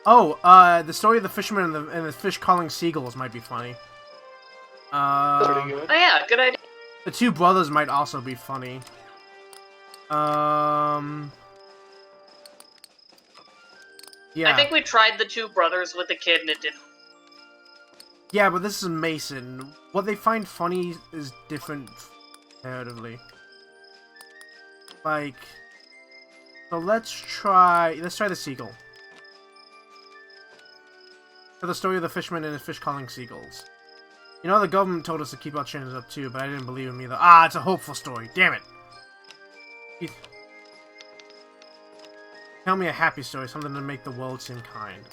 Oh, the story of the fisherman and the fish calling seagulls might be funny. That's pretty good. Oh yeah, good idea. The two brothers might also be funny. Yeah. I think we tried the two brothers with the kid and it didn't. Yeah, but this is Mason. What they find funny is different comparatively. Like, so let's try the seagull. For the story of the fisherman and his fish calling seagulls. You know, the government told us to keep our chins up too, but I didn't believe him either. Ah, it's a hopeful story. Damn it. Tell me a happy story, something to make the world seem kind.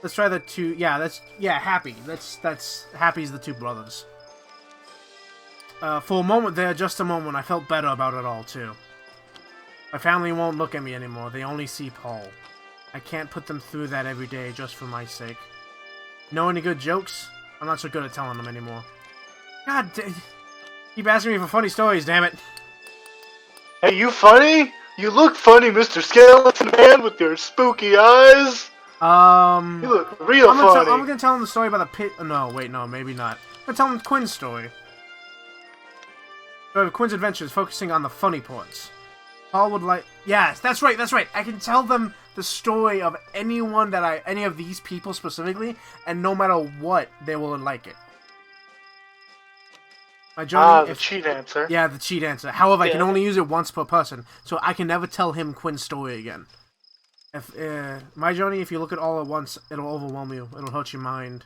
Let's try the two. Yeah, happy. That's happy's the two brothers. For a moment there, just a moment, I felt better about it all too. My family won't look at me anymore. They only see Paul. I can't put them through that every day just for my sake. Know any good jokes? I'm not so good at telling them anymore. God, keep asking me for funny stories, damn it. Hey, you funny? You look funny, Mr. Skeleton Man, with your spooky eyes. You look real funny. I'm gonna tell him the story about the pit. No, wait, no, maybe not. I'm gonna tell him Quinn's story. So Quinn's adventures, focusing on the funny parts. Paul would like. Yes, that's right. I can tell them the story of any of these people specifically, and no matter what, they will like it. The cheat answer. Yeah, the cheat answer. However, I can Yeah. only use it once per person, so I can never tell him Quinn's story again. If my journey, if you look at all at once, it'll overwhelm you. It'll hurt your mind.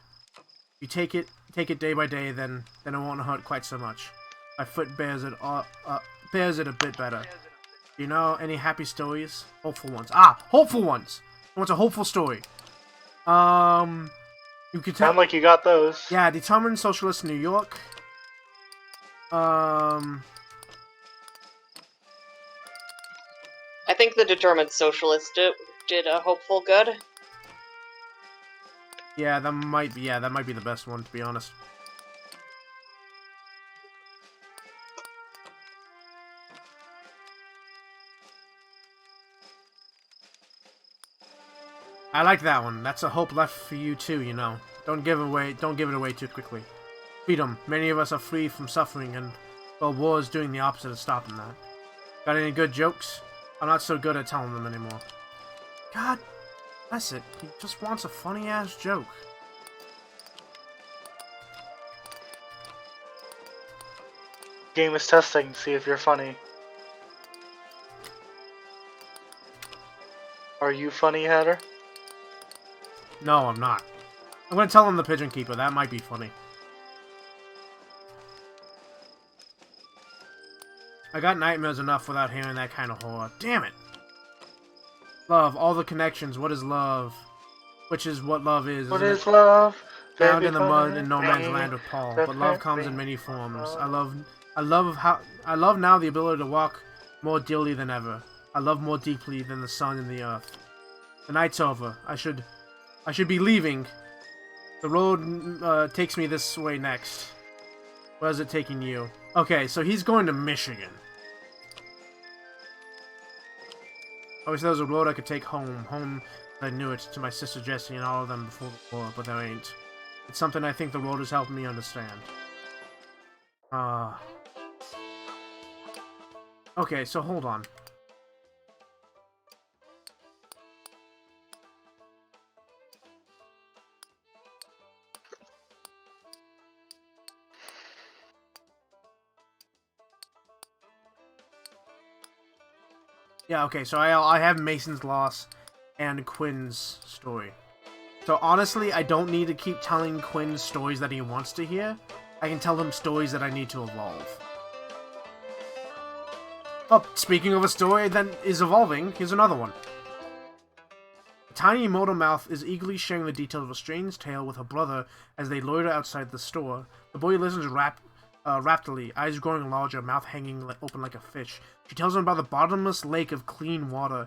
If you take it day by day, then it won't hurt quite so much. My foot bears it a bit better. You know any happy stories? Hopeful ones. Hopeful ones. What's a hopeful story? You could tell. Sound like you got those. Yeah, determined socialist in New York. I think the determined socialist did a hopeful good. Yeah, that might be the best one, to be honest. I like that one. That's a hope left for you too, you know. Don't give it away too quickly. Freedom. Many of us are free from suffering, and well, war is doing the opposite of stopping that. Got any good jokes? I'm not so good at telling them anymore. God bless it. He just wants a funny ass joke. Game is testing to see if you're funny. Are you funny, Hatter? No, I'm not. I'm gonna tell him the Pigeon Keeper. That might be funny. I got nightmares enough without hearing that kind of horror. Damn it! Love, all the connections. What is love? Which is what love is. What isn't is it? love? Found in the mud in no man's land with Paul. But love comes in many forms. I love now the ability to walk more dearly than ever. I love more deeply than the sun and the earth. The night's over. I should be leaving. The road takes me this way next. Where's it taking you? Okay, so he's going to Michigan. I wish there was a road I could take home. Home, I knew it, to my sister Jessie and all of them before the war, but there ain't. It's something I think the road is helping me understand. Okay, so hold on. Yeah, okay, so I have Mason's loss and Quinn's story. So honestly, I don't need to keep telling Quinn stories that he wants to hear. I can tell him stories that I need to evolve. Oh, speaking of a story that is evolving, here's another one. A tiny mortal mouth is eagerly sharing the details of a strange tale with her brother as they loiter outside the store. The boy listens raptly, eyes growing larger, mouth hanging open like a fish. She tells him about the bottomless lake of clean water.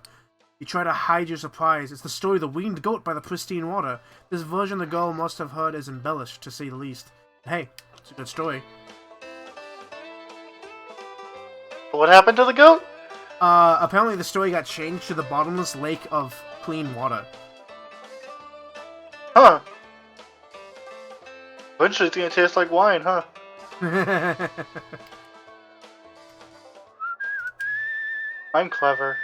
You try to hide your surprise. It's the story of the winged goat by the pristine water. This version the girl must have heard is embellished, to say the least. Hey, it's a good story. What happened to the goat? Apparently the story got changed to the bottomless lake of clean water. Huh. Eventually it's gonna taste like wine, huh? I'm clever.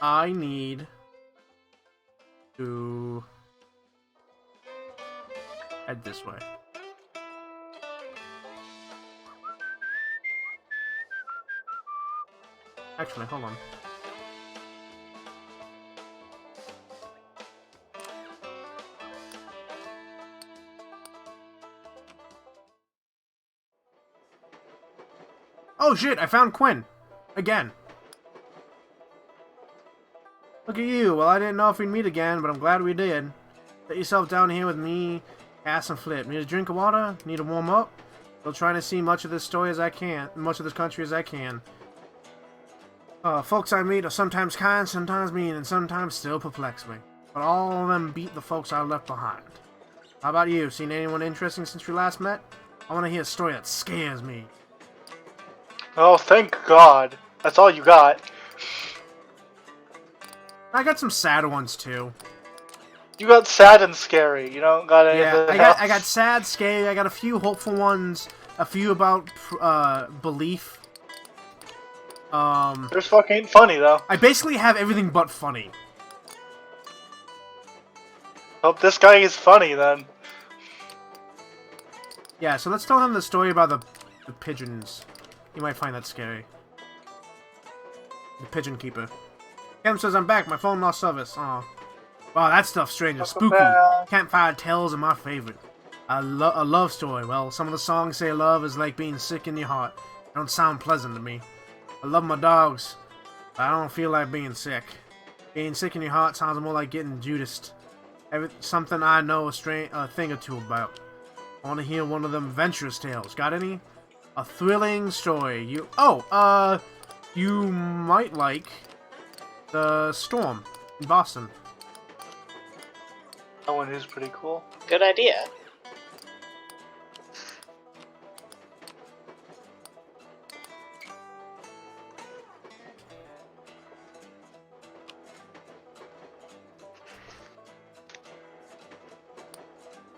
I need to head this way. Actually, hold on. Oh shit, I found Quinn. Again. Look at you. Well, I didn't know if we'd meet again, but I'm glad we did. Set yourself down here with me, Cass and Flip. Need a drink of water? Need to warm up? Still trying to see much of this story as I can, much of this country as I can. Folks I meet are sometimes kind, sometimes mean, and sometimes still perplex me. But all of them beat the folks I left behind. How about you? Seen anyone interesting since we last met? I want to hear a story that scares me. Oh, thank God. That's all you got. I got some sad ones too. You got sad and scary. You don't got anything Yeah, else. I got sad, scary. I got a few hopeful ones. A few about belief. Yours fucking funny though. I basically have everything but funny. Hope this guy is funny then. Yeah, so let's tell him the story about the pigeons. You might find that scary. The pigeon keeper. Cam says I'm back. My phone lost service. Aw. Wow, that stuff's strange and spooky. Campfire tales are my favorite. A love story. Well, some of the songs say love is like being sick in your heart. They don't sound pleasant to me. I love my dogs, but I don't feel like being sick. Being sick in your heart sounds more like getting Judiced. Something I know a thing or two about. I want to hear one of them adventurous tales. Got any? A thrilling story. You might like the storm in Boston. That one is pretty cool. Good idea.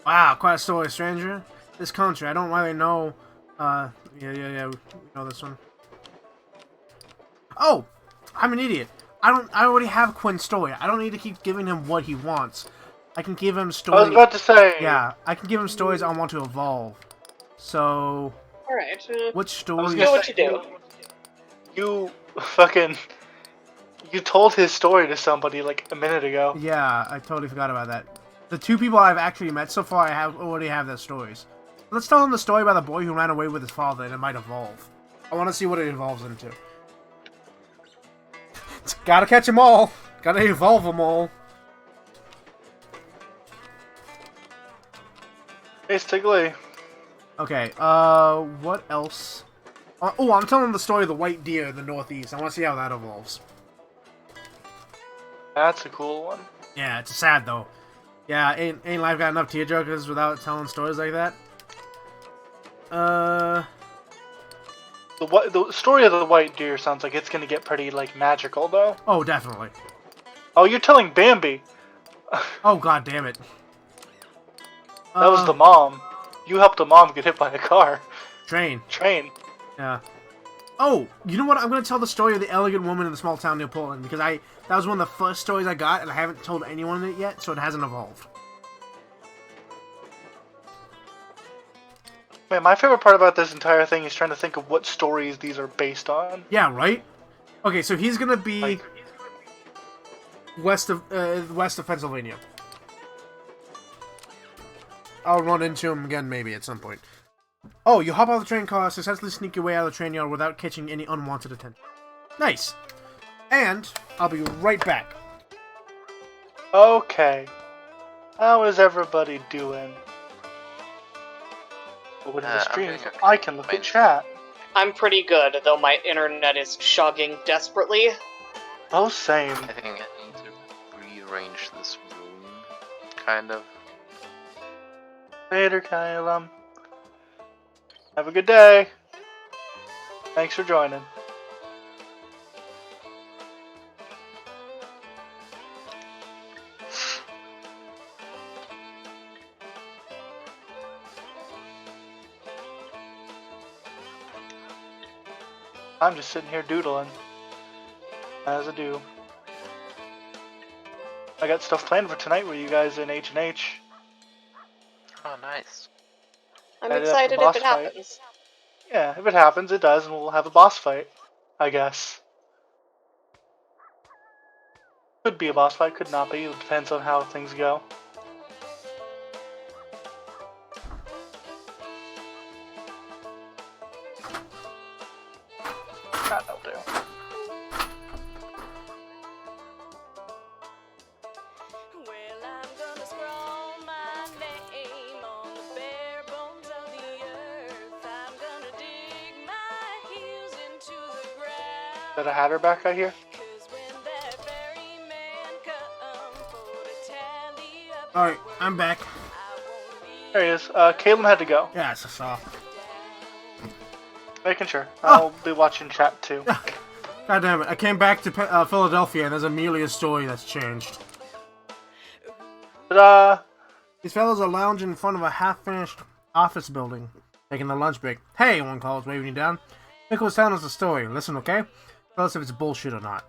Wow, quite a story, stranger. This country, I don't really know. Yeah, we know this one. Oh, I'm an idiot. I already have Quinn's story. I don't need to keep giving him what he wants. I can give him I stories. was about to say. Yeah, I can give him stories I want to evolve. So, Alright. which stories? Do what you do. You fucking. You told his story to somebody like a minute ago. Yeah, I totally forgot about that. The two people I've actually met so far, already have their stories. Let's tell them the story about the boy who ran away with his father, and it might evolve. I want to see what it evolves into. Gotta catch them all. Gotta evolve them all. Hey, Stigley. Okay, what else? Oh, I'm telling the story of the white deer in the Northeast. I want to see how that evolves. That's a cool one. Yeah, it's sad though. Yeah, ain't life got enough tearjerkers without telling stories like that? The story of the white deer sounds like it's gonna get pretty like magical though. Oh, definitely. Oh, you're telling Bambi. Oh, god damn it. That was the mom. You helped the mom get hit by a car. Train. Yeah. Oh, you know what? I'm gonna tell the story of the elegant woman in the small town near Portland because that was one of the first stories I got, and I haven't told anyone it yet, so it hasn't evolved. Man, my favorite part about this entire thing is trying to think of what stories these are based on. Yeah, right. Okay, so he's gonna be west of Pennsylvania. I'll run into him again maybe at some point. Oh, you hop out of the train car, successfully sneak your way out of the train yard without catching any unwanted attention. Nice. And I'll be right back. Okay. How is everybody doing? Over to the stream, I can look at chat. I'm pretty good, though my internet is chugging desperately. Oh, same. I think I need to rearrange this room, kind of. Later, Kylam. Have a good day. Thanks for joining. I'm just sitting here doodling. As I do. I got stuff planned for tonight with you guys in H&H. Oh, nice. I'm Headed up excited the if boss it fight. happens. Yeah, if it happens, it does, and we'll have a boss fight. I guess. Could be a boss fight, could not be. It depends on how things go. That'll do. Well, I'm gonna scrawl my name on the bare bones of the earth. I that a Hatter back out here? Alright, I'm back. There he is. Caleb had to go. Yes, I saw. Making sure. I'll be watching chat too. God damn it, I came back to Philadelphia and there's immediately a story that's changed. But, These fellows are lounging in front of a half-finished office building, taking their lunch break. Hey, one calls, waving you down. Rick was telling us a story. Listen, okay? Tell us if it's bullshit or not.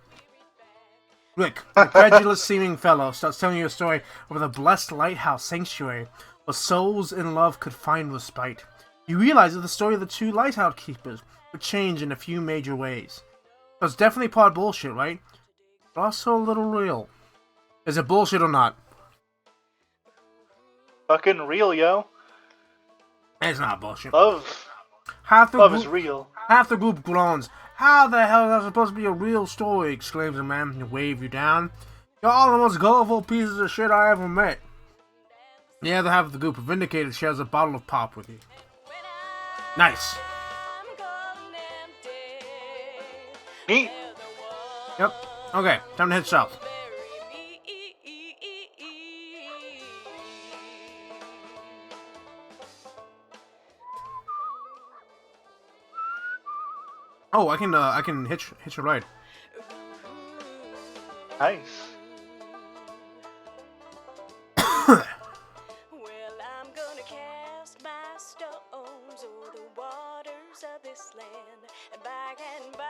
Rick, a credulous-seeming fellow, starts telling you a story of the blessed lighthouse sanctuary where souls in love could find respite. You realize that the story of the two lighthouse keepers would change in a few major ways. So it's definitely part bullshit, right? But also a little real. Is it bullshit or not? fucking real, yo. It's not bullshit. Love Half is real. Half the group groans. How the hell is that supposed to be a real story? Exclaims a man who wave you down. You're all the most gullible pieces of shit I ever met. The other half of the group, vindicated, shares a bottle of pop with you. Nice. Neat. Yep. Okay, time to hit south. Oh, I can hitch a ride. Nice. Well, I'm gonna cast my stones o'er the waters of this land, and by and by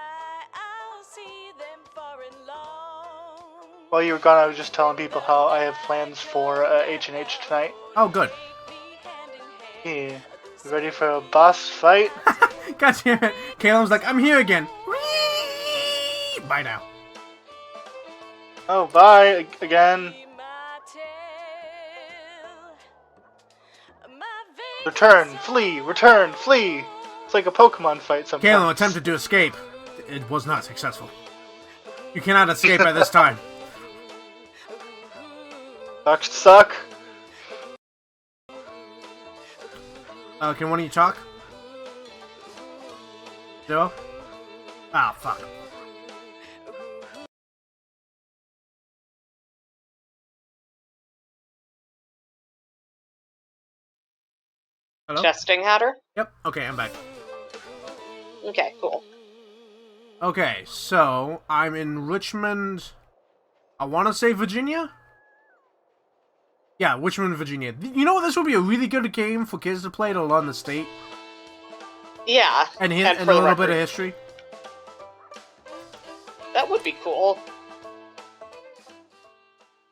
I'll see them far and long. While you were gone, I was just telling people how I have plans for H&H tonight. Oh, good. Yeah. You ready for a boss fight? God damn it. Caleb's like, I'm here again. Whee! Bye now. Oh, bye again. Return, flee, return, flee. It's like a Pokemon fight sometimes. Caleb attempted to escape. It was not successful. You cannot escape at this time. Suck. Can one of you talk? Zero? Ah, fuck. Hello? Testing, Hatter? Yep, okay, I'm back. Okay, cool. Okay, so, I'm in Richmond... I want to say Virginia? Yeah, Richmond, Virginia. You know what? This would be a really good game for kids to play to learn the state. Yeah, And, for a the little record, bit of history. that would be cool.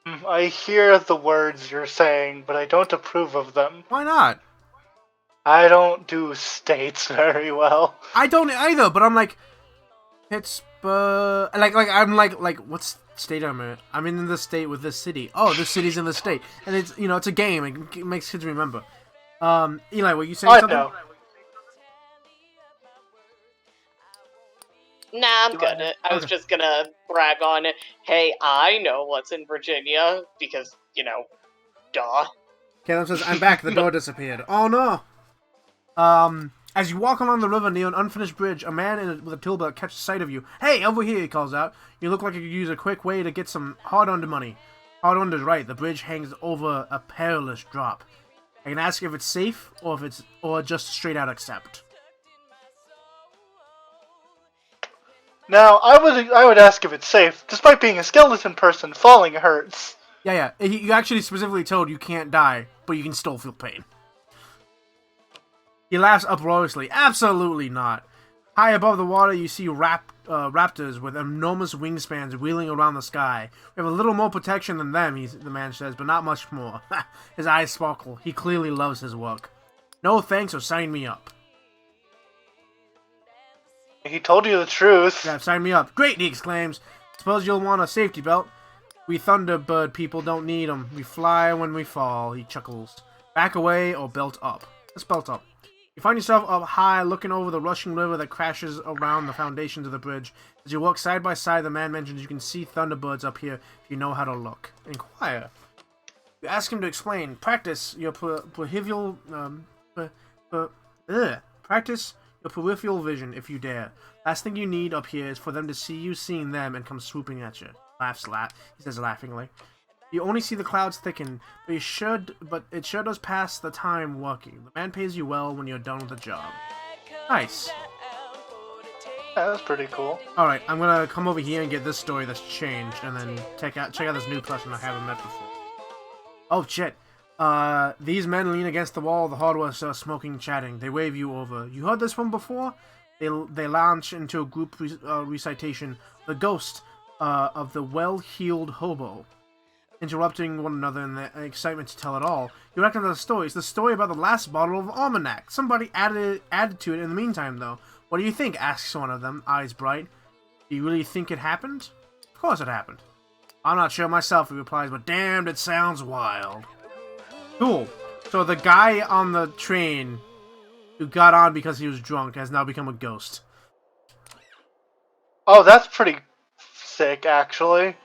I hear the words you're saying, but I don't approve of them. Why not? I don't do states very well. I don't either, but I'm like... Pittsburgh... Like, what's state I'm in? I'm in the state with this city. Oh, this city's in the state. And it's, it's a game. It makes kids remember. Eli, were you saying I something? know. Nah, I'm good. I was just gonna brag on, hey, I know what's in Virginia, because, duh. Caleb says, I'm back. The door disappeared. Oh, no. As you walk along the river near an unfinished bridge, a man with a tool belt catches sight of you. Hey, over here, he calls out. You look like you could use a quick way to get some hard-earned money. Hard-earned is right. The bridge hangs over a perilous drop. I can ask if it's safe or just straight out accept. Now, I would ask if it's safe. Despite being a skeleton person, falling hurts. Yeah. You actually specifically told you can't die, but you can still feel pain. He laughs uproariously. Absolutely not. High above the water, you see raptors with enormous wingspans wheeling around the sky. We have a little more protection than them, the man says, but not much more. His eyes sparkle. He clearly loves his work. No thanks or sign me up. He told you the truth. Yeah, sign me up. Great, he exclaims. Suppose you'll want a safety belt. We Thunderbird people don't need them. We fly when we fall, he chuckles. Back away or belt up. Let's belt up. You find yourself up high, looking over the rushing river that crashes around the foundations of the bridge. As you walk side by side, the man mentions you can see Thunderbirds up here if you know how to look. Inquire. You ask him to Practice your the peripheral vision if you dare. Last thing you need up here is for them to see you seeing them and come swooping at you. He says laughingly. You only see the clouds thicken, but it sure does pass the time working. The man pays you well when you're done with the job. Nice. Yeah, that's pretty cool. Alright, I'm gonna come over here and get this story that's changed, and then check out this new person I haven't met before. Oh shit. These men lean against the wall of the hardware store smoking, chatting. They wave you over. You heard this one before? They launch into a group recitation. The ghost of the well-heeled hobo. Interrupting one another in the excitement to tell it all. You recognize the story. It's the story about the last bottle of almanac. Somebody added to it in the meantime, though. What do you think? Asks one of them, eyes bright. Do you really think it happened? Of course it happened. I'm not sure myself, he replies, but damned, it sounds wild. Cool. So the guy on the train who got on because he was drunk has now become a ghost. Oh, that's pretty sick, actually.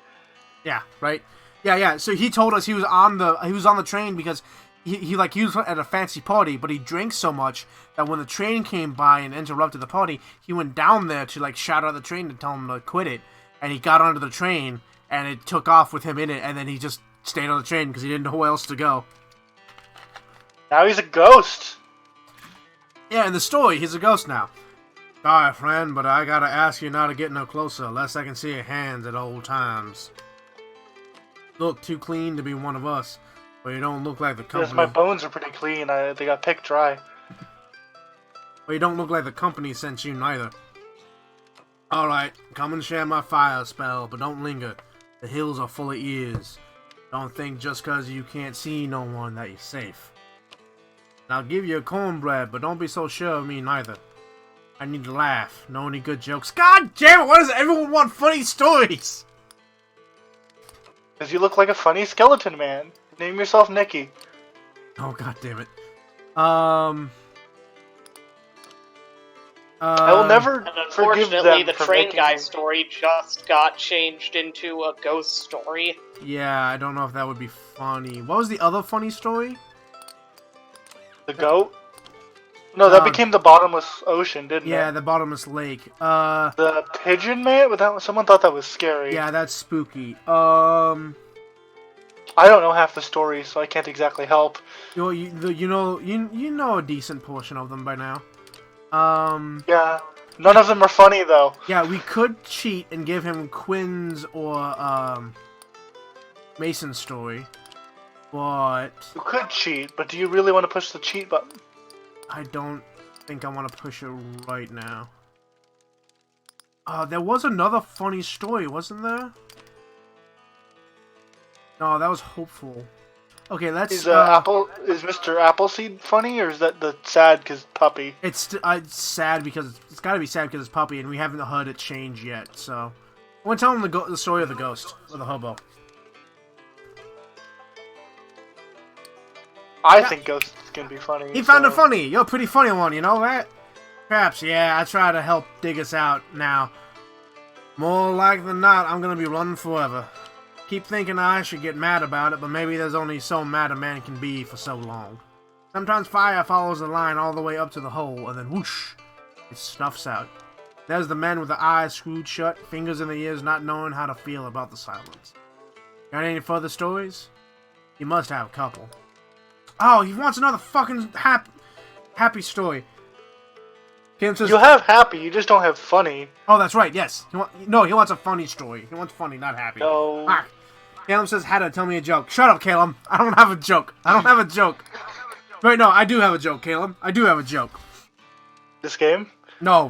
Yeah, right? Yeah. So he told us he was on the train because he was at a fancy party, but he drank so much that when the train came by and interrupted the party, he went down there to like shout out the train to tell him to quit it, and he got onto the train and it took off with him in it, and then he just stayed on the train because he didn't know where else to go. Now he's a ghost. Yeah, in the story, he's a ghost now. Sorry, friend, but I gotta ask you not to get no closer, lest I can see your hands at old times. Look too clean to be one of us, but you don't look like the company. Yes, my bones are pretty clean. They got picked dry. But you don't look like the company sent you neither. Alright, come and share my fire spell, but don't linger. The hills are full of ears. Don't think just 'cause you can't see no one that you're safe. And I'll give you a cornbread, but don't be so sure of me neither. I need to laugh. Know any good jokes? God damn it, why does everyone want funny stories? Because you look like a funny skeleton man. Name yourself Nicky. Oh, god damn it. I will never And forgive unfortunately, them the for train making guy me- story just got changed into a ghost story. Yeah, I don't know if that would be funny. What was the other funny story? The goat? No, that became the bottomless ocean, didn't Yeah, it? the bottomless lake. The pigeon man? But someone thought that was scary. Yeah, that's spooky. I don't know half the story, so I can't exactly help. You know a decent portion of them by now. Yeah. None of them are funny, though. Yeah, we could cheat and give him Quinn's or Mason's story, but You could cheat, but do you really want to push the cheat button? I don't think I want to push it right now. There was another funny story, wasn't there? No, that was hopeful. Okay, let's. Is Mr. Appleseed funny, or is that the sad cause puppy? It's sad because it's got to be sad because it's puppy, and we haven't heard it change yet. So, I want to tell him the story of the ghost or the hobo. I think ghosts can be funny. He found it funny. You're a pretty funny one, you know that? Perhaps, yeah. I try to help dig us out now. More like than not, I'm gonna be running forever. Keep thinking I should get mad about it, but maybe there's only so mad a man can be for so long. Sometimes fire follows the line all the way up to the hole, and then whoosh, it snuffs out. There's the man with the eyes screwed shut, fingers in the ears, not knowing how to feel about the silence. Got any further stories? You must have a couple. Oh, he wants another fucking happy story. Kim says, You have happy, you just don't have funny. oh, that's right, yes. He wants a funny story. He wants funny, not happy. No. Ah. Caleb says, Hatta, tell me a joke. Shut up, Caleb. I don't have a joke. Wait, no, I do have a joke, Caleb. I do have a joke. This game? No.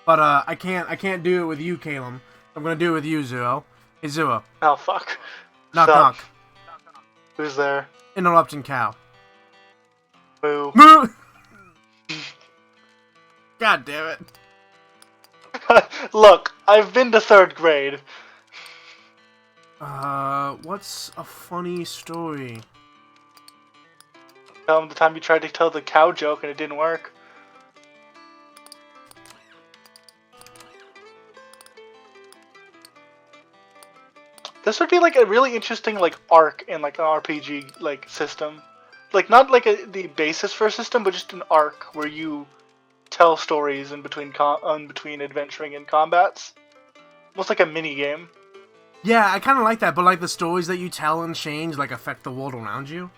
But, I can't do it with you, Caleb. I'm gonna do it with you, Zero. Hey, Zero. Oh, fuck. Knock, Stop. knock. Who's there? Interrupting cow. Moo. Moo! God damn it. Look, I've been to 3rd grade. What's a funny story? Tell him the time you tried to tell the cow joke and it didn't work. This would be like a really interesting like arc in like an RPG like system. Like not like the basis for a system, but just an arc where you tell stories in between adventuring and combats. Almost like a mini game. Yeah, I kind of like that, but like the stories that you tell and change like affect the world around you.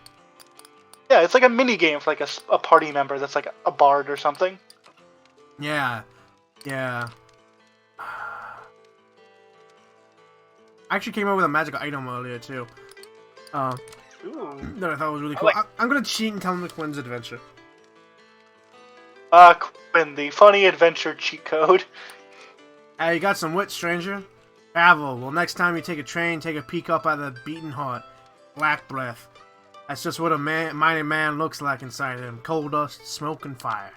Yeah, it's like a mini game for like a party member that's like a bard or something. Yeah, yeah. I actually came up with a magic item earlier too. Ooh. That I thought was really I cool. like- I'm gonna cheat and tell him the Quinn's adventure. Quinn, the funny adventure cheat code. Hey, you got some wit, stranger? Travel. Well, next time you take a train, take a peek up at the beating heart. Black breath. That's just what a mighty man looks like inside him. Coal dust, smoke, and fire.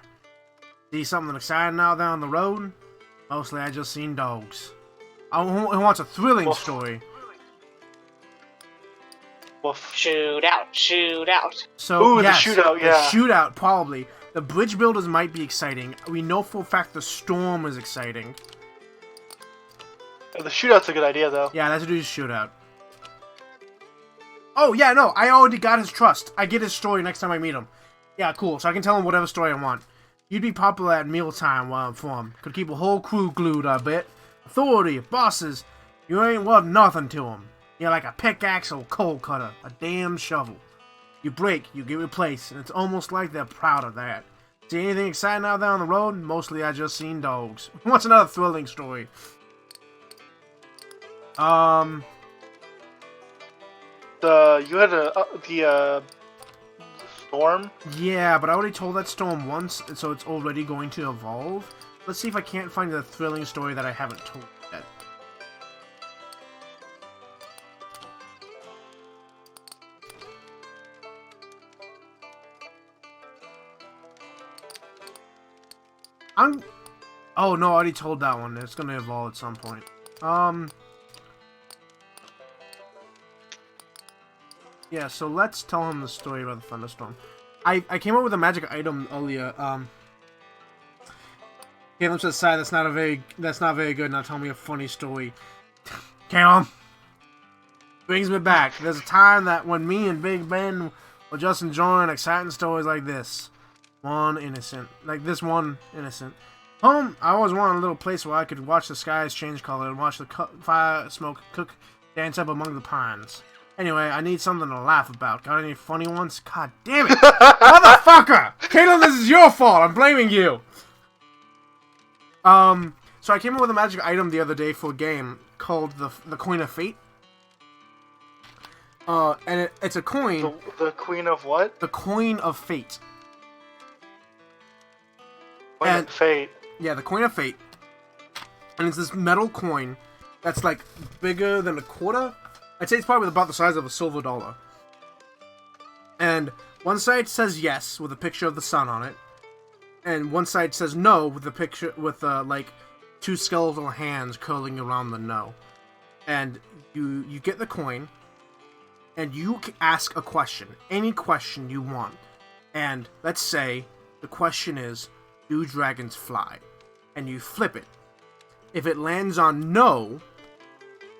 See something exciting out there on the road? Mostly I just seen dogs. Who wants a thrilling Woof. story? Woof. Shoot out, shoot out. So, Ooh, the yes, shootout, yeah. The shootout, probably. The bridge builders might be exciting. We know for a fact the storm is exciting. The shootout's a good idea, though. Yeah, that's a dude's shootout. Oh, yeah, no, I already got his trust. I get his story next time I meet him. Yeah, cool, so I can tell him whatever story I want. You'd be popular at mealtime while I'm for him. Could keep a whole crew glued, I bet. Authority, bosses, you ain't worth nothing to him. You're like a pickaxe or coal cutter, a damn shovel. You break, you get replaced, and it's almost like they're proud of that. See anything exciting out there on the road? Mostly I just seen dogs. What's another thrilling story? You had the storm. Yeah, but I already told that storm once, so it's already going to evolve. Let's see if I can't find a thrilling story that I haven't told yet. Oh no, I already told that one. It's gonna evolve at some point. Yeah, so let's tell him the story about the thunderstorm. I came up with a magic item earlier. Caleb says, "Sigh, that's not very good." Now tell me a funny story. Caleb brings me back. There's a time that when me and Big Ben were just enjoying exciting stories like this. One innocent. Home, I always wanted a little place where I could watch the skies change color and watch the fire smoke cook dance up among the pines. Anyway, I need something to laugh about. Got any funny ones? God damn it! Motherfucker! Caleb, this is your fault. I'm blaming you. So I came up with a magic item the other day for a game called the Coin of Fate. And it's a coin. The Queen of what? The Coin of Fate. Queen of Fate. Yeah, the Coin of Fate. And it's this metal coin that's like bigger than a quarter. I'd say it's probably about the size of a silver dollar. And one side says yes with a picture of the sun on it, and one side says no with a picture with like two skeletal hands curling around the no. And you get the coin, and you ask a question, any question you want. And let's say the question is, do dragons fly? And you flip it. If it lands on no,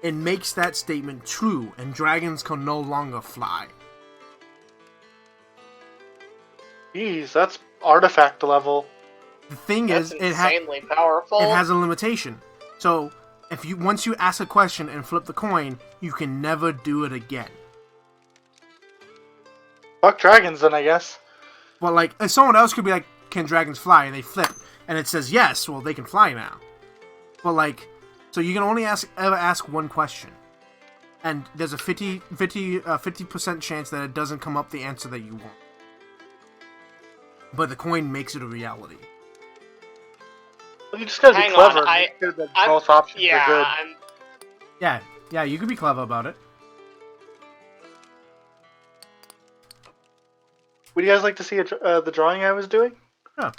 it makes that statement true, and dragons can no longer fly. Jeez, that's artifact level. The thing That's is, insanely powerful. it has a limitation. So, once you ask a question and flip the coin, you can never do it again. Fuck dragons, then, I guess. Well, like, if someone else could be like, can dragons fly? And they flip, and it says yes, well, they can fly now. But, like, so you can only ever ask one question. And there's a 50% chance that it doesn't come up the answer that you want. But the coin makes it a reality. Well, you just gotta be Hang clever. on, Make sure that both options are good. Yeah, you could be clever about it. Would you guys like to see the drawing I was doing? Yeah.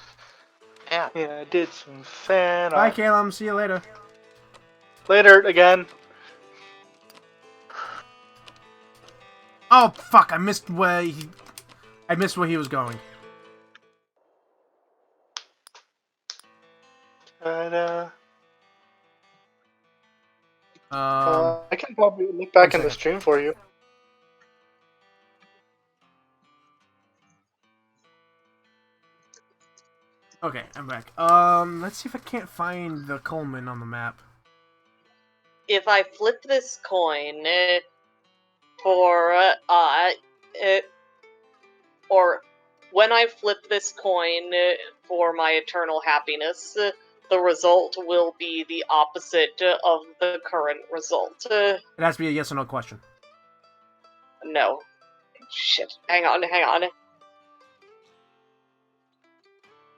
Yeah. Yeah, I did some fan Bye, art. Caleb. See you later. Later, again. Oh, fuck, I missed where he was going. But, Um, I can probably look back in one the stream for you. Okay, I'm back. Let's see if I can't find the Coleman on the map. If I flip this coin for or when I flip this coin for my eternal happiness, the result will be the opposite of the current result. It has to be a yes or no question. No. Shit. Hang on.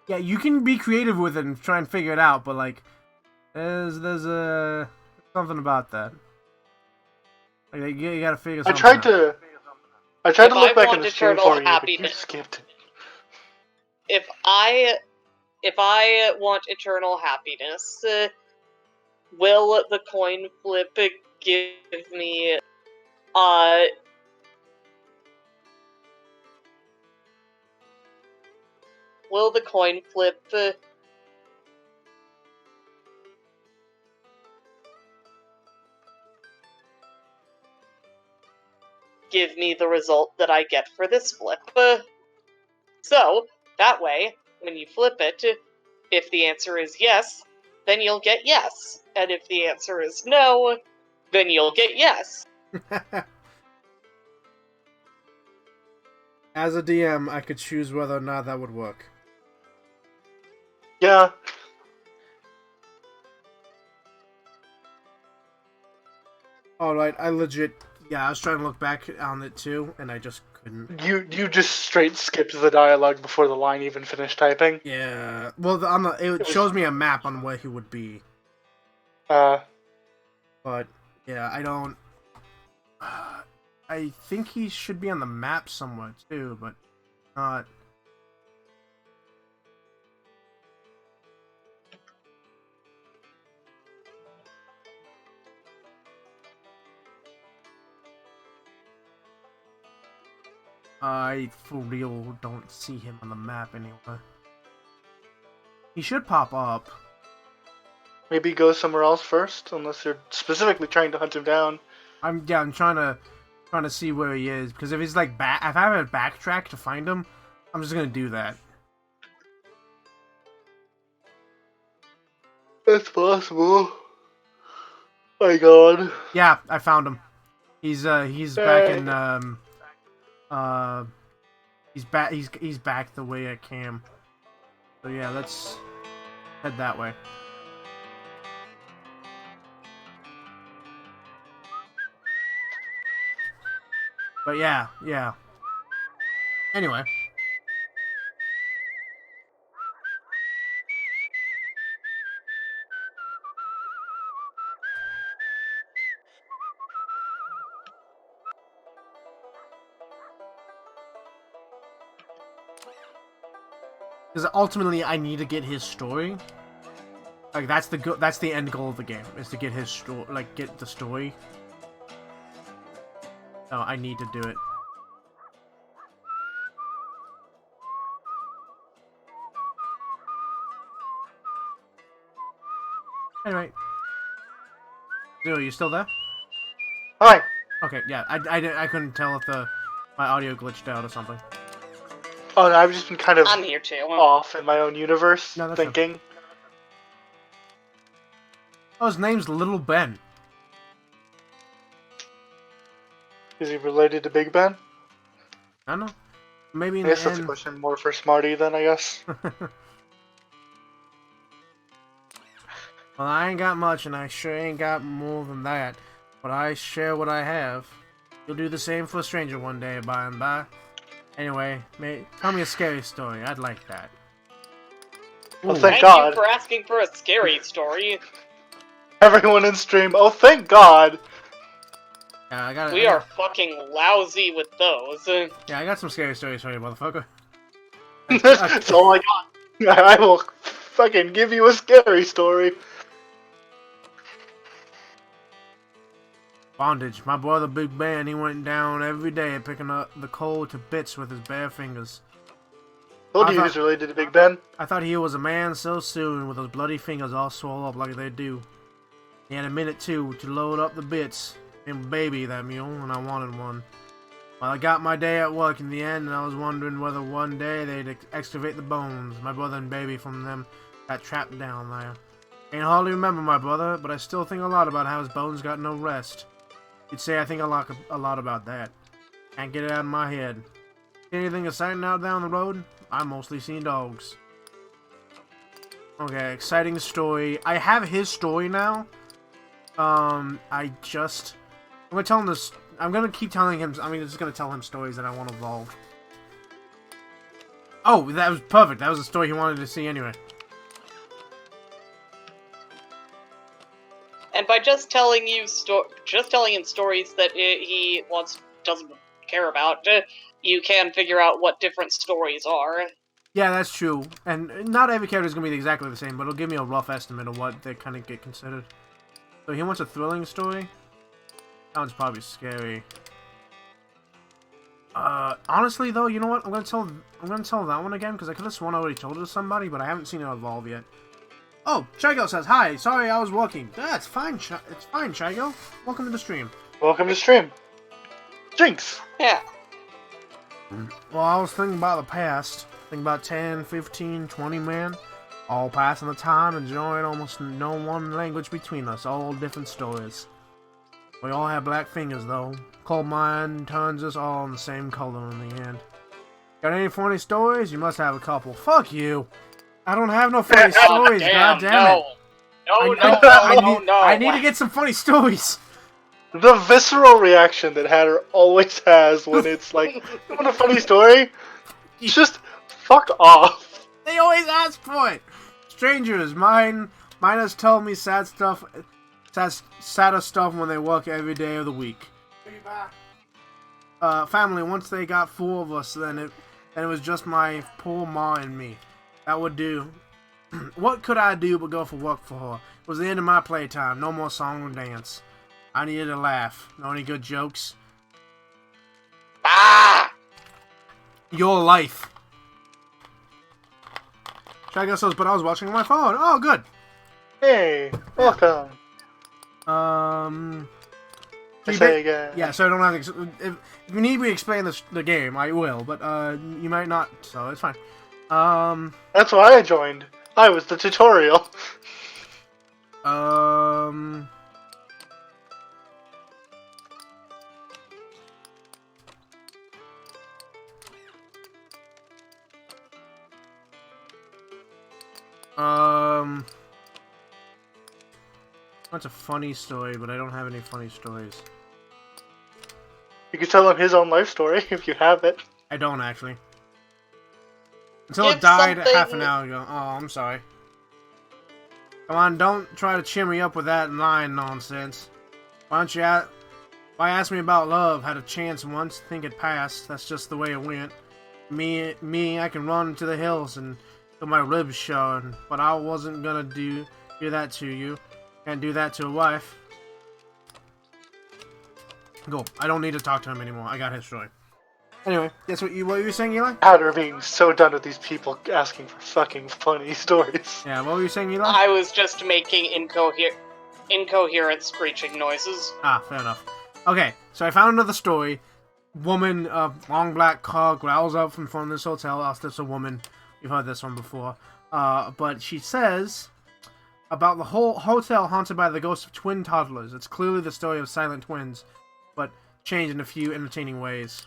Yeah, you can be creative with it and try and figure it out, but like, there's something about that. Like, you gotta figure I something tried out. to. I tried If to look I back in want the stream eternal for you, but you happiness- skipped. If I want eternal happiness, will the coin flip give me will the coin flip give me the result that I get for this flip? So, that way, when you flip it, if the answer is yes, then you'll get yes. And if the answer is no, then you'll get yes. As a DM, I could choose whether or not that would work. Yeah. Alright, I was trying to look back on it too, and I just couldn't. You just straight skipped the dialogue before the line even finished typing. Yeah, well, it shows me a map on where he would be. But, yeah, I don't... I think he should be on the map somewhere too, but not... I, for real, don't see him on the map anywhere. He should pop up. Maybe go somewhere else first, unless you're specifically trying to hunt him down. I'm trying to see where he is, because if he's like if I have a backtrack to find him, I'm just gonna do that. That's possible. My God. Yeah, I found him. He's back in he's back the way I came. So yeah, let's head that way. But yeah. Anyway. Because ultimately, I need to get his story. Like that's the end goal of the game, is to get his story, like get the story. So I need to do it. Anyway, Zero, you still there? Hi. Okay, yeah, I couldn't tell if my audio glitched out or something. Oh, no, I've just been kind of I'm here too. off in my own universe, No, that's thinking. Oh, his name's Little Ben. Is he related to Big Ben? I don't know. Maybe in I guess the that's a end. question more for Smarty then, I guess. Well, I ain't got much, and I sure ain't got more than that. But I share what I have. You'll do the same for a stranger one day, by and by. Anyway, tell me a scary story. I'd like that. Well, Ooh. thank Thank God. you for asking for a scary story. Everyone in stream, oh, thank God! Yeah, I got. We are fucking lousy with those. Yeah, I got some scary stories for you, motherfucker. That's all I got. I will fucking give you a scary story. Bondage. My brother Big Ben, he went down every day picking up the coal to bits with his bare fingers. Told I you he thought- was related to Big Ben. I thought he was a man so soon, with those bloody fingers all swole up like they do. He had a minute too to load up the bits and baby that mule, and I wanted one. Well, I got my day at work in the end, and I was wondering whether one day they'd excavate the bones. My brother and baby from them got trapped down there. Can't hardly remember my brother, but I still think a lot about how his bones got no rest. You'd say I think a lot about that. Can't get it out of my head. See anything exciting out down the road? I've mostly seen dogs. Okay, exciting story. I have his story now. I'm gonna tell him this. I'm gonna keep telling him. Just gonna tell him stories that I want evolved. Oh, that was perfect. That was the story he wanted to see anyway. And by just telling him stories that he doesn't care about, you can figure out what different stories are. Yeah, that's true. And not every character is gonna be exactly the same, but it'll give me a rough estimate of what they kind of get considered. So he wants a thrilling story. That one's probably scary. Honestly though, you know what? I'm gonna tell that one again because I could have sworn I already told it to somebody, but I haven't seen it evolve yet. Oh, Chigo says hi. Sorry, I was working. Yeah, it's fine. It's fine, Chigo. Welcome to the stream. Welcome to stream. Jinx. Yeah. Well, I was thinking about the past. Thinking about 10, 15, 20 men. All passing the time, enjoying almost no one language between us. All different stories. We all have black fingers, though. Cold mind turns us all in the same color in the end. Got any funny stories? You must have a couple. Fuck you. I don't have no funny stories, Damn, goddammit. No. I need to get some funny stories. The visceral reaction that Hatter always has when it's like, you want a funny story? Just fuck off. They always ask for it. Strangers, miners tell me sadder stuff when they work every day of the week. Family, once they got 4 of us, then it was just my poor ma and me. That would do. What could I do but go for work for her? It was the end of my playtime. No more song or dance. I needed a laugh. Know any good jokes? Ah! Your life. Chigo says, but I was watching my phone. Oh, good. Hey, welcome. Say again. Yeah, so I don't have to. If you need me to explain the game, I will, but you might not, so it's fine. That's why I joined. I was the tutorial. That's a funny story, but I don't have any funny stories. You can tell him his own life story if you have it. I don't actually. Until Give it died something- half an hour ago. Oh, I'm sorry. Come on, don't try to cheer me up with that lying nonsense. Why ask me about love? Had a chance once, think it passed. That's just the way it went. Me, I can run to the hills and till my ribs showing, but I wasn't gonna do that to you. Can't do that to a wife. Go. I don't need to talk to him anymore. I got his story. Anyway, that's what you were saying, Eli? Hatter being so done with these people asking for fucking funny stories. Yeah, what were you saying, Eli? I was just making incoherent screeching noises. Ah, fair enough. Okay, so I found another story. Woman, long black car growls out from front of this hotel. That's a woman. You've heard this one before. But she says about the whole hotel haunted by the ghosts of twin toddlers. It's clearly the story of silent twins, but changed in a few entertaining ways.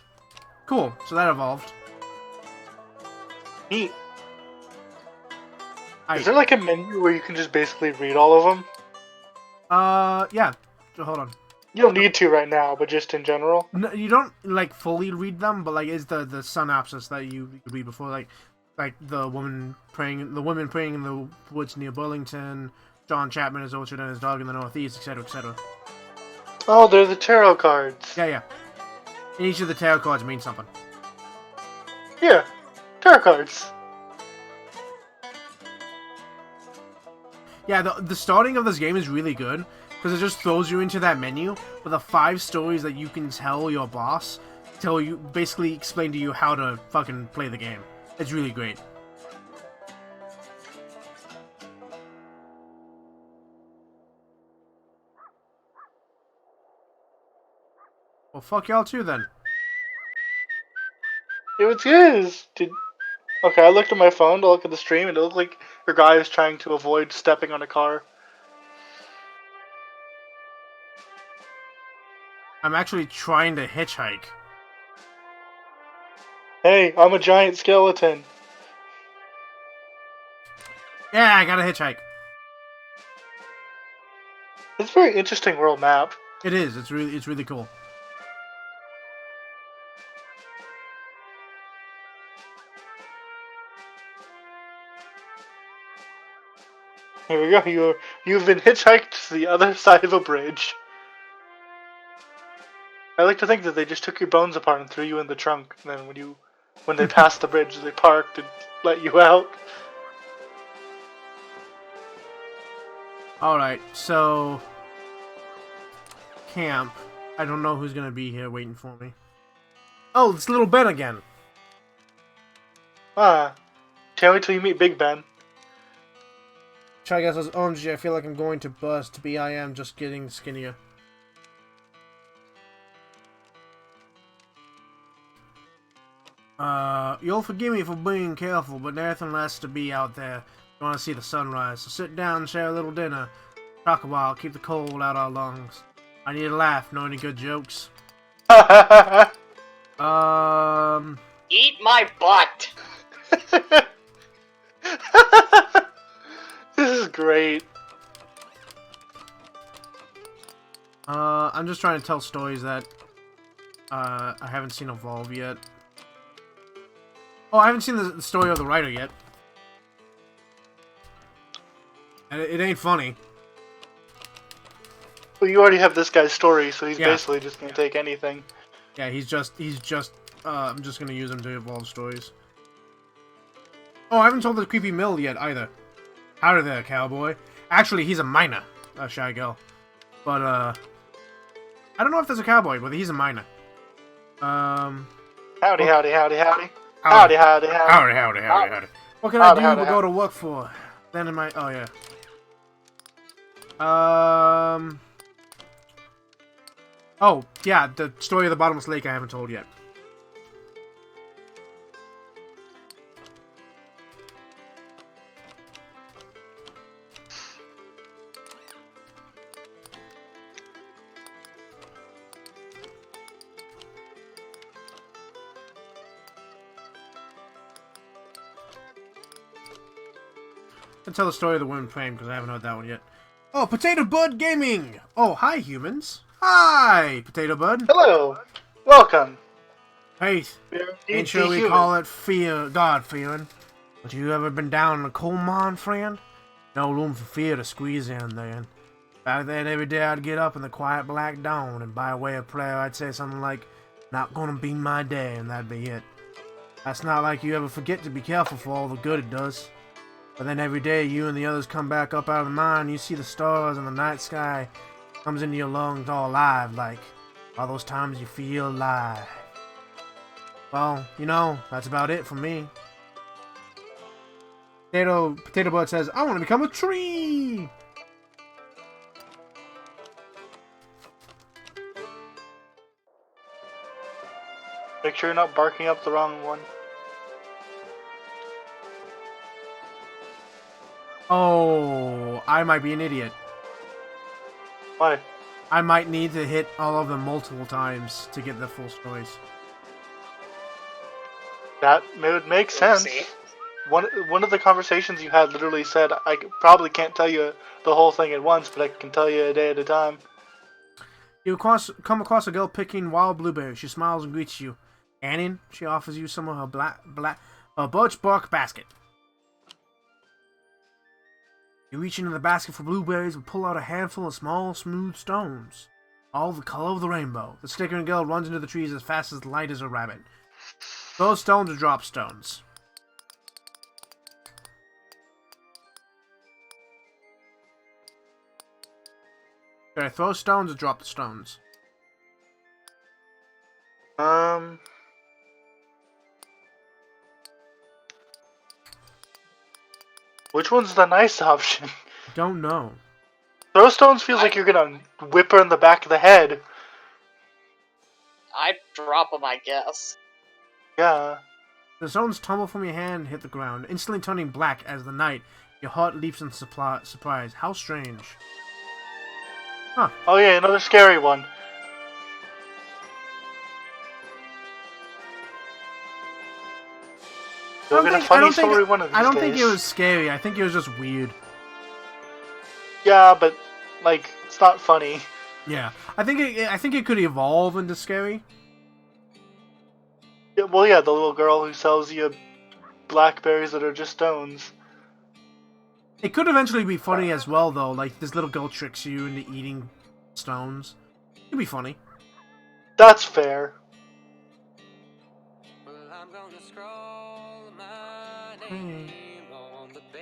Cool, so that evolved. Neat. Is there like a menu where you can just basically read all of them? Yeah. So hold on. You don't need to right now, but just in general. No, you don't like fully read them, but like is the synopsis that you read before, like the women praying in the woods near Burlington. John Chapman is orchard and his dog in the Northeast, etc., etc. Oh, they're the tarot cards. Yeah. And each of the tarot cards means something. Yeah, tarot cards. Yeah, the starting of this game is really good because it just throws you into that menu with the 5 stories that you can tell your boss, basically explain to you how to fucking play the game. It's really great. Well, fuck y'all too then. It was his. Okay, I looked at my phone to look at the stream, and it looked like your guy was trying to avoid stepping on a car. I'm actually trying to hitchhike. Hey, I'm a giant skeleton. Yeah, I got a hitchhike. It's a very interesting world map. It is. It's really cool. Here we go. You've been hitchhiked to the other side of a bridge. I like to think that they just took your bones apart and threw you in the trunk, and then when they passed the bridge, they parked and let you out. Alright, so... Camp. I don't know who's gonna be here waiting for me. Oh, it's Little Ben again. Can't wait till you meet Big Ben. Try guess those OMG, I feel like I'm going to bust. BIM, just getting skinnier. You'll forgive me for being careful, but nothing less to be out there. You want to see the sunrise, so sit down and share a little dinner. Talk a while, keep the cold out our lungs. I need a laugh, know any good jokes? Eat my butt! This is great. I'm just trying to tell stories that, I haven't seen evolve yet. Oh, I haven't seen the story of the writer yet. And it ain't funny. Well, you already have this guy's story, so he's Yeah. basically just gonna take anything. Yeah, I'm just gonna use him to evolve stories. Oh, I haven't told the creepy mill yet, either. Howdy there, cowboy. Actually, he's a miner, Shy Girl. But, I don't know if there's a cowboy, but he's a miner. Howdy, well- howdy, howdy, howdy. Howdy, howdy, howdy. Howdy. What can Howdy, I do howdy, but go to work for? Then in my... Oh, yeah. Oh, yeah, the story of the bottomless lake I haven't told yet. I'll tell the story of the women frame because I haven't heard that one yet. Oh, Potato Bud Gaming! Oh, hi, humans. Hi, Potato Bud. Hello. Welcome. Hey, ain't sure we call it God fearing. But you ever been down in a coal mine, friend? No room for fear to squeeze in then. Back then, every day I'd get up in the quiet black dawn, and by way of prayer, I'd say something like, "Not gonna be my day," and that'd be it. That's not like you ever forget to be careful for all the good it does. But then every day, you and the others come back up out of the mine, you see the stars and the night sky comes into your lungs all alive, like all those times you feel alive. Well, you know, that's about it for me. Potato Bud says, I want to become a tree! Make sure you're not barking up the wrong one. Oh, I might be an idiot. Why? I might need to hit all of them multiple times to get the full stories. That would make sense. Oopsie. One of the conversations you had literally said, I probably can't tell you the whole thing at once, but I can tell you a day at a time. You come across a girl picking wild blueberries. She smiles and greets you. Annie, she offers you some of her birch bark basket. You reach into the basket for blueberries and pull out a handful of small, smooth stones. All the color of the rainbow. The snickering girl runs into the trees as fast as light as a rabbit. Those stones are drop stones. Should I throw stones or drop the stones? Which one's the nice option? Don't know. Throw stones feels like you're gonna whip her in the back of the head. I'd drop them, I guess. Yeah. The stones tumble from your hand and hit the ground, instantly turning black as the night. Your heart leaps in surprise. How strange. Huh. Oh yeah, another scary one. You'll get a funny story one of these I don't days. think it was scary. I think it was just weird. Yeah, but like it's not funny. Yeah, I think it could evolve into scary. Yeah, well, yeah, the little girl who sells you blackberries that are just stones. It could eventually be funny as well, though. Like this little girl tricks you into eating stones. It'd be funny. That's fair.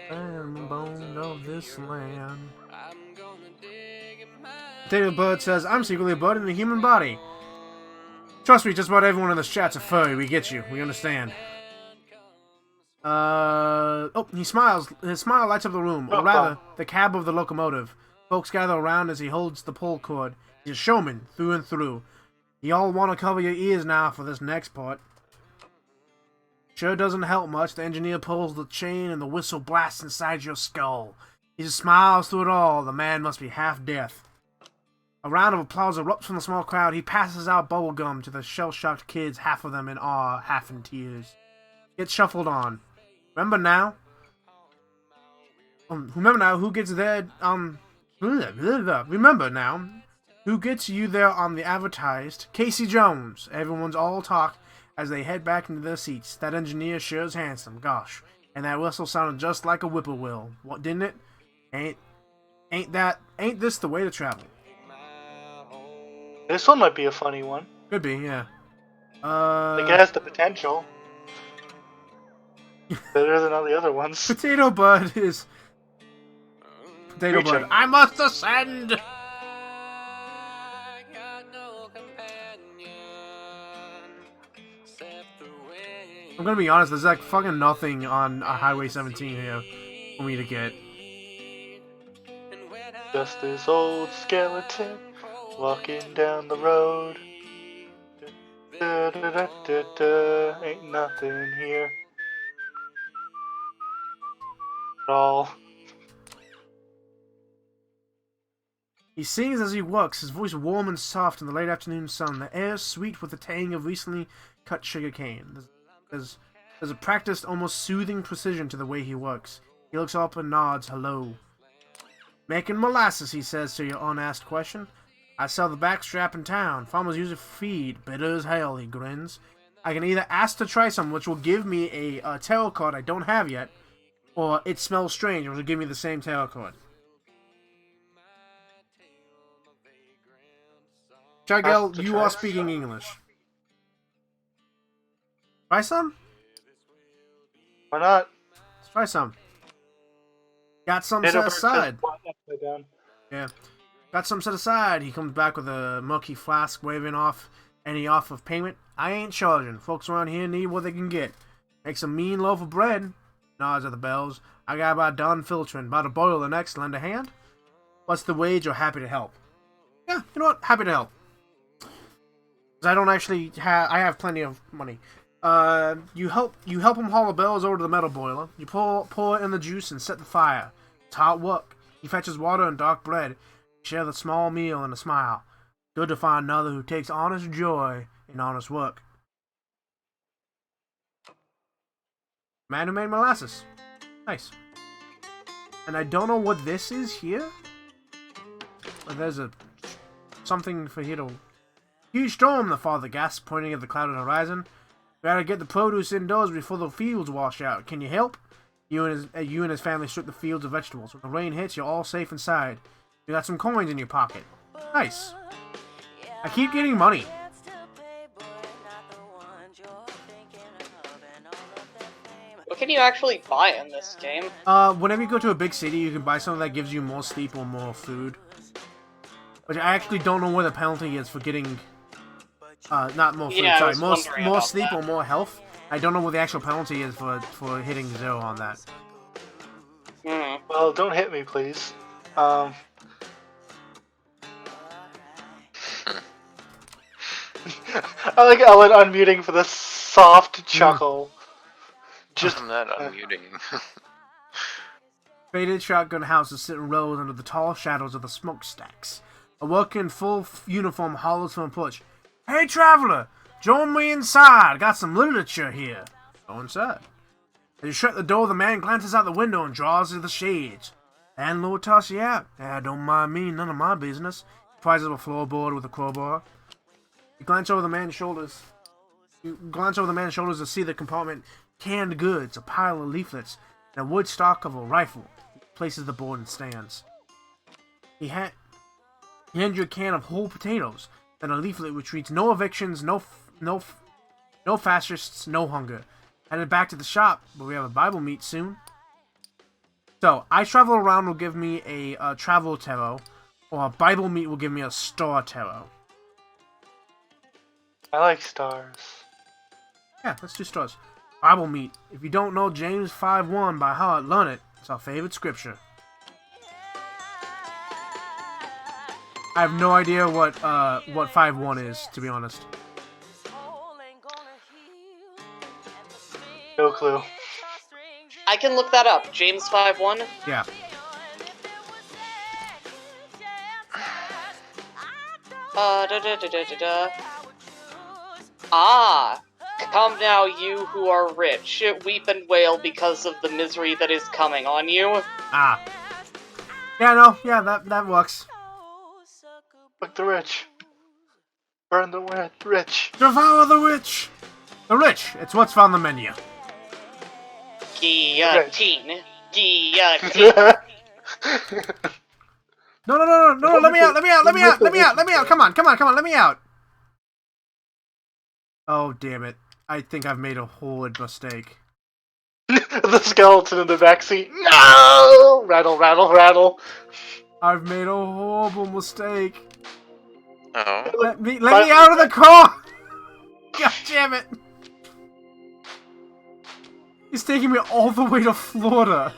Bone of this land. Potato Bird says, I'm secretly a bird in a human body. Trust me, just about everyone in this chat's a furry. We get you. We understand. Oh, he smiles. His smile lights up the room, or rather, the cab of the locomotive. Folks gather around as he holds the pull cord. He's a showman, through and through. You all want to cover your ears now for this next part. Sure doesn't help much. The engineer pulls the chain and the whistle blasts inside your skull. He just smiles through it all. The man must be half deaf. A round of applause erupts from the small crowd. He passes out bubblegum to the shell-shocked kids, half of them in awe, half in tears. Gets shuffled on. Remember now who gets there remember now who gets you there on the advertised Casey Jones. Everyone's all talk as they head back into their seats. That engineer sure is handsome, gosh. And that whistle sounded just like a whippoorwill. What, didn't it? Ain't this the way to travel? This one might be a funny one. Could be, yeah. Like it has the potential. Better than all the other ones. Potato Bud is... Potato Reaching. Bud. I must ascend! I'm gonna be honest, there's like fucking nothing on Highway 17 here for me to get. Just this old skeleton walking down the road. Da, da, da, da, da. Ain't nothing here at all. He sings as he walks, his voice warm and soft in the late afternoon sun, the air sweet with the tang of recently cut sugar cane. There's a practiced, almost soothing precision to the way he works. He looks up and nods hello. Making molasses, he says to your unasked question. I sell the backstrap in town. Farmers use it for feed. Bitter as hell, he grins. I can either ask to try some, which will give me a tarot card I don't have yet, or it smells strange, which will give me the same tarot card. Chagel, you are speaking English. Try some? Why not? Let's try some. Got some set aside. Yeah. Got some set aside. He comes back with a murky flask, waving off any offer of payment. I ain't charging. Folks around here need what they can get. Makes a mean loaf of bread. Nods at the bells. I got about done filtering. About to boil the next. Lend a hand? What's the wage or happy to help? Yeah, you know what? Happy to help. I don't actually have... I have plenty of money. You help him haul the bells over to the metal boiler. You pour in the juice and set the fire. It's hot work. He fetches water and dark bread. Share the small meal and a smile. Good to find another who takes honest joy in honest work. Man who made molasses. Nice. And I don't know what this is here. But there's something for here to... Huge storm, the father gasped, pointing at the clouded horizon. Gotta get the produce indoors before the fields wash out. Can you help? You and his family strip the fields of vegetables. When the rain hits, you're all safe inside. You got some coins in your pocket. Nice. I keep getting money. What can you actually buy in this game? Whenever you go to a big city, you can buy something that gives you more sleep or more food. But I actually don't know what the penalty is for getting... not more food, sorry, more sleep or more health. I don't know what the actual penalty is for hitting 0 on that. Well, don't hit me, please. I like Ellen unmuting for the soft chuckle. Just I'm not unmuting. Faded shotgun houses sit in rows under the tall shadows of the smokestacks. A worker in full uniform hollers from a porch. Hey, traveler! Join me inside. Got some literature here. Go inside. As you shut the door, the man glances out the window and draws to the shades. Landlord toss you out. Don't mind me, none of my business. He prizes up a floorboard with a crowbar. You glance over the man's shoulders. To see the compartment, canned goods, a pile of leaflets, and a wood stock of a rifle. He places the board and stands. He hands you a can of whole potatoes, then a leaflet which reads no evictions, no fascists, no hunger. Headed back to the shop, but we have a Bible meet soon. So, I travel around will give me a travel tarot, or a Bible meet will give me a star tarot. I like stars. Yeah, let's do stars. Bible meet. If you don't know James 5:1 by heart, learn it. It's our favorite scripture. I have no idea what 5:1 is, to be honest. No clue. I can look that up. James 5:1. Yeah. Come now, you who are rich, weep and wail because of the misery that is coming on you. That works. Fuck the rich. Burn the rich. Devour the rich! The rich, it's what's on the menu. Guillotine. Guillotine. No, let me out! Come on, let me out! Oh, damn it. I think I've made a horrid mistake. The skeleton in the backseat. No! Rattle, rattle, rattle. I've made a horrible mistake. Oh. Let me out of the car! God damn it! He's taking me all the way to Florida.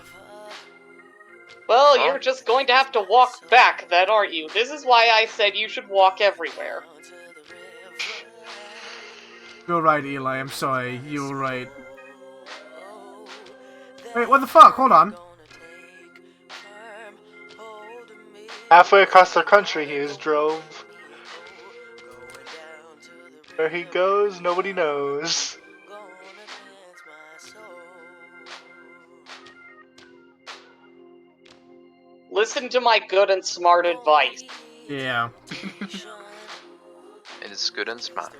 Well, you're just going to have to walk back then, aren't you? This is why I said you should walk everywhere. You're right, Eli. I'm sorry. You were right. Wait, what the fuck? Hold on. Halfway across the country he is drove. Where he goes, nobody knows. Listen to my good and smart advice. Yeah. It is good and smart.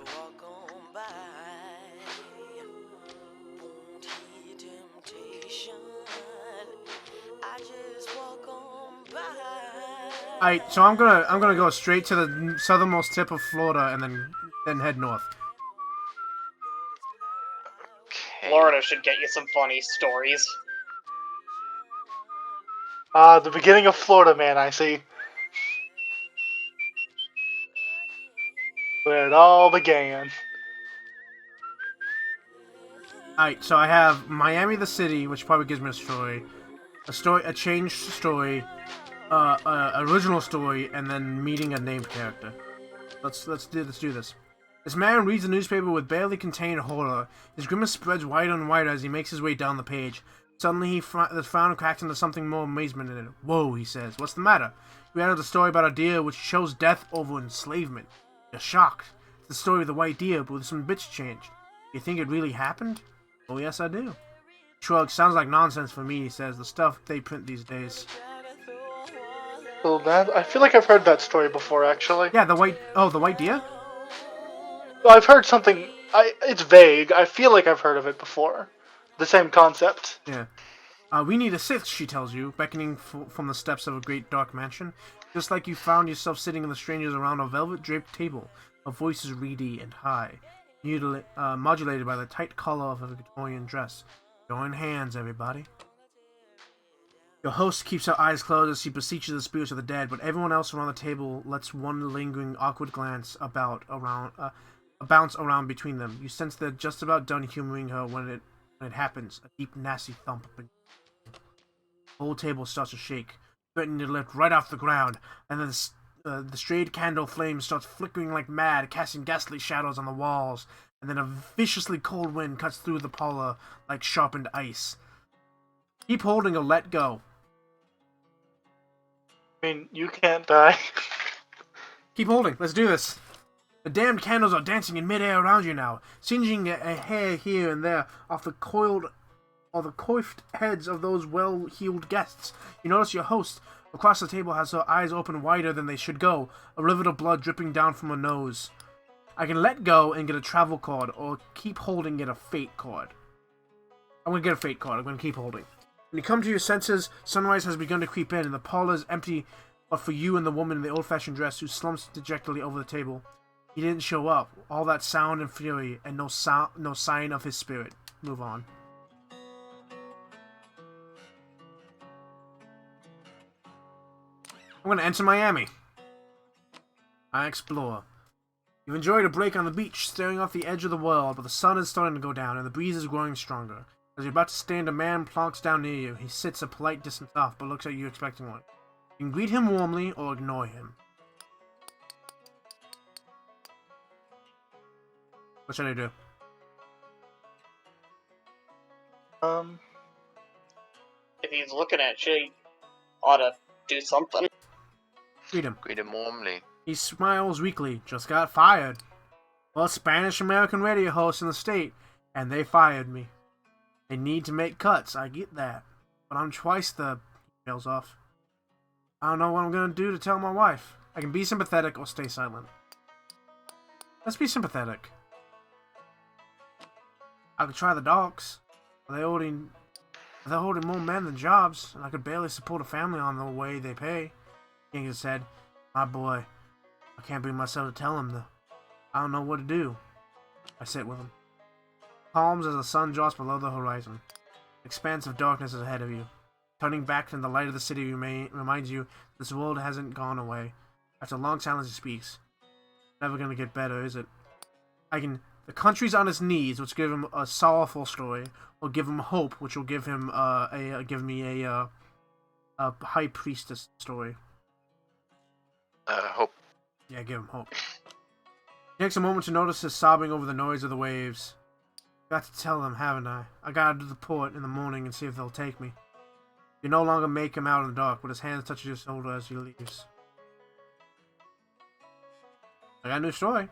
Alright, so I'm gonna go straight to the southernmost tip of Florida and then head north. Okay. Florida should get you some funny stories. The beginning of Florida Man, I see. Where it all began. Alright, so I have Miami the city, which probably gives me a changed story, original story, and then meeting a named character. Let's do this. This man reads the newspaper with barely contained horror. His grimace spreads wider and wider as he makes his way down the page. Suddenly, the frown cracks into something more amazement in it. Whoa, he says. What's the matter? We added a story about a deer which chose death over enslavement. You're shocked. It's the story of the white deer, but with some bits changed. You think it really happened? Oh, yes, I do. Shrug. Sounds like nonsense for me, he says. The stuff they print these days. Well, I feel like I've heard that story before, actually. Yeah, the white deer? Well, I've heard something. It's vague. I feel like I've heard of it before. The same concept. Yeah. We need a sixth, she tells you, beckoning from the steps of a great dark mansion. Just like you found yourself sitting in the strangers around a velvet-draped table. Her voice is reedy and high, modulated by the tight collar of a Victorian dress. Join hands, everybody. Your host keeps her eyes closed as she beseeches the spirits of the dead, but everyone else around the table lets one lingering, awkward glance bounce around between them. You sense they're just about done humoring her when it happens. A deep, nasty thump. The whole table starts to shake, threatening to lift right off the ground, and then the strayed candle flame starts flickering like mad, casting ghastly shadows on the walls and then a viciously cold wind cuts through the parlor like sharpened ice. Keep holding or let go. I mean, you can't die. Keep holding. Let's do this. The damned candles are dancing in midair around you now, singeing a hair here and there off the coiffed heads of those well-heeled guests. You notice your host across the table has her eyes open wider than they should go, a rivet of blood dripping down from her nose. I can let go and get a travel card, or keep holding and get a fate card. I'm gonna get a fate card. I'm gonna keep holding. When you come to your senses, sunrise has begun to creep in, and the parlor is empty but for you and the woman in the old-fashioned dress who slumps dejectedly over the table. He didn't show up. All that sound and fury, and no sign of his spirit. Move on. I'm gonna enter Miami. I explore. You've enjoyed a break on the beach, staring off the edge of the world, but the sun is starting to go down, and the breeze is growing stronger. As you're about to stand, a man plonks down near you. He sits a polite distance off, but looks at you expecting one. You can greet him warmly, or ignore him. What should I do? If he's looking at you, you ought to do something. Greet him. Greet him warmly. He smiles weakly. Just got fired. Well, Spanish-American radio host in the state, and they fired me. They need to make cuts, I get that. But I'm twice the... He tails off. I don't know what I'm gonna do to tell my wife. I can be sympathetic or stay silent. Let's be sympathetic. I could try the docks. They're holding more men than jobs, and I could barely support a family on the way they pay. King said, my boy, I can't bring myself to tell him though. I don't know what to do. I sit with him. Calms as the sun drops below the horizon. Expanse of darkness is ahead of you. Turning back from the light of the city reminds you this world hasn't gone away. After a long silence, he speaks. Never gonna get better, is it? The country's on its knees, which give him a sorrowful story, or give him hope, which will give him give me a high priestess story. Hope. Yeah, give him hope. He takes a moment to notice his sobbing over the noise of the waves. Got to tell them, haven't I? I gotta do the port in the morning and see if they'll take me. You no longer make him out in the dark, but his hand touches your shoulder as he leaves. I got a new story.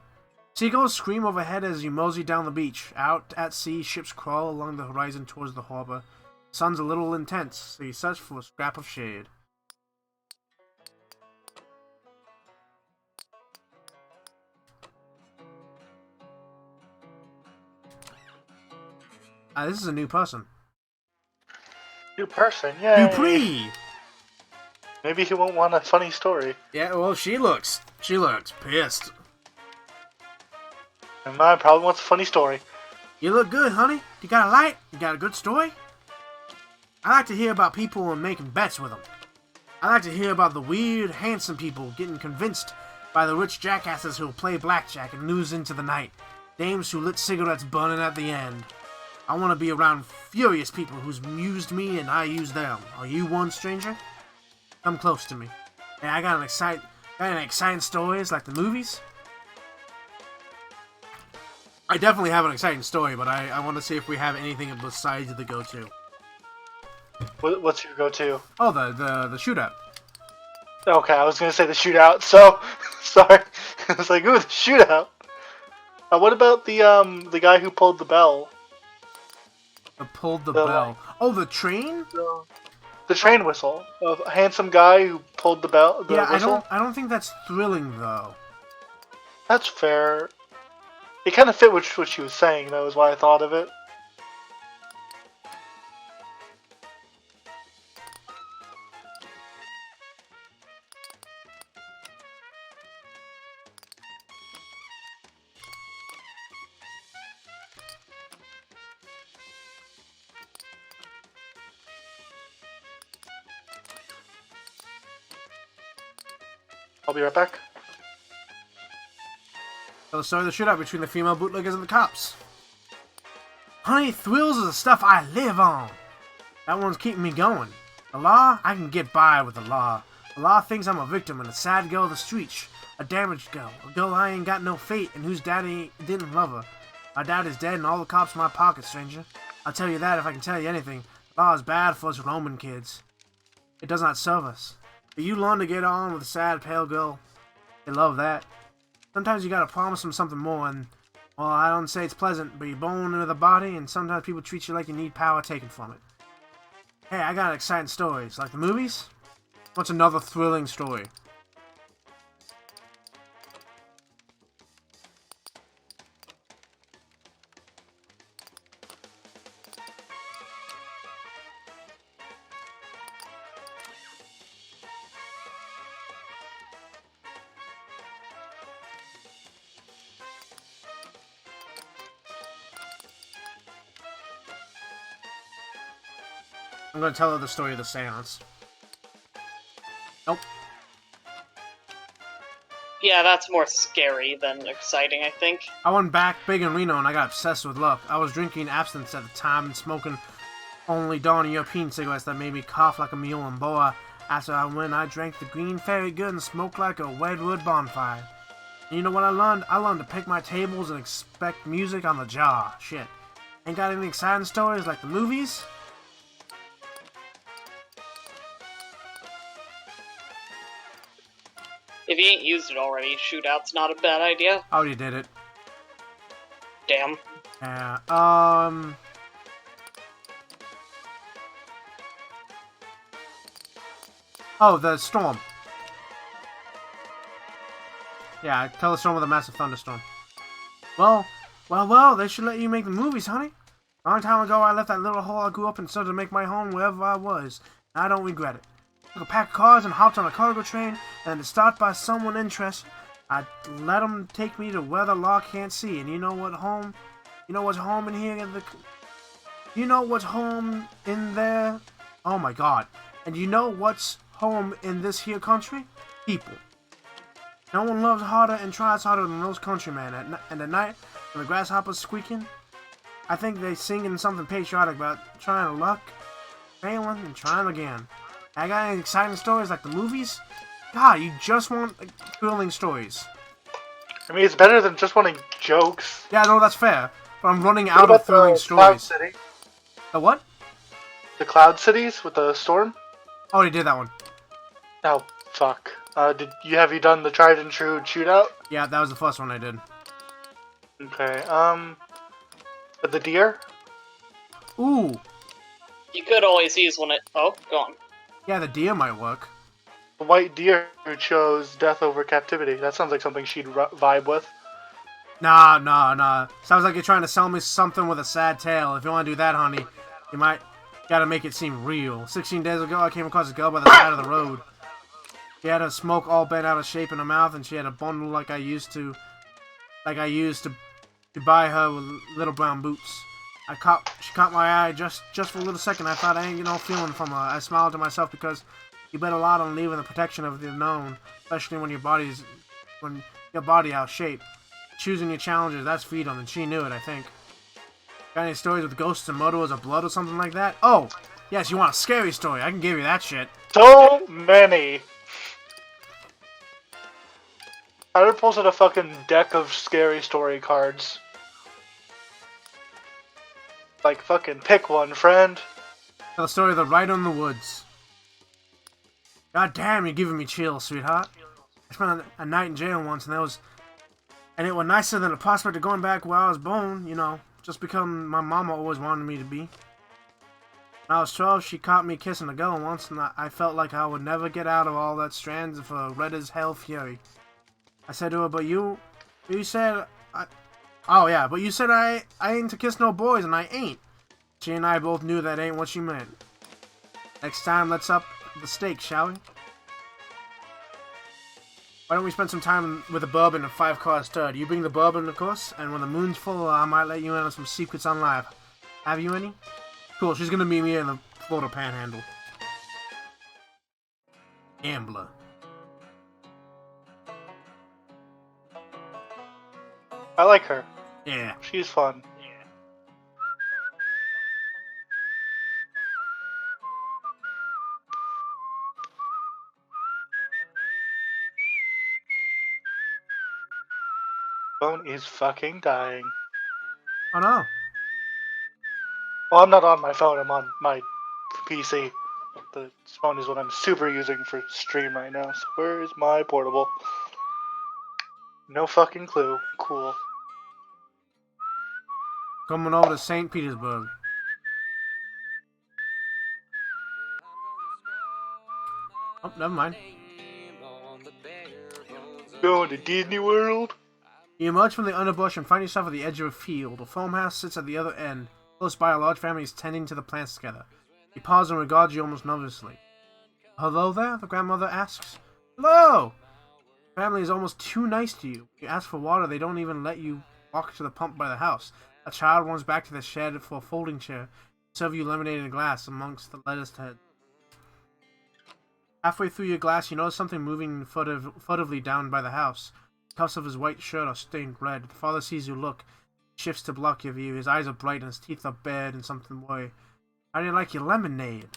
Seagulls scream overhead as you mosey down the beach. Out at sea, ships crawl along the horizon towards the harbor. The sun's a little intense, so you search for a scrap of shade. This is a new person. New person, yay! Dupree! Maybe he won't want a funny story. Yeah, well, she looks pissed. And mine probably wants a funny story. You look good, honey. You got a light? You got a good story? I like to hear about people and making bets with them. I like to hear about the weird, handsome people getting convinced by the rich jackasses who'll play blackjack and lose into the night. Dames who lit cigarettes burning at the end. I want to be around furious people who's used me and I used them. Are you one, stranger? Come close to me. Hey, I got an exciting stories like the movies. I definitely have an exciting story, but I want to see if we have anything besides the go-to. What's your go-to? Oh, the shootout. Okay, I was gonna say the shootout. So sorry, I was like, ooh, the shootout. What about the guy who pulled the bell? Pulled the bell. Oh, the train? The train whistle. A handsome guy who pulled the bell. The whistle? I don't think that's thrilling though. That's fair. It kind of fit what she was saying. That was why I thought of it. I'll be right back. So the story of the shootout between the female bootleggers and the cops. Honey, thrills is the stuff I live on. That one's keeping me going. The law, I can get by with the law. The law thinks I'm a victim and a sad girl of the streets. A damaged girl. A girl I ain't got no fate and whose daddy didn't love her. My dad is dead and all the cops in my pocket, stranger. I'll tell you that if I can tell you anything. The law is bad for us Roman kids. It does not serve us. But you learn to get on with a sad, pale girl. They love that. Sometimes you gotta promise them something more, and, well, I don't say it's pleasant, but you're born into the body, and sometimes people treat you like you need power taken from it. Hey, I got exciting stories. Like the movies? What's another thrilling story? I'm gonna tell her the story of the seance. Nope. Yeah, that's more scary than exciting, I think. I went back big in Reno and I got obsessed with luck. I was drinking absinthe at the time and smoking only Dawn European cigarettes that made me cough like a mule, and boy, after I went, I drank the green fairy good and smoked like a redwood bonfire. And you know what I learned? I learned to pick my tables and expect music on the jaw. Shit. Ain't got any exciting stories like the movies? If you ain't used it already, shootout's not a bad idea. I already did it. Damn. Yeah, Oh, the storm. Yeah, tell the storm with a massive thunderstorm. Well, they should let you make the movies, honey. A long time ago, I left that little hole I grew up in and started to make my home wherever I was. And I don't regret it. Took a pack of cars and hopped on a cargo train, and to start by someone interested, I let them take me to where the law can't see. And you know what's home in here? You know what's home in there? Oh my god. And you know what's home in this here country? People. No one loves harder and tries harder than those countrymen. And at night, when the grasshopper's squeaking, I think they singing something patriotic about trying to luck, failing, and trying again. I got any exciting stories like the movies? God, you just want thrilling stories. I mean, it's better than just wanting jokes. Yeah, no, that's fair. But I'm running What out about of thrilling the Cloud stories. City? The what? The Cloud Cities with the storm? Oh, already did that one. Oh, fuck. Have you done the tried and true shootout? Yeah, that was the first one I did. Okay, the deer? Ooh, You could always use one at. Oh, go on. yeah, the deer might work. The white deer who chose death over captivity. That sounds like something she'd vibe with. Nah. Sounds like you're trying to sell me something with a sad tale. If you want to do that, honey, you might gotta make it seem real. 16 days ago, I came across a girl by the side of the road. She had her smoke all bent out of shape in her mouth, and she had a bundle like I used to buy her with little brown boots. She caught my eye just for a little second. I thought I ain't get no feeling from her. I smiled to myself because you bet a lot on leaving the protection of the unknown, especially when your body out of shape. Choosing your challenges, that's freedom, and she knew it, I think. Got any stories with ghosts and murderers or blood or something like that? Oh, yes, you want a scary story. I can give you that shit. So many! I would pull out a fucking deck of scary story cards. Like, fucking pick one, friend. Tell the story of the Rider in the Woods. God damn, you're giving me chills, sweetheart. I spent a night in jail once, and it was nicer than the prospect of going back where I was born, you know, just become my mama always wanted me to be. When I was 12, she caught me kissing a girl once, and I felt like I would never get out of all that strands of her red as hell fury. I said to her, but you said, but you said I ain't to kiss no boys, and I ain't. She and I both knew that ain't what she meant. Next time, let's up the stakes, shall we? Why don't we spend some time with a bourbon and 5-car stud? You bring the bourbon, of course, and when the moon's full, I might let you in on some secrets on live. Have you any? Cool, she's gonna meet me in the Florida Panhandle. Gambler. I like her. Yeah. She's fun. Phone is fucking dying. Oh no. Well, I'm not on my phone. I'm on my PC. The phone is what I'm super using for stream right now. So where is my portable? No fucking clue. Cool. Coming over to St. Petersburg. Oh, never mind. Going to Disney World? You emerge from the underbrush and find yourself at the edge of a field. A farmhouse sits at the other end. Close by, a large family is tending to the plants together. He pauses and regards you almost nervously. Hello there? The grandmother asks. Hello! The family is almost too nice to you. You ask for water, they don't even let you walk to the pump by the house. A child runs back to the shed for a folding chair. Serve you lemonade in a glass amongst the lettuce heads. Halfway through your glass, you notice something moving furtively down by the house. The cuffs of his white shirt are stained red. The father sees you look, shifts to block your view. His eyes are bright and his teeth are bared in something way. How do you like your lemonade?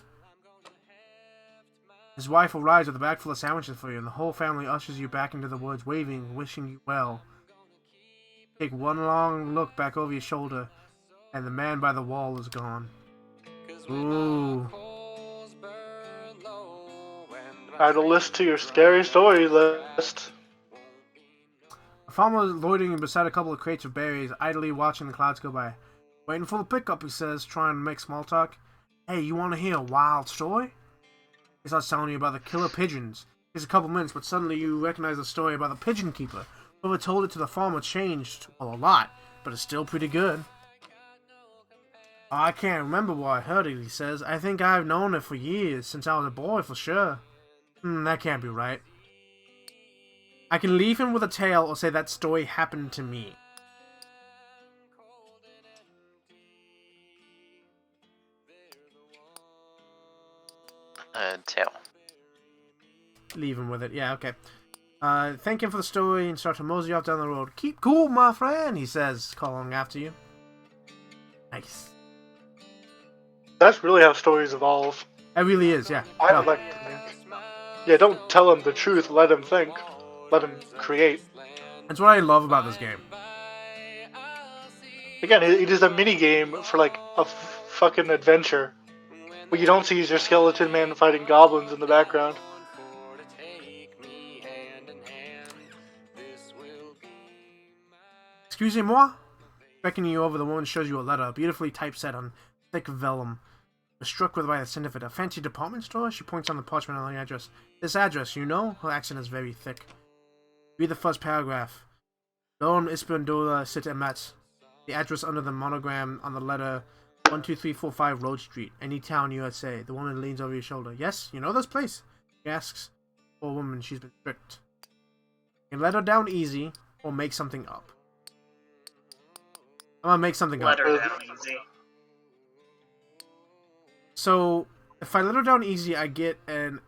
His wife arrives with a bag full of sandwiches for you, and the whole family ushers you back into the woods, waving, wishing you well. Take one long look back over your shoulder, and the man by the wall is gone. Ooh. Add a list to your scary story list. A farmer is loitering beside a couple of crates of berries, idly watching the clouds go by. Waiting for the pickup, he says, trying to make small talk. Hey, you want to hear a wild story? He starts telling you about the killer pigeons. Takes a couple minutes, but suddenly you recognize the story about the pigeon keeper. Whoever told it to the farmer changed, well, a lot, but it's still pretty good. Oh, I can't remember where I heard it, he says. I think I've known it for years, since I was a boy, for sure. That can't be right. I can leave him with a tale or say that story happened to me. Tail. Leave him with it. Yeah, okay. Thank him for the story and start to mosey off down the road. Keep cool, my friend, he says, calling after you. Nice. That's really how stories evolve. It really is, yeah. I No. like to think. Yeah, don't tell him the truth. Let him think. Let him create. That's what I love about this game. Again, it is a mini game for like a fucking adventure. What you don't see is your skeleton man fighting goblins in the background. Excusez-moi? Beckoning you over, the woman shows you a letter, beautifully typeset on thick vellum. You're struck with by the scent of it. A fancy department store? She points on the parchment on the address. This address, you know? Her accent is very thick. Read the first paragraph. Lone Esplandola City Metz. The address under the monogram on the letter 12345 Road Street. Any town, USA. The woman leans over your shoulder. Yes, you know this place? She asks. Poor woman, she's been tricked. You can let her down easy, or make something up. I'm gonna make something Let up. her down easy. So, if I let her down easy, I get an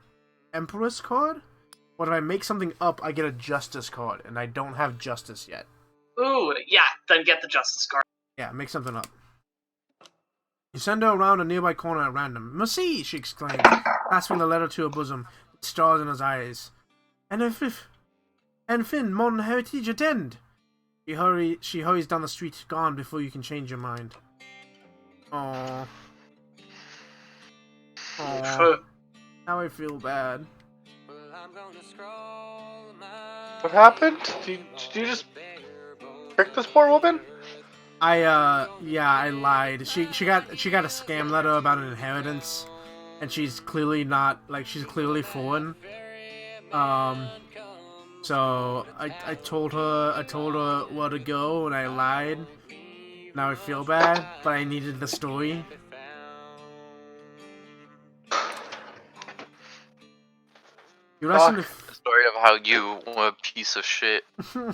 Empress card. But if I make something up, I get a Justice card, and I don't have Justice yet. Ooh, yeah, then get the Justice card. Yeah, make something up. You send her around a nearby corner at random. Merci, she exclaims, clasping the letter to her bosom, with stars in his eyes. And fin, mon heritage attend. She hurries down the street, gone before you can change your mind. Aww. Aww. Now I feel bad. What happened? Did you just trick this poor woman? I lied. She got a scam letter about an inheritance, and she's clearly not, like, she's clearly foreign. So I told her where to go, and I lied. Now I feel bad, but I needed the story. You listen to The story of how you were a piece of shit. You're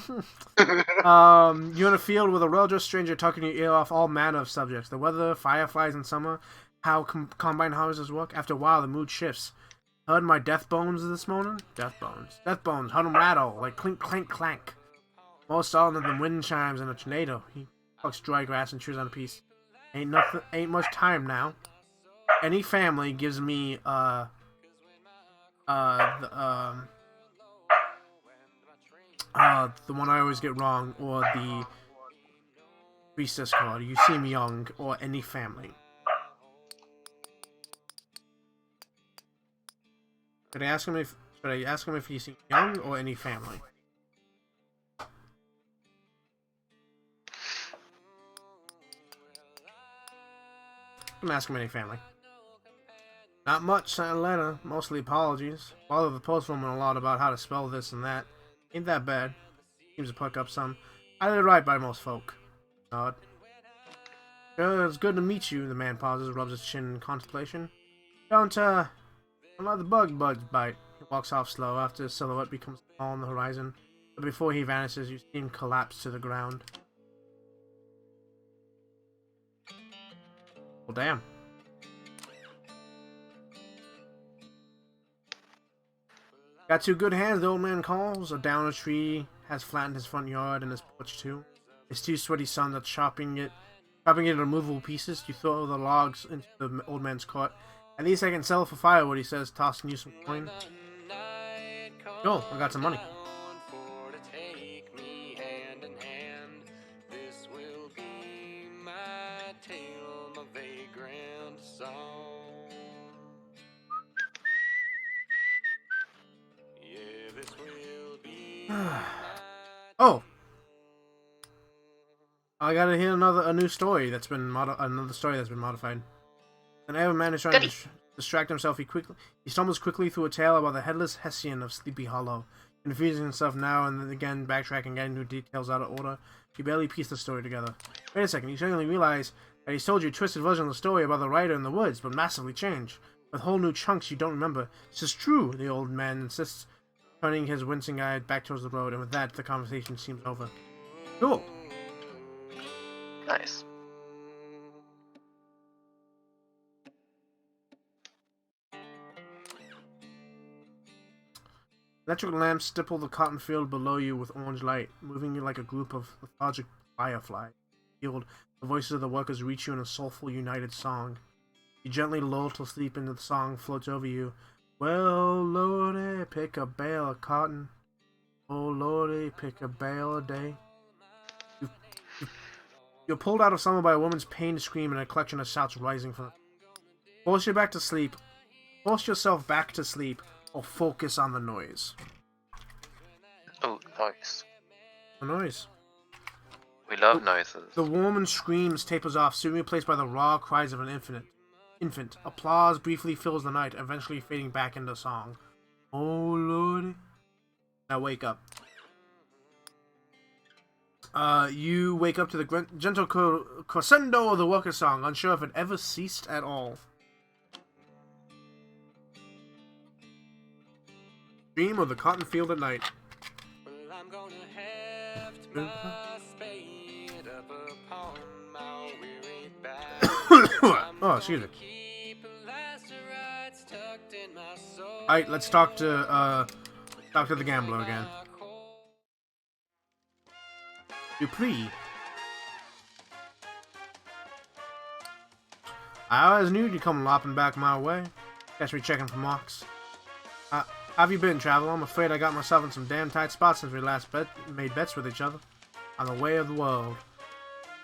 in a field with a well-dressed stranger talking your ear off all manner of subjects. The weather, fireflies in summer, how combine harvesters work. After a while, the mood shifts. Heard my death bones this morning? Death bones. Death bones. Heard them rattle, like clink, clank, clank. More solid than wind chimes in a tornado. He plucks dry grass and chews on a piece. Ain't much time now. Any family gives me, the one I always get wrong, or Priestess card. You seem young, or any family. Should I ask him if you seem young or any family? I'm asking any family. Not much, sent a letter, mostly apologies. Bothered the postwoman a lot about how to spell this and that. Ain't that bad. Seems to pluck up some. I did it right by most folk. Nod. Sure, it's good to meet you, the man pauses, rubs his chin in contemplation. Don't let the bugs bite. He walks off slow after his silhouette becomes small on the horizon. But before he vanishes, you see him collapse to the ground. Well, damn. Got two good hands, the old man calls. A down a tree has flattened his front yard and his porch too. His two sweaty sons are chopping it into movable pieces. You throw the logs into the old man's cart. At least I can sell it for firewood, he says, tossing you some coin. Yo, I got some money. Oh, I gotta hear a new story that's been modified. An Arab man is trying to distract himself. He stumbles quickly through a tale about the headless Hessian of Sleepy Hollow, confusing himself now and then again, backtracking, getting new details out of order. You barely piece the story together. Wait a second, you suddenly realize that he's told you a twisted version of the story about the rider in the woods, but massively changed, with whole new chunks you don't remember. This is true, the old man insists, turning his wincing eye back towards the road, and with that, the conversation seems over. Cool. Nice. Electric lamps stipple the cotton field below you with orange light, moving you like a group of lethargic fireflies. The voices of the workers reach you in a soulful, united song. You gently lull to sleep, and the song floats over you. Well, Lordy, pick a bale of cotton. Oh, Lordy, pick a bale a day. You're pulled out of summer by a woman's pained scream and a collection of shouts rising from it. Force yourself back to sleep, or focus on the noise. Oh, noise. The noise. We love noises. The woman screams tapers off, soon replaced by the raw cries of an infant. Applause briefly fills the night, eventually fading back into song. Oh, Lordy. Now wake up. You wake up to the gentle crescendo of the worker song, unsure if it ever ceased at all. Dream of the cotton field at night. Well, I'm gonna have to spade up upon my weary back. Oh, excuse me. Alright, let's talk to the gambler again. Dupree. I always knew you'd come lopping back my way. Catch me checking for marks. How have you been, traveler? I'm afraid I got myself in some damn tight spots since we last made bets with each other. On the way of the world.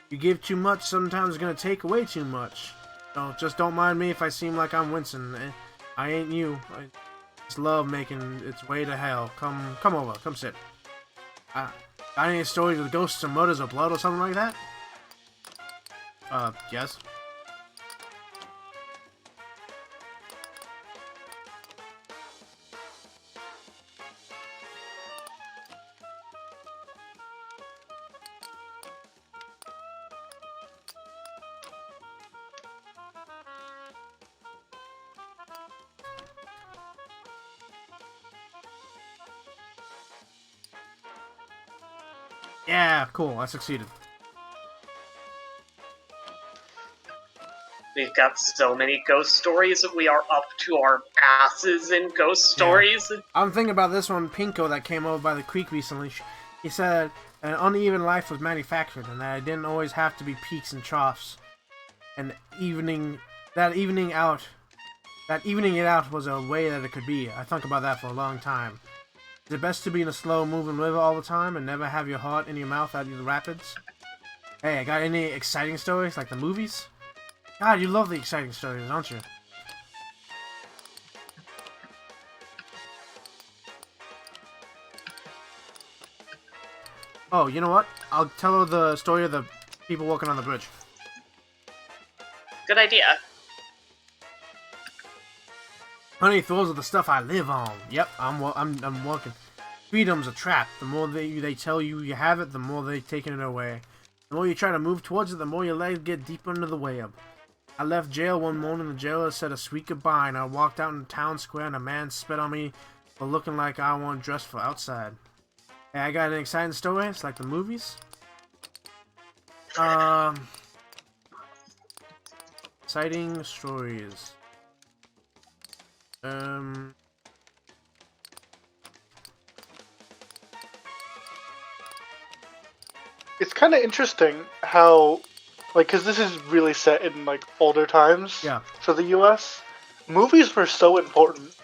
You give too much, sometimes it's gonna take away too much. So just don't mind me if I seem like I'm wincing. I ain't you. It's love making its way to hell. Come over. Come sit. Got any stories with ghosts or murders or blood or something like that? Yes. Yeah, cool. I succeeded. We've got so many ghost stories. We are up to our asses in ghost stories. Yeah. I'm thinking about this one, Pinko, that came over by the creek recently. He said an uneven life was manufactured, and that it didn't always have to be peaks and troughs. And evening it out was a way that it could be. I thought about that for a long time. Is it best to be in a slow-moving river all the time and never have your heart in your mouth out of the rapids? Hey, I got any exciting stories like the movies? God, you love the exciting stories, don't you? Oh, you know what? I'll tell her the story of the people walking on the bridge. Good idea. Honey, those are the stuff I live on. Yep, I'm working. Freedom's a trap. The more they tell you you have it, the more they're taking it away. The more you try to move towards it, the more your legs get deeper into the web. I left jail one morning, the jailer said a sweet goodbye, and I walked out in town square, and a man spit on me for looking like I wasn't dressed for outside. Hey, I got an exciting story. It's like the movies. Exciting stories. It's kind of interesting how, like, because this is really set in like older times. Yeah. For the U.S., movies were so important.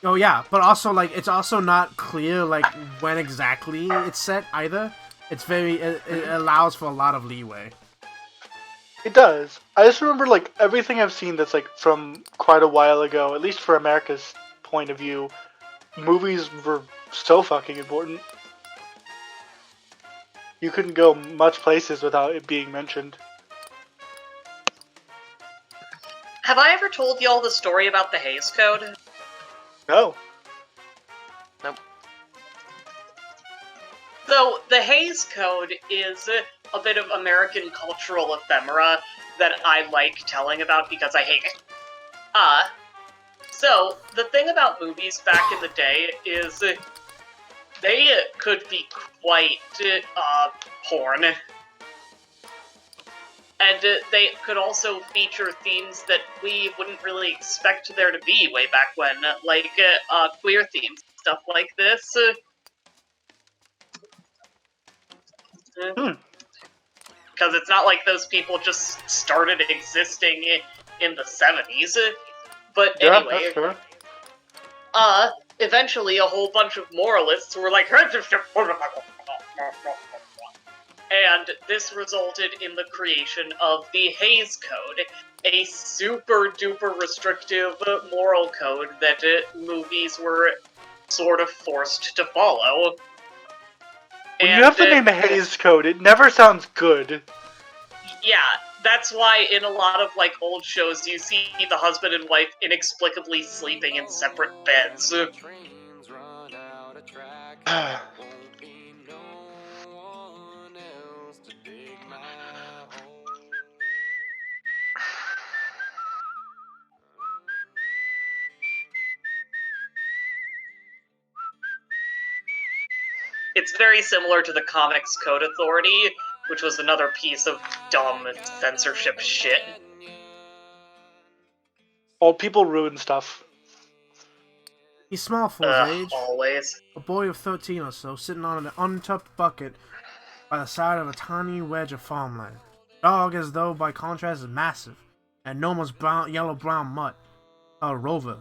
Oh yeah, but also like it's also not clear like when exactly it's set either. It's it allows for a lot of leeway. It does. I just remember like everything I've seen that's like from quite a while ago, at least for America's point of view, movies were so fucking important. You couldn't go much places without it being mentioned. Have I ever told y'all the story about the Hays Code? No. So, the Hays Code is a bit of American cultural ephemera that I like telling about because I hate it. So, the thing about movies back in the day is they could be quite porn. And they could also feature themes that we wouldn't really expect there to be way back when, like queer themes, stuff like this. Because it's not like those people just started existing in the 70s. But Yeah, anyway, that's fair. Eventually a whole bunch of moralists were like, and this resulted in the creation of the Hays Code, a super duper restrictive moral code that movies were sort of forced to follow. When you have the name Hays Code, it never sounds good. Yeah, that's why in a lot of like old shows you see the husband and wife inexplicably sleeping in separate beds. It's very similar to the Comics Code Authority, which was another piece of dumb censorship shit. Old people ruin stuff. He's small for his age. Always. A boy of 13 or so, sitting on an untucked bucket by the side of a tiny wedge of farmland. Dog, as though by contrast, is massive, and enormous yellow-brown mutt. A rover.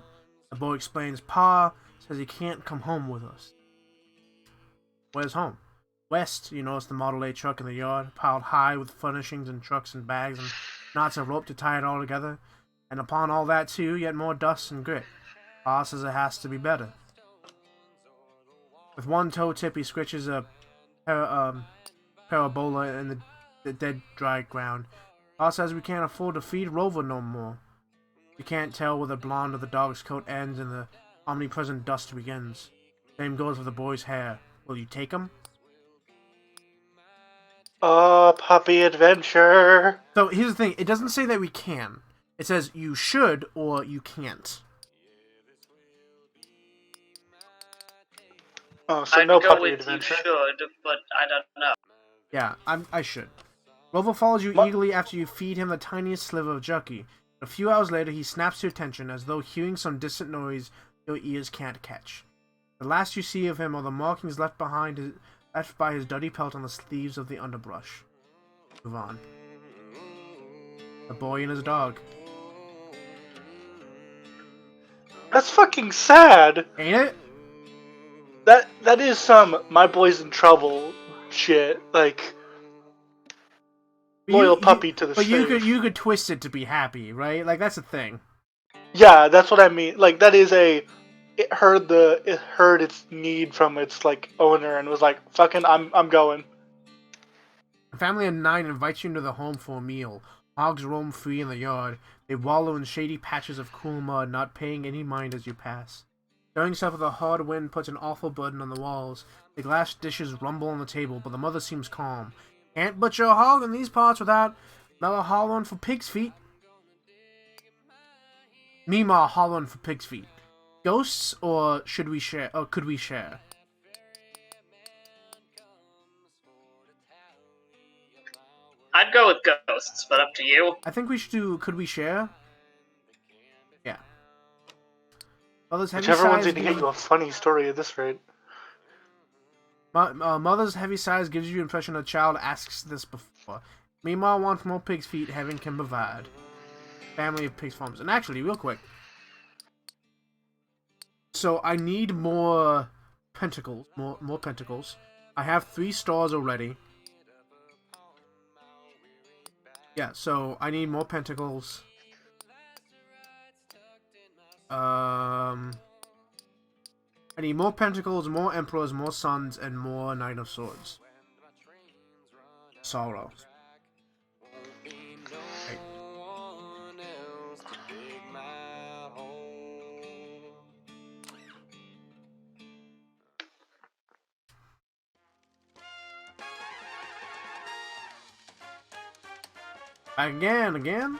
The boy explains, Pa says he can't come home with us. Where's home? West, you notice the Model A truck in the yard, piled high with furnishings and trucks and bags and knots of rope to tie it all together. And upon all that, too, yet more dust and grit. Pa says it has to be better. With one toe tip, he scritches a parabola in the dead, dry ground. Pa says we can't afford to feed Rover no more. You can't tell where the blonde of the dog's coat ends and the omnipresent dust begins. Same goes with the boy's hair. Will you take him? Puppy adventure. So here's the thing. It doesn't say that we can. It says you should or you can't. Oh, so I'd no go puppy with adventure. you should, but I don't know. Yeah, I should. Rover follows you eagerly after you feed him the tiniest sliver of jerky. A few hours later, he snaps to attention as though hearing some distant noise your ears can't catch. The last you see of him are the markings left by his dirty pelt on the sleeves of the underbrush. Move on. A boy and his dog. That's fucking sad. Ain't it? That is some my boy's in trouble shit. Like, loyal puppy to the But slave. you could twist it to be happy, right? Like that's a thing. Yeah, that's what I mean. Like that is a. It heard its need from its like owner and was like, "Fucking, I'm going." A family of 9 invites you into the home for a meal. Hogs roam free in the yard. They wallow in shady patches of cool mud, not paying any mind as you pass. Stirring yourself with a hard wind puts an awful burden on the walls. The glass dishes rumble on the table, but the mother seems calm. Can't butcher a hog in these parts without another hollering for pig's feet. Mima hollering for pig's feet. Ghosts, or should we share? Or could we share? I'd go with ghosts, but up to you. I think we should do. Could we share? Yeah. Mother's heavy Whichever one's sighs gonna get you a funny story at this rate. Mother's heavy sighs gives you the impression a child asks this before. Mima wants more pig's feet. Heaven can provide. Family of pigs farms. And actually, real quick. So I need more pentacles. More pentacles. I have 3 stars already. Yeah, so I need more pentacles. I need more pentacles, more emperors, more suns, and more Knight of Swords. Sorrow. Right. Again?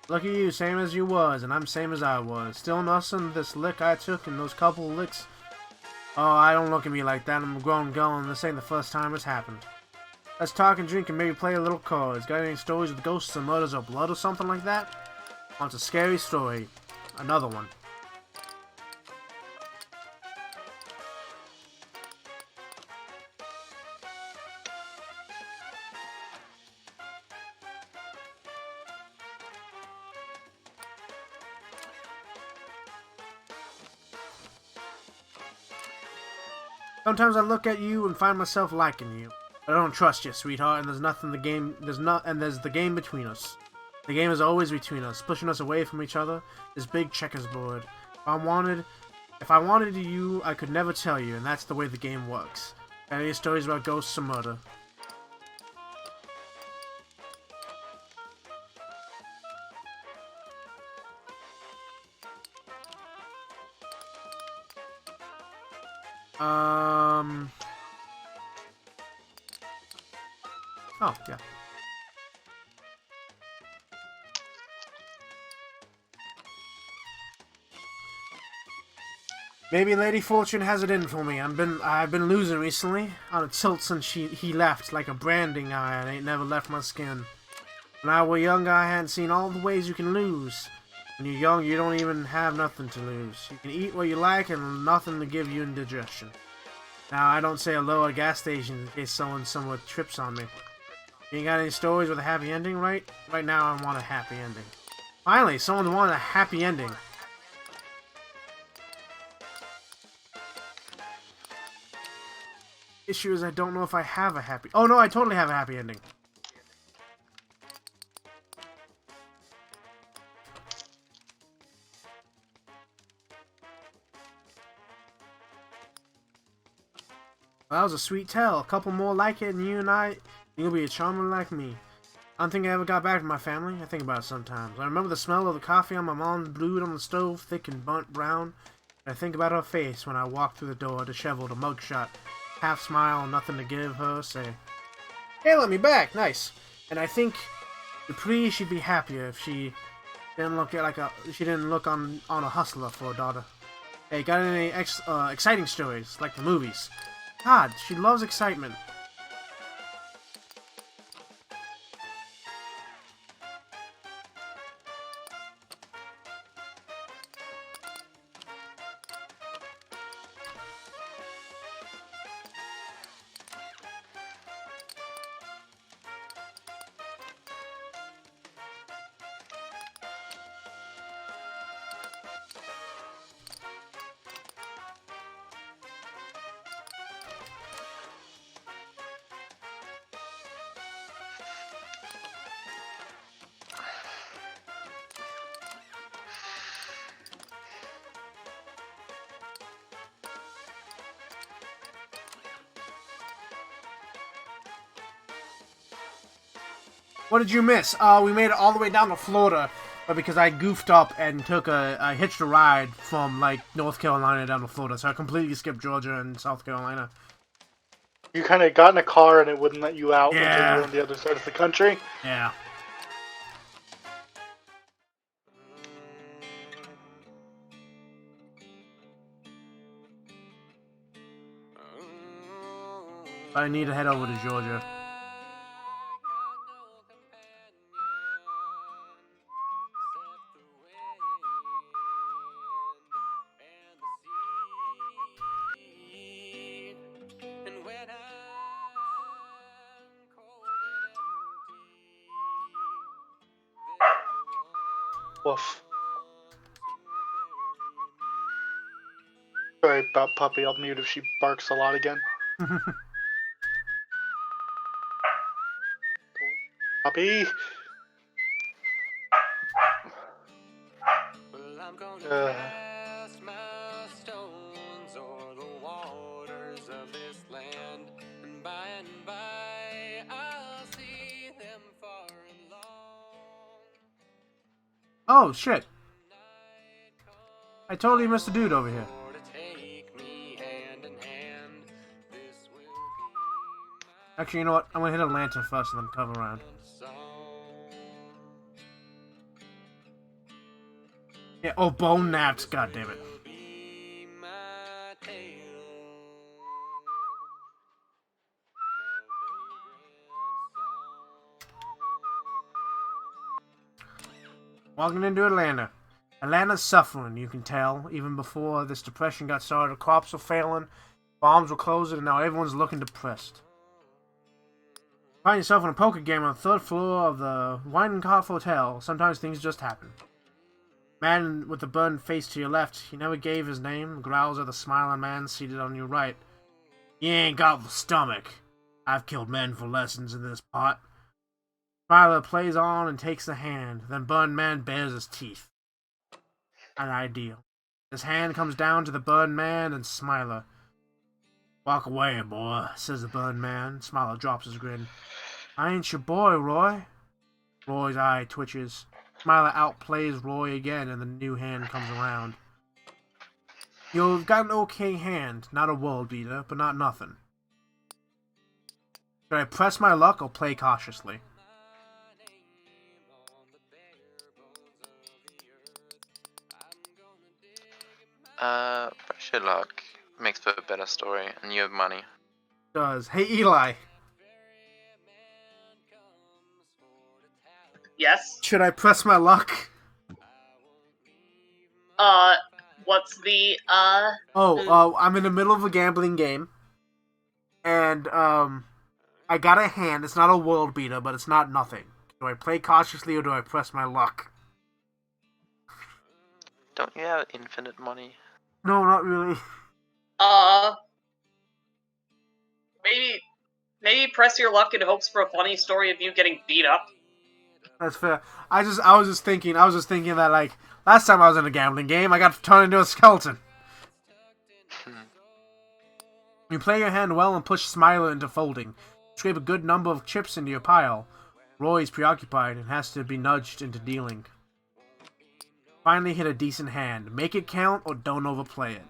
Lucky you, same as you was, and I'm same as I was. Still nussing this lick I took and those couple licks. Oh, I don't look at me like that. I'm a grown girl, and this ain't the first time it's happened. Let's talk and drink and maybe play a little cards. Got any stories with ghosts or murders or blood or something like that? Wants a scary story. Another one. Sometimes I look at you and find myself liking you. But I don't trust you, sweetheart, and there's the game between us. The game is always between us, pushing us away from each other, this big checkers board. If I wanted you, I could never tell you, and that's the way the game works. Got any stories about ghosts or murder? Oh, yeah. Maybe Lady Fortune has it in for me. I've been losing recently. On a tilt since he left, like a branding iron. Ain't never left my skin. When I was younger, I hadn't seen all the ways you can lose. When you're young, you don't even have nothing to lose. You can eat what you like and nothing to give you indigestion. Now, I don't say hello at gas stations in case someone somewhere trips on me. You ain't got any stories with a happy ending, right? Right now, I want a happy ending. Finally, someone wanted a happy ending. Issue is I don't know if I have a happy... Oh, no, I totally have a happy ending. Well, that was a sweet tale. A couple more like it, and you'll be a charmer like me. I don't think I ever got back to my family. I think about it sometimes. I remember the smell of the coffee on my mom's brewed on the stove, thick and burnt brown. And I think about her face when I walk through the door, disheveled, a mugshot. Half smile, nothing to give her, say, "Hey, let me back, nice." And I think Dupree, she'd be happier if she didn't look on a hustler for a daughter. Hey, got any exciting stories like the movies? God, she loves excitement. What did you miss? We made it all the way down to Florida, but because I goofed up and I hitched a ride from like North Carolina down to Florida, so I completely skipped Georgia and South Carolina. You kind of got in a car and it wouldn't let you out until you Yeah. were on the other side of the country. Yeah. But I need to head over to Georgia. Woof. Sorry about Puppy. I'll mute if she barks a lot again. Puppy. Uh, Oh shit! I totally missed a dude over here. Actually, you know what? I'm gonna hit a lantern first and then come around. Yeah. Oh, bone naps. God damn it. Walking into Atlanta. Atlanta's suffering, you can tell. Even before this depression got started, crops were failing, bombs were closing, and now everyone's looking depressed. Find yourself in a poker game on the third floor of the Wine and Cough Hotel. Sometimes things just happen. Man with the burned face to your left, he never gave his name, growls at the smiling man seated on your right. You ain't got the stomach. I've killed men for lessons in this pot. Smiler plays on and takes the hand, then burned man bares his teeth. An ideal. His hand comes down to the burned man and Smiler. Walk away, boy, says the burned man. Smiler drops his grin. I ain't your boy, Roy. Roy's eye twitches. Smiler outplays Roy again and the new hand comes around. You've got an okay hand, not a world beater, but not nothing. Should I press my luck or play cautiously? Pressure luck makes for a better story, and you have money. Does. Hey, Eli. Yes. Should I press my luck? What's the I'm in the middle of a gambling game. And, I got a hand. It's not a world beater, but it's not nothing. Do I play cautiously or do I press my luck? Don't you have infinite money? No, not really. maybe press your luck in hopes for a funny story of you getting beat up. That's fair. I was just thinking that, like, last time I was in a gambling game, I got turned into a skeleton. You play your hand well and push Smiler into folding. Scrape a good number of chips into your pile. Roy's preoccupied and has to be nudged into dealing. Finally hit a decent hand. Make it count or don't overplay it.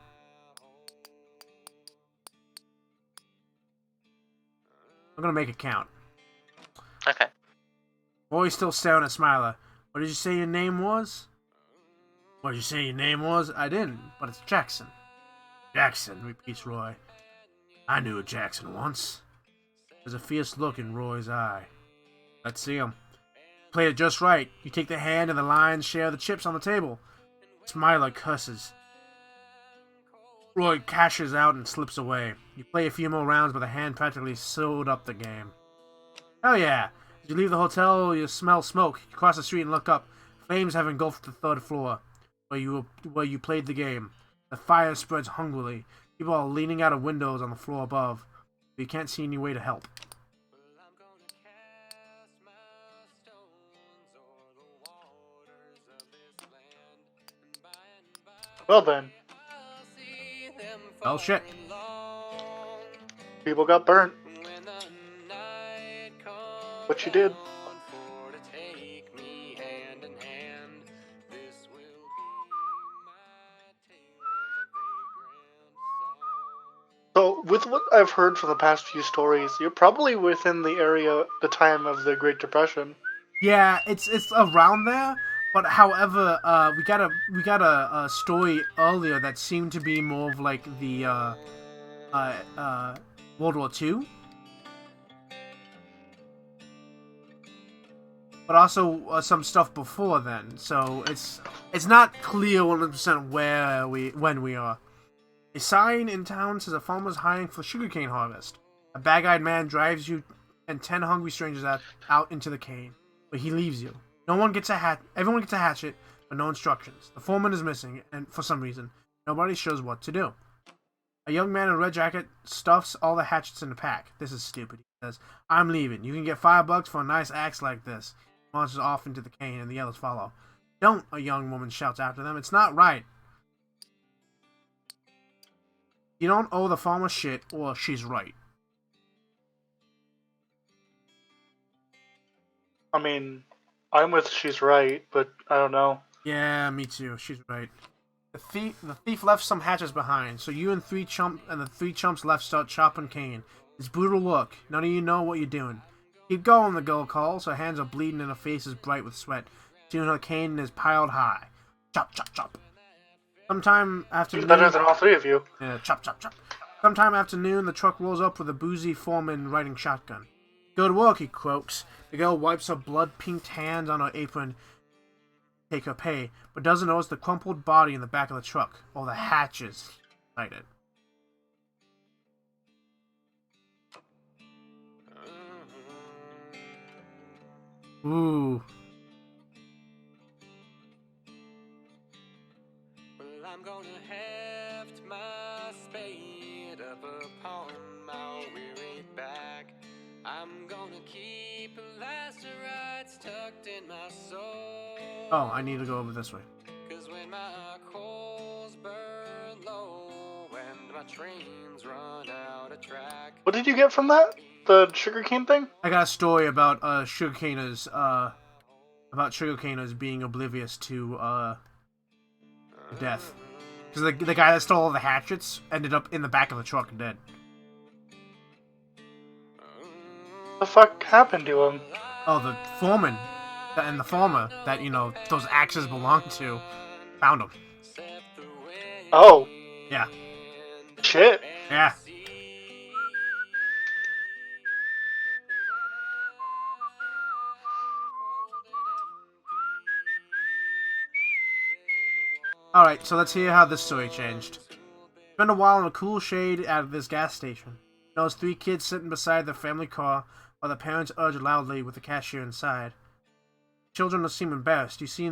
I'm gonna make it count. Okay. Roy's still staring at Smiler. What did you say your name was? What did you say your name was? I didn't, but it's Jackson. Jackson, repeats Roy. I knew a Jackson once. There's a fierce look in Roy's eye. Let's see him. Play it just right. You take the hand and the lion's share of the chips on the table. Smiler curses. Roy cashes out and slips away. You play a few more rounds, but the hand practically sewed up the game. Hell yeah! As you leave the hotel, you smell smoke. You cross the street and look up. Flames have engulfed the third floor, where you played the game. The fire spreads hungrily. People are leaning out of windows on the floor above, but you can't see any way to help. well then, Well, shit. people got burnt. What you did? So, with what I've heard from the past few stories, you're probably within the area, the time of the Great Depression. Yeah, it's around there. But however, we got a story earlier that seemed to be more of like the uh, uh, World War II, but also some stuff before then. So it's not clear 100% when we are. A sign in town says a farmer's hiring for sugarcane harvest. A bag-eyed man drives you and 10 hungry strangers out into the cane, but he leaves you. Everyone gets a hatchet, but no instructions. The foreman is missing, and for some reason, nobody shows what to do. A young man in a red jacket stuffs all the hatchets in the pack. This is stupid, he says. I'm leaving. You can get $5 for a nice axe like this. He launches off into the cane, and the others follow. Don't, a young woman shouts after them. It's not right. You don't owe the farmer shit, or she's right. I mean, I'm with she's right, but I don't know. Yeah, me too. She's right. The thief left some hatchets behind, so you and the three chumps left start chopping cane. It's brutal work. None of you know what you're doing. Keep going, the girl calls. Her hands are bleeding and her face is bright with sweat. Soon her cane is piled high. Chop, chop, chop. Sometime She's afternoon. better than all three of you. Yeah, chop, chop, chop. Sometime afternoon, the truck rolls up with a boozy foreman riding shotgun. Good work, he croaks. The girl wipes her blood-pinked hands on her apron, take her pay, but doesn't notice the crumpled body in the back of the truck, or the hatches inside it. Ooh. Well, I'm gonna heft my spade up upon my weary back. I'm gonna keep lacerates tucked in my soul. Oh, I need to go over this way. 'Cause when my coals burn low and my trains run out of track. What did you get from that? The sugarcane thing? I got a story about sugarcaners being oblivious to death. Because the guy that stole all the hatchets ended up in the back of the truck dead. What the fuck happened to him? Oh, the foreman and the farmer that, those axes belong to found him. Oh, Yeah. shit. Yeah. Alright, so let's hear how this story changed. Spend a while in a cool shade out of this gas station. Those three kids sitting beside their family car while the parents urge loudly with the cashier inside. Children seem embarrassed. You see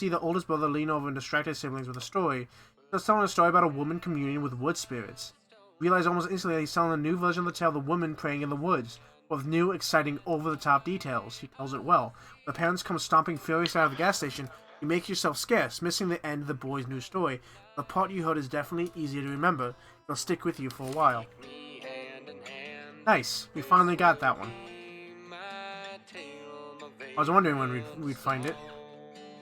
the oldest brother lean over and distract his siblings with a story. He's telling a story about a woman communing with wood spirits. You realize almost instantly that he's telling a new version of the tale, The Woman Praying in the Woods, with new, exciting, over-the-top details. He tells it well. When the parents come stomping furiously out of the gas station, you make yourself scarce, missing the end of the boy's new story. The part you heard is definitely easier to remember. It'll stick with you for a while. Nice. We finally got that one. I was wondering when we'd find it.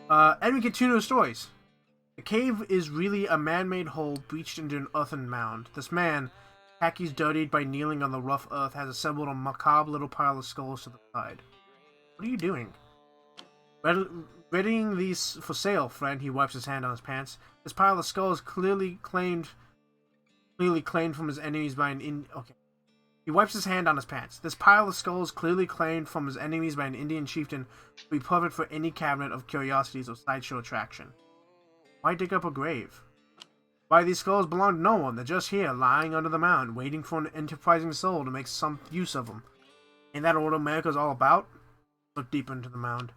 And we get two new stories. The cave is really a man-made hole breached into an earthen mound. This man, khakis dirtied by kneeling on the rough earth, has assembled a macabre little pile of skulls to the side. What are you doing? Readying these for sale, friend. He wipes his hand on his pants. This pile of skulls clearly claimed from his enemies by an Okay. He wipes his hand on his pants. This pile of skulls, clearly claimed from his enemies by an Indian chieftain, would be perfect for any cabinet of curiosities or sideshow attraction. Why dig up a grave? Why, these skulls belong to no one. They're just here, lying under the mound, waiting for an enterprising soul to make some use of them. Ain't that what America's all about? Look deeper into the mound.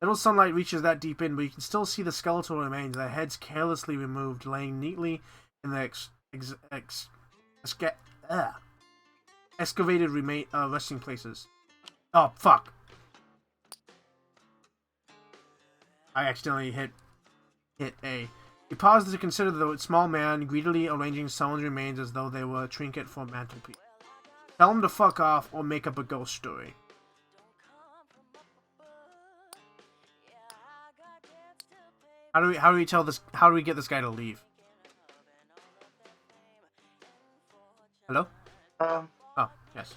Little sunlight reaches that deep in, but you can still see the skeletal remains, their heads carelessly removed, laying neatly in the excavated resting places. Oh, fuck. I accidentally hit A. He pauses to consider the small man greedily arranging someone's remains as though they were a trinket for a mantelpiece. Tell him to fuck off or make up a ghost story. How do we get this guy to leave? Hello? Um, Oh, yes.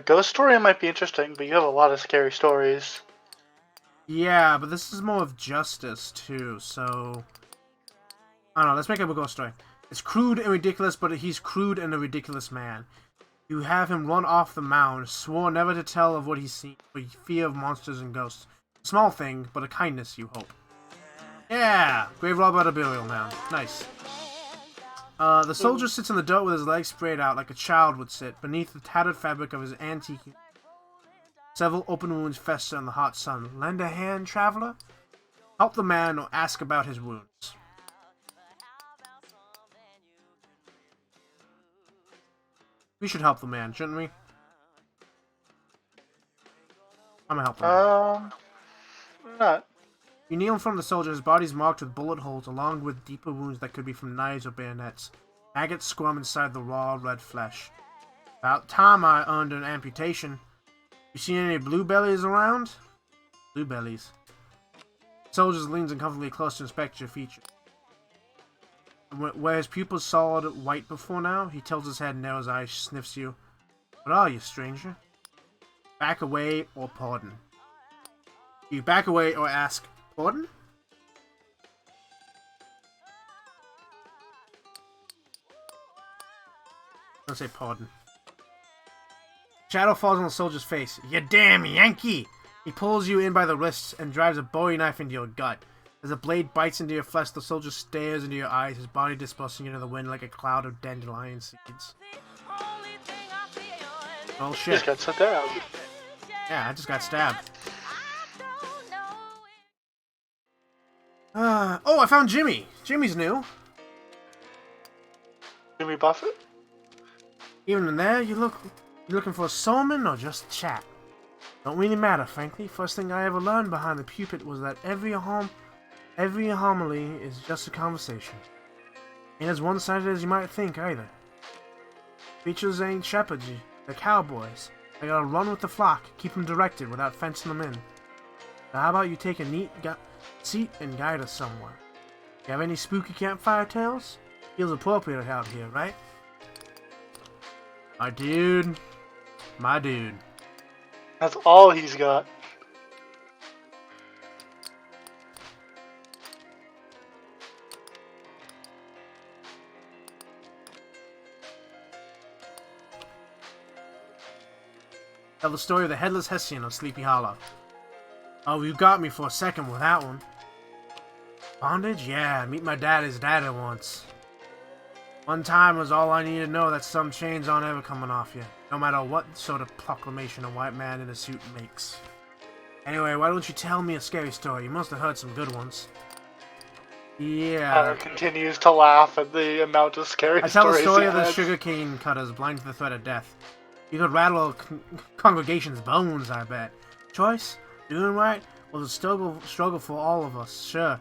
Ghost Story might be interesting, but you have a lot of scary stories. Yeah, but this is more of justice, too, so... I don't know, let's make up a ghost story. It's crude and ridiculous, but he's crude and a ridiculous man. You have him run off the mound, swore never to tell of what he's seen, for fear of monsters and ghosts. A small thing, but a kindness, you hope. Yeah! Grave robber at a burial mound. Nice. The soldier sits in the dirt with his legs sprayed out like a child would sit, beneath the tattered fabric of his antique. Several open wounds fester in the hot sun. Lend a hand, traveler? Help the man or ask about his wounds. We should help the man, shouldn't we? I'm gonna help the man. Not. You kneel in front of the soldier, his body's marked with bullet holes, along with deeper wounds that could be from knives or bayonets. Maggots squirm inside the raw, red flesh. About time I earned an amputation. You seen any bluebellies around? Bluebellies. The soldier leans uncomfortably close to inspect your features. Where his pupils solid white before now, he tilts his head and narrows eyes, sniffs you. What are you, stranger? Back away or pardon? You back away or ask, pardon? Don't say pardon. Shadow falls on the soldier's face. You damn Yankee! He pulls you in by the wrists and drives a bowie knife into your gut. As the blade bites into your flesh, the soldier stares into your eyes, his body dispersing into the wind like a cloud of dandelion seeds. Oh shit. Just got stabbed. Yeah, I just got stabbed. Oh, I found Jimmy. Jimmy's new. Jimmy Buffett? Even in there, you looking for a soulman or just chat? Don't really matter, frankly. First thing I ever learned behind the pulpit was that every homily is just a conversation. Ain't as one-sided as you might think, either. Preachers ain't shepherds, they're cowboys. They gotta run with the flock, keep them directed without fencing them in. So how about you take a neat seat and guide us somewhere? You have any spooky campfire tales? Feels appropriate out here, right? My dude. My dude. That's all he's got. Tell the story of the Headless Hessian of Sleepy Hollow. Oh, you got me for a second with that one. Bondage? Yeah, meet my daddy's daddy once. One time was all I needed to know that some chains aren't ever coming off you, no matter what sort of proclamation a white man in a suit makes. Anyway, why don't you tell me a scary story? You must have heard some good ones. Yeah. Tyler continues to laugh at the amount of scary I tell the stories story he of the has. sugarcane cutters blind to the threat of death. You could rattle a congregation's bones, I bet. Choice? Doing right? Well, it's a struggle for all of us, sure.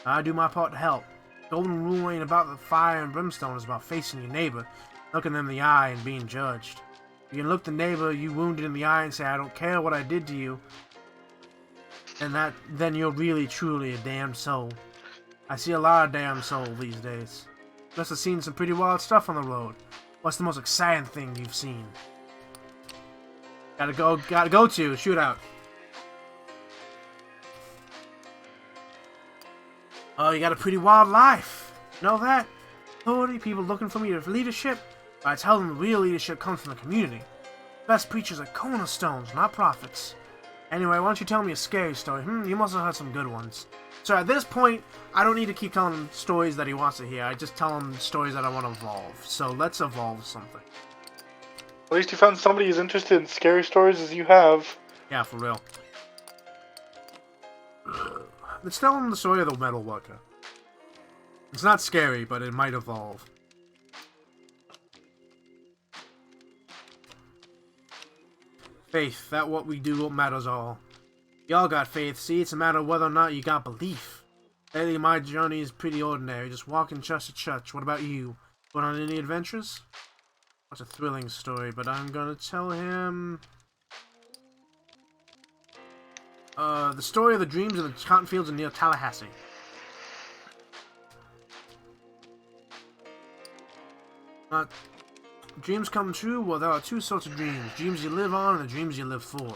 I do my part to help. Golden rule ain't about the fire and brimstone, it's about facing your neighbor, looking them in the eye and being judged. You can look the neighbor you wounded in the eye and say, I don't care what I did to you, and then you're really truly a damned soul. I see a lot of damn soul these days. Must have seen some pretty wild stuff on the road. What's the most exciting thing you've seen? Gotta go to shootout. Oh, you got a pretty wild life. Know that? Authority, people looking for me for leadership. But I tell them the real leadership comes from the community. Best preachers are cornerstones, not prophets. Anyway, why don't you tell me a scary story? You must have heard some good ones. So at this point, I don't need to keep telling him stories that he wants to hear. I just tell him stories that I want to evolve. So let's evolve something. At least you found somebody as interested in scary stories as you have. Yeah, for real. Let's tell him the story of the metal worker. It's not scary, but it might evolve. Faith, that what we do what matters all. Y'all got faith, see, it's a matter of whether or not you got belief. Lately, my journey is pretty ordinary, just walking church to church. What about you? Going on any adventures? What's a thrilling story, but I'm gonna tell him... the story of the dreams of the cotton fields near Tallahassee. dreams come true? Well, there are two sorts of dreams. Dreams you live on and the dreams you live for.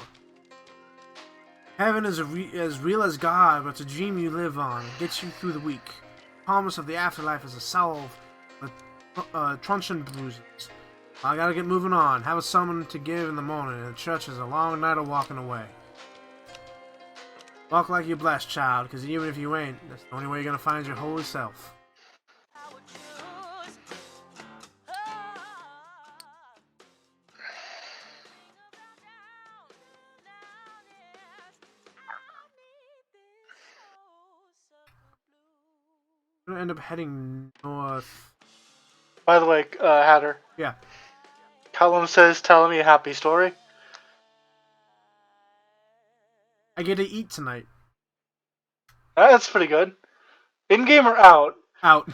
Heaven is as real as God, but it's a dream you live on. It gets you through the week. The promise of the afterlife is a salve with truncheon bruises. I gotta get moving on. Have a sermon to give in the morning. The church is a long night of walking away. Walk like you're blessed, child, because even if you ain't, that's the only way you're gonna find your holy self. I would choose. Oh, I'm gonna end up heading north. By the way, Hatter, Yeah. Callum says, "Tell me a happy story." I get to eat tonight. That's pretty good. In game or out? Out.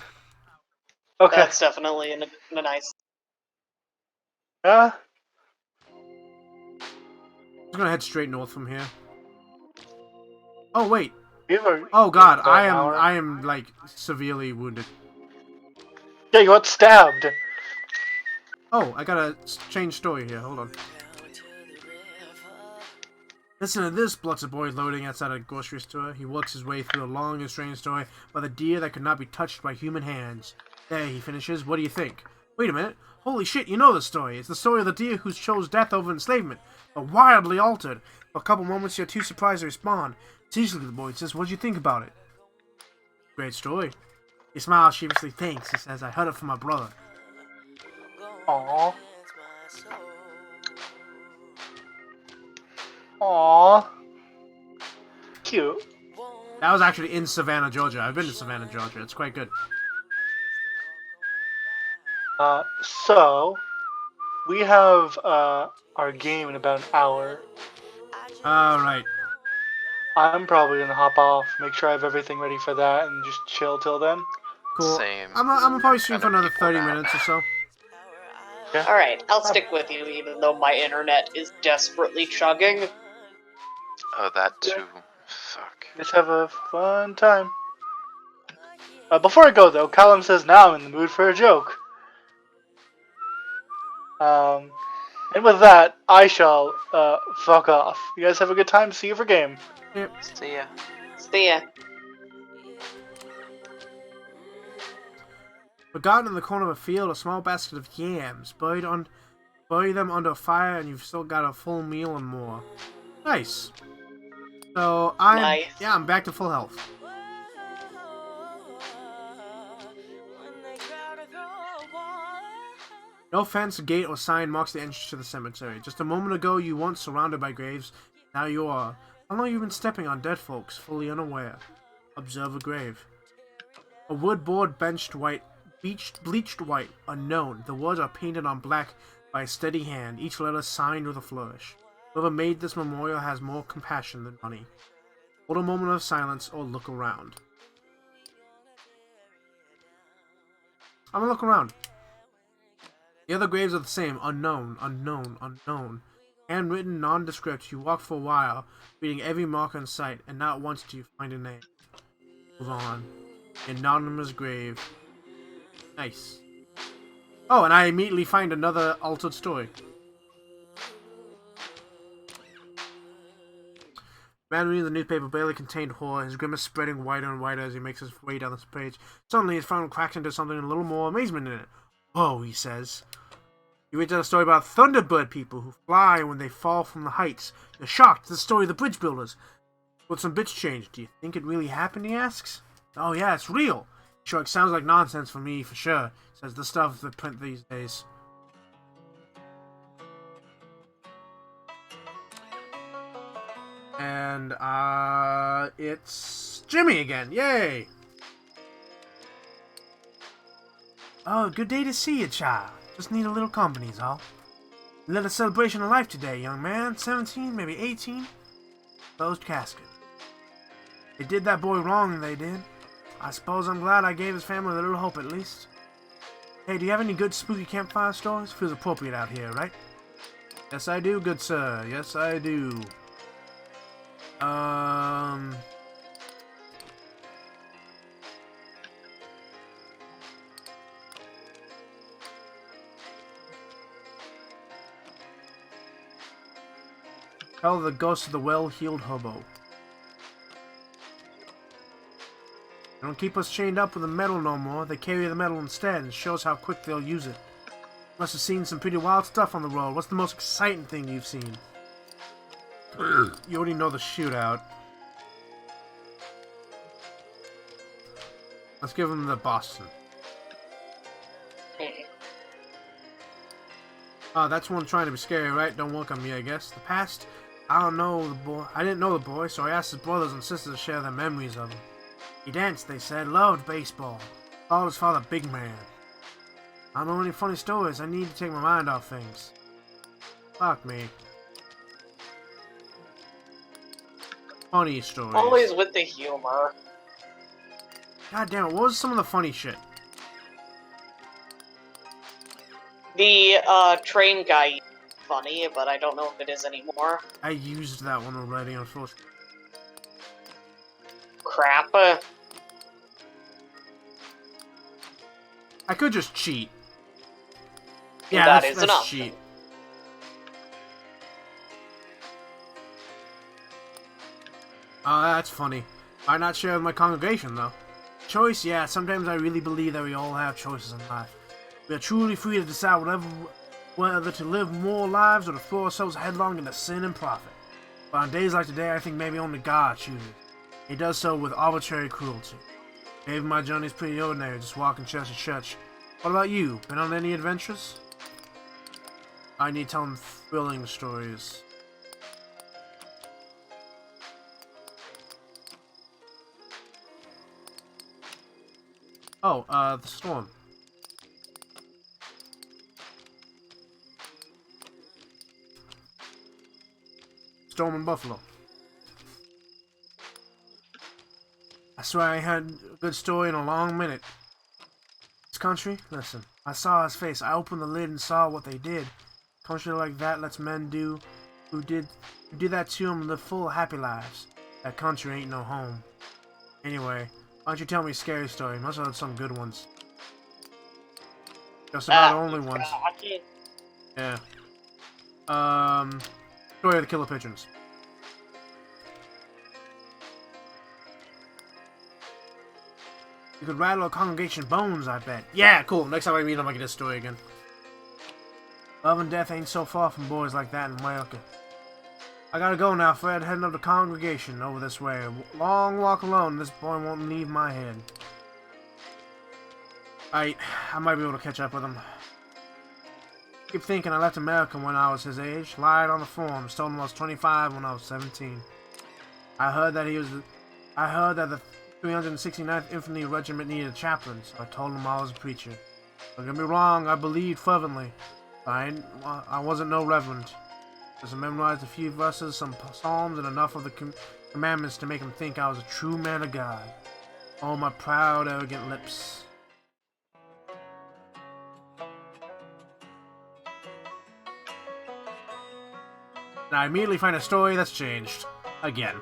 Okay. That's definitely a nice. Yeah. I'm gonna head straight north from here. Oh wait. We have Oh god, about an hour. I am like severely wounded. Yeah, you got stabbed. Oh, I gotta change story here. Hold on. Listen to this, blurts a boy loading outside a grocery store. He works his way through a long and strange story about a deer that could not be touched by human hands. There, he finishes. What do you think? Wait a minute. Holy shit, you know the story. It's the story of the deer who chose death over enslavement, but wildly altered. For a couple moments, you're too surprised to respond. Seriously, the boy says, what'd you think about it? Great story. He smiles sheepishly. Thanks, he says. I heard it from my brother. Aww. Aww. Cute. That was actually in Savannah, Georgia. I've been to Savannah, Georgia. It's quite good. So we have our game in about an hour. Alright. I'm probably gonna hop off, make sure I have everything ready for that, and just chill till then. Cool. Same. I'm gonna probably stream for Kinda another people 30 now. minutes or so. Yeah. Alright, I'll stick with you even though my internet is desperately chugging. Oh, that too. Fuck. Just have a fun time. Before I go though, Callum says now I'm in the mood for a joke. And with that, I shall fuck off. You guys have a good time. See you for game. Yep. See ya. See ya. Forgotten in the corner of a field, a small basket of yams. Bury them under a fire, and you've still got a full meal and more. Nice. So Nice. I'm back to full health. No fence, gate, or sign marks the entrance to the cemetery. Just a moment ago, you once surrounded by graves. Now you are. How long have you been stepping on dead folks, fully unaware? Observe a grave. A wood board bleached white, unknown. The words are painted on black by a steady hand, each letter signed with a flourish. Whoever made this memorial has more compassion than money. Hold a moment of silence or look around. I'm gonna look around. The other graves are the same. Unknown, unknown, unknown. Handwritten, nondescript. You walk for a while, reading every marker in sight, and not once do you find a name. Move on. Anonymous grave. Nice. Oh, and I immediately find another altered story. Man reading the newspaper barely contained horror, his grimace spreading wider and wider as he makes his way down this page. Suddenly, his frown cracks into something with a little more amazement in it. Whoa, he says. You read a story about Thunderbird people who fly when they fall from the heights. You're shocked. It's the story of the bridge builders. But some bits changed. Do you think it really happened, he asks. Oh yeah, it's real. Sure, it sounds like nonsense for me, for sure. Says the stuff they print these days. And, it's Jimmy again. Yay! Oh, good day to see you, child. Just need a little company's all. A little celebration of life today, young man. 17, maybe 18. Closed casket. They did that boy wrong, they did. I suppose I'm glad I gave his family a little hope at least. Hey, do you have any good spooky campfire stories? Feels appropriate out here, right? Yes, I do, good sir. Yes, I do. Tell the ghost of the well-heeled hobo. They don't keep us chained up with the metal no more. They carry the metal instead and shows how quick they'll use it. Must have seen some pretty wild stuff on the road. What's the most exciting thing you've seen? You already know the shootout. Let's give him the Boston. That's one trying to be scary, right? Don't work on me, I guess. The past? I don't know the boy. I didn't know the boy, so I asked his brothers and sisters to share their memories of him. He danced, they said, loved baseball. Called his father Big Man. I don't know any funny stories. I need to take my mind off things. Fuck me. Funny stories. Always with the humor. God damn it, what was some of the funny shit? The train guy funny, but I don't know if it is anymore. I used that one already, unfortunately. Crap. I could just cheat. Yeah, That that's is an that's option. cheat. Oh, that's funny. I not share with my congregation, though. Choice, yeah, sometimes I really believe that we all have choices in life. We are truly free to decide whether to live more lives or to throw ourselves headlong into sin and profit. But on days like today, I think maybe only God chooses. He does so with arbitrary cruelty. Maybe my journey's pretty ordinary, just walking church to church. What about you? Been on any adventures? I need to tell him thrilling stories. Oh, the storm. Storm in Buffalo. I swear I had a good story in a long minute. This country? Listen, I saw his face. I opened the lid and saw what they did. Country like that lets men do who did that to them live full happy lives. That country ain't no home. Anyway, why don't you tell me a scary story? Must have had some good ones. Just about only ones. Yeah. Story of the Killer Pigeons. You could rattle a congregation bones, I bet. Yeah, cool. Next time I meet him, I get his story again. Love and death ain't so far from boys like that in America. I gotta go now, Fred. Heading up the congregation over this way. Long walk alone. This boy won't leave my head. I might be able to catch up with him. Keep thinking I left America when I was his age. Lied on the forms. Told him I was 25 when I was 17. I heard that the 369th Infantry Regiment needed a chaplain, so I told him I was a preacher. Don't get me wrong, I believed fervently. I wasn't no reverend. Just memorized a few verses, some psalms, and enough of the commandments to make him think I was a true man of God. Oh, my proud, arrogant lips. And I immediately find a story that's changed. Again.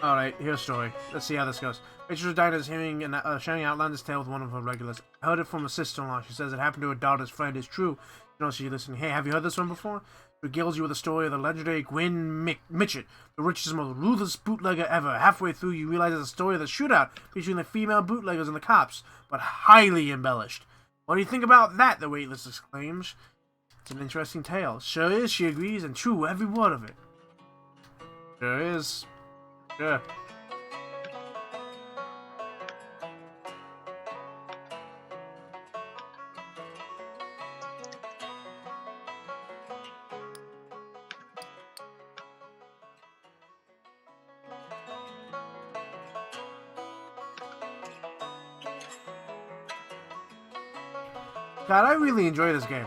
Alright, here's a story. Let's see how this goes. Rachel's Diner is sharing outlandish tale with one of her regulars. I heard it from a sister-in-law. She says it happened to her daughter's friend. It's true. You know, she's listening. Hey, have you heard this one before? It regales you with the story of the legendary Gwyn Mitchett, the richest, most ruthless bootlegger ever. Halfway through, you realize it's a story of the shootout between the female bootleggers and the cops, but highly embellished. What do you think about that? The waitress exclaims. It's an interesting tale. Sure is, she agrees, and true, every word of it. Sure is. Sure. God, I really enjoy this game.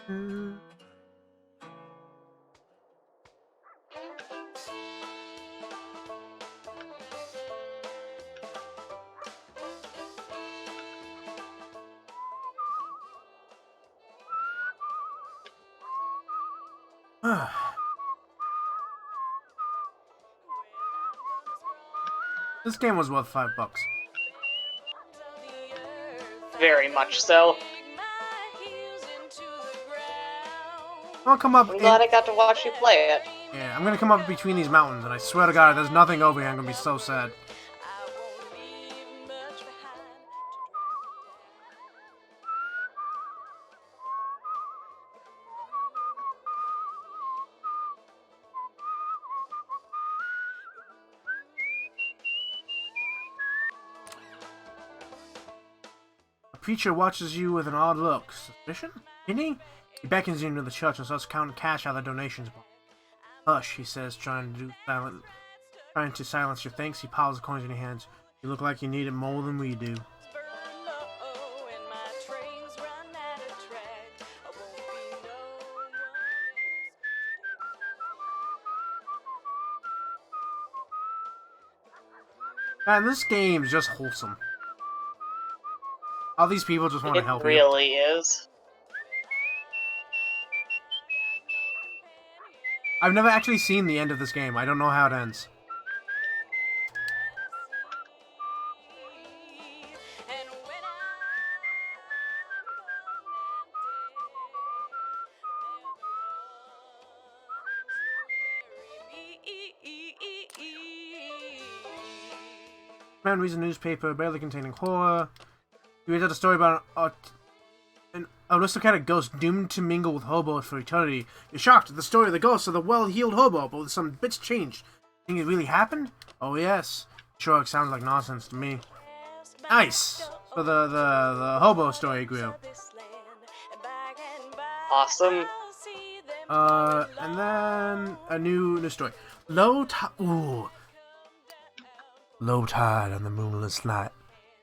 Mm. This game was worth $5. Very much so. I'll come up I'm in. glad I got to watch you play it. Yeah, I'm gonna come up between these mountains, and I swear to God, there's nothing over here. I'm gonna be so sad. A preacher watches you with an odd look. Suspicion? Pity? He beckons you into the church and starts counting cash out of the donations box. Hush, he says, trying to silence your thanks. He piles the coins in your hands. You look like you need it more than we do. Man, this game is just wholesome. All these people just want to It help you. really is. I've never actually seen the end of this game. I don't know how it ends. Man reads a newspaper barely containing horror. He reads out a story about an aristocratic ghost doomed to mingle with hobos for eternity. You're shocked at the story of the ghost of the well-heeled hobo, but with some bits changed. Think it really happened? Oh yes. Sure, it sounds like nonsense to me. Nice! So the hobo story grew. Awesome. And then a new story. Low tide on the moonless night.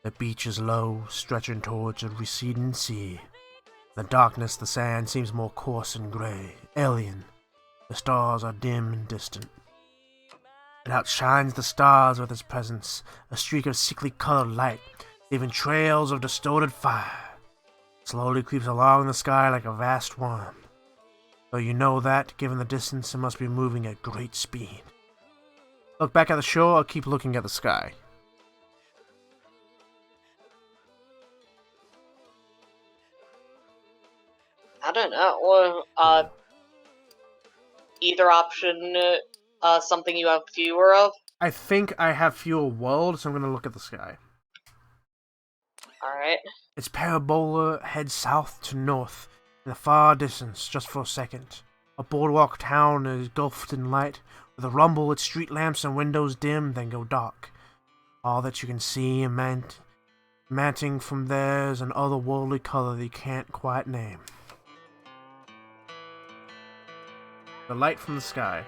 The beach is low, stretching towards a receding sea. In the darkness, the sand seems more coarse and gray, alien. The stars are dim and distant. It outshines the stars with its presence, a streak of sickly colored light, leaving trails of distorted fire. It slowly creeps along the sky like a vast worm. Though you know that, given the distance, it must be moving at great speed. Look back at the shore or keep looking at the sky. I don't know. Either option, something you have fewer of. I think I have fewer worlds, so I'm going to look at the sky. Alright. Its parabola heads south to north, in the far distance, just for a second. A boardwalk town is engulfed in light. With a rumble, its street lamps and windows dim, then go dark. All that you can see emanting from there is an otherworldly color that you can't quite name. The light from the sky.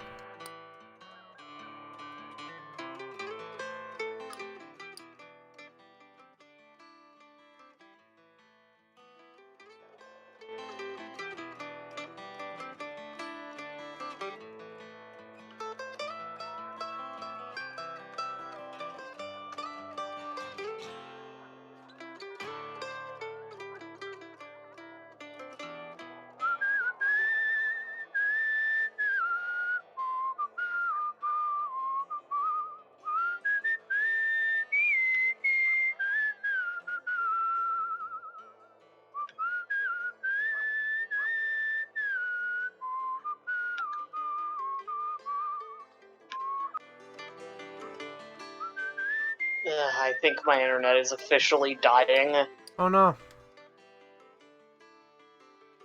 I think my internet is officially dying. Oh no.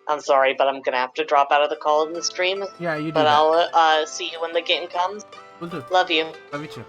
I'm sorry, but I'm gonna have to drop out of the call in the stream. Yeah, you do But that. I'll see you when the game comes. Will do. Love you. Love you too.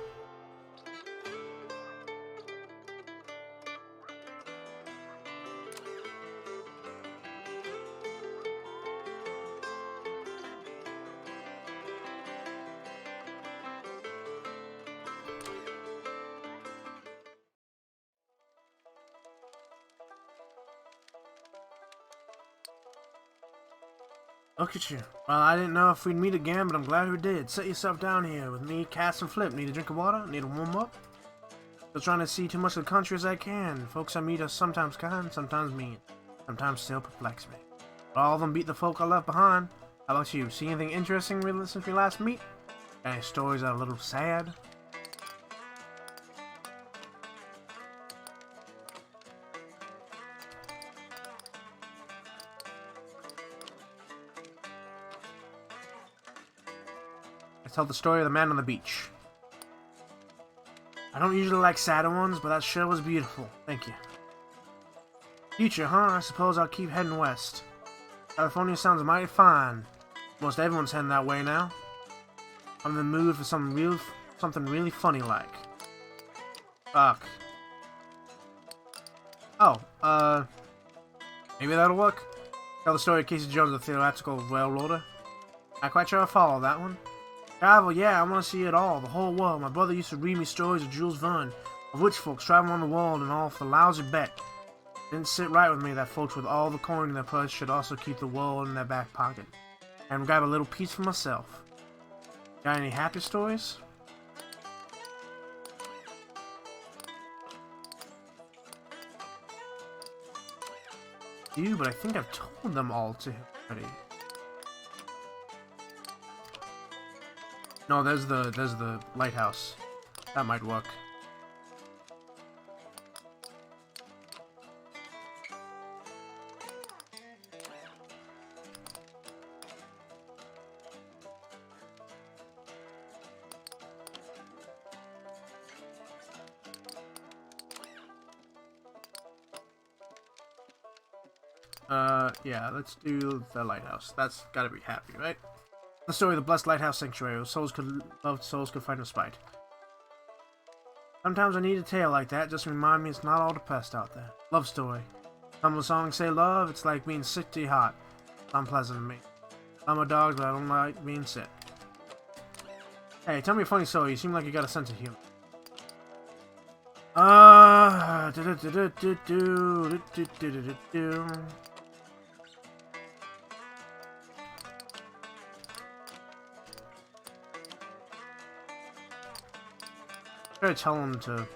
Look at you. Well, I didn't know if we'd meet again, but I'm glad we did. Sit yourself down here with me, Cass, and Flip. Need a drink of water? Need to warm up? Still trying to see too much of the country as I can. Folks I meet are sometimes kind, sometimes mean. Sometimes still perplex me. But all of them beat the folk I left behind. How about you? See anything interesting since we last meet? Any stories that are a little sad? I tell the story of the man on the beach. I don't usually like sadder ones, but that sure was beautiful. Thank you. Future, huh? I suppose I'll keep heading west. California sounds mighty fine. Most everyone's heading that way now. I'm in the mood for something really funny like. Fuck. Oh, maybe that'll work. Tell the story of Casey Jones, the theoretical railroader. Not quite sure I follow that one. Travel, yeah, I want to see it all, the whole world. My brother used to read me stories of Jules Verne, of rich folks traveling on the world and all for the lousy bet. It didn't sit right with me that folks with all the coin in their purse should also keep the world in their back pocket. And grab a little piece for myself. Got any happy stories? But I think I've told them all to him already. No, there's the lighthouse. That might work. Yeah, let's do the lighthouse. That's gotta be happy, right? The story of the blessed lighthouse sanctuary, where souls could love, souls could find respite. Sometimes I need a tale like that, just to remind me it's not all depressed out there. Love story. Some of the songs say love, it's like being sick to your heart. It's unpleasant to me. I'm a dog, but I don't like being sick. Hey, tell me a funny story. You seem like you got a sense of humor. Try to tell him to...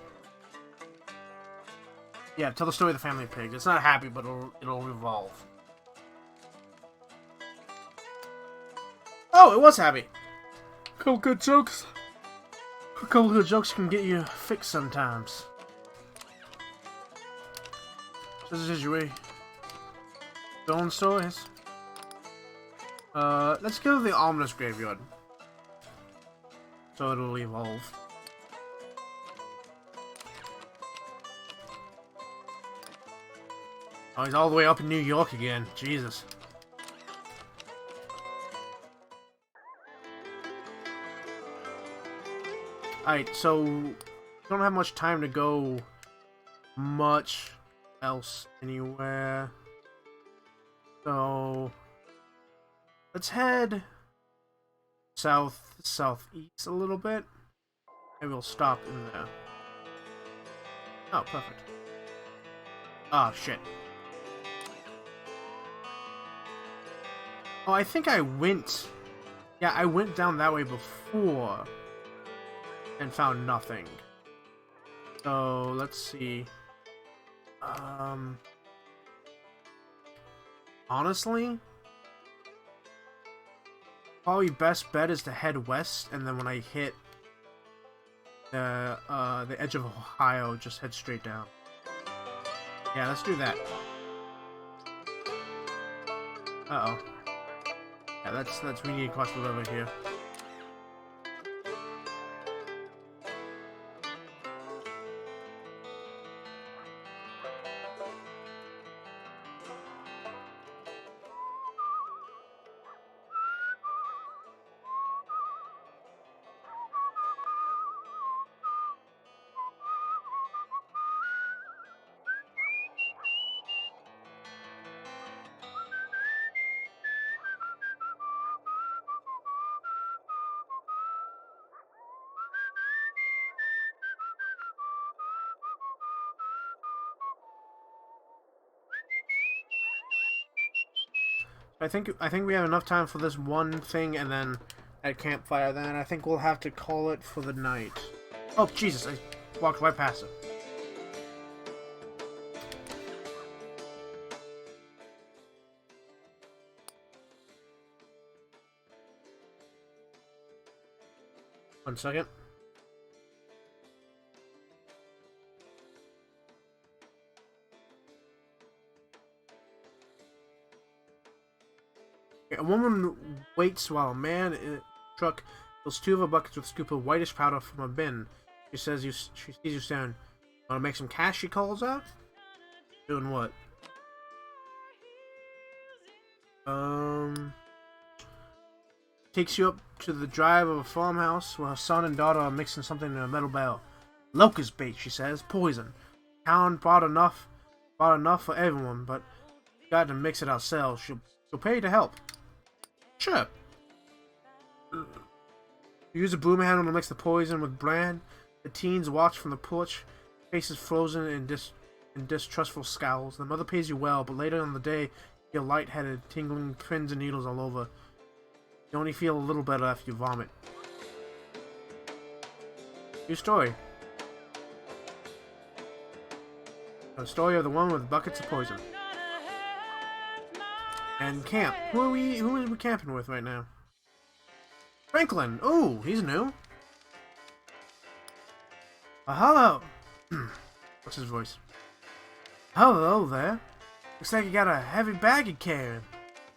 Yeah, tell the story of the family pig. It's not happy, but it'll revolve. Oh, it was happy! A couple good jokes. A couple good jokes can get you fixed sometimes. This is your way. Going stories. Let's go to the ominous graveyard. So it'll evolve. Oh, he's all the way up in New York again. Jesus. Alright, so... don't have much time to go much else anywhere. So... let's head southeast a little bit. And we'll stop in there. Oh, perfect. Oh, shit. Oh, I think I went... yeah, I went down that way before. And found nothing. So, let's see. Honestly... probably best bet is to head west, and then when I hit the edge of Ohio, just head straight down. Yeah, let's do that. Uh-oh. Yeah, that's we need to cross the river here. I think we have enough time for this one thing, and then at campfire. Then I think we'll have to call it for the night. Oh Jesus! I walked right past it. One second. A woman waits while a man in a truck fills 2 of her buckets with a scoop of whitish powder from a bin. She says she sees you staring. Want to make some cash? She calls out. Doing what? Takes you up to the drive of a farmhouse where her son and daughter are mixing something in a metal barrel. Locust bait, she says. Poison. Town bought enough for everyone, but we got to mix it ourselves. She'll pay to help. Sure. You use a broom handle to mix the poison with bran. The teens watch from the porch, faces frozen in distrustful scowls. The mother pays you well, but later in the day, you're lightheaded, tingling pins and needles all over. You only feel a little better after you vomit. New story. A story of the woman with buckets of poison. And camp. Who are we camping with right now? Franklin. Oh, he's new. Hello. What's his voice? Hello there. Looks like you got a heavy bag you're carrying.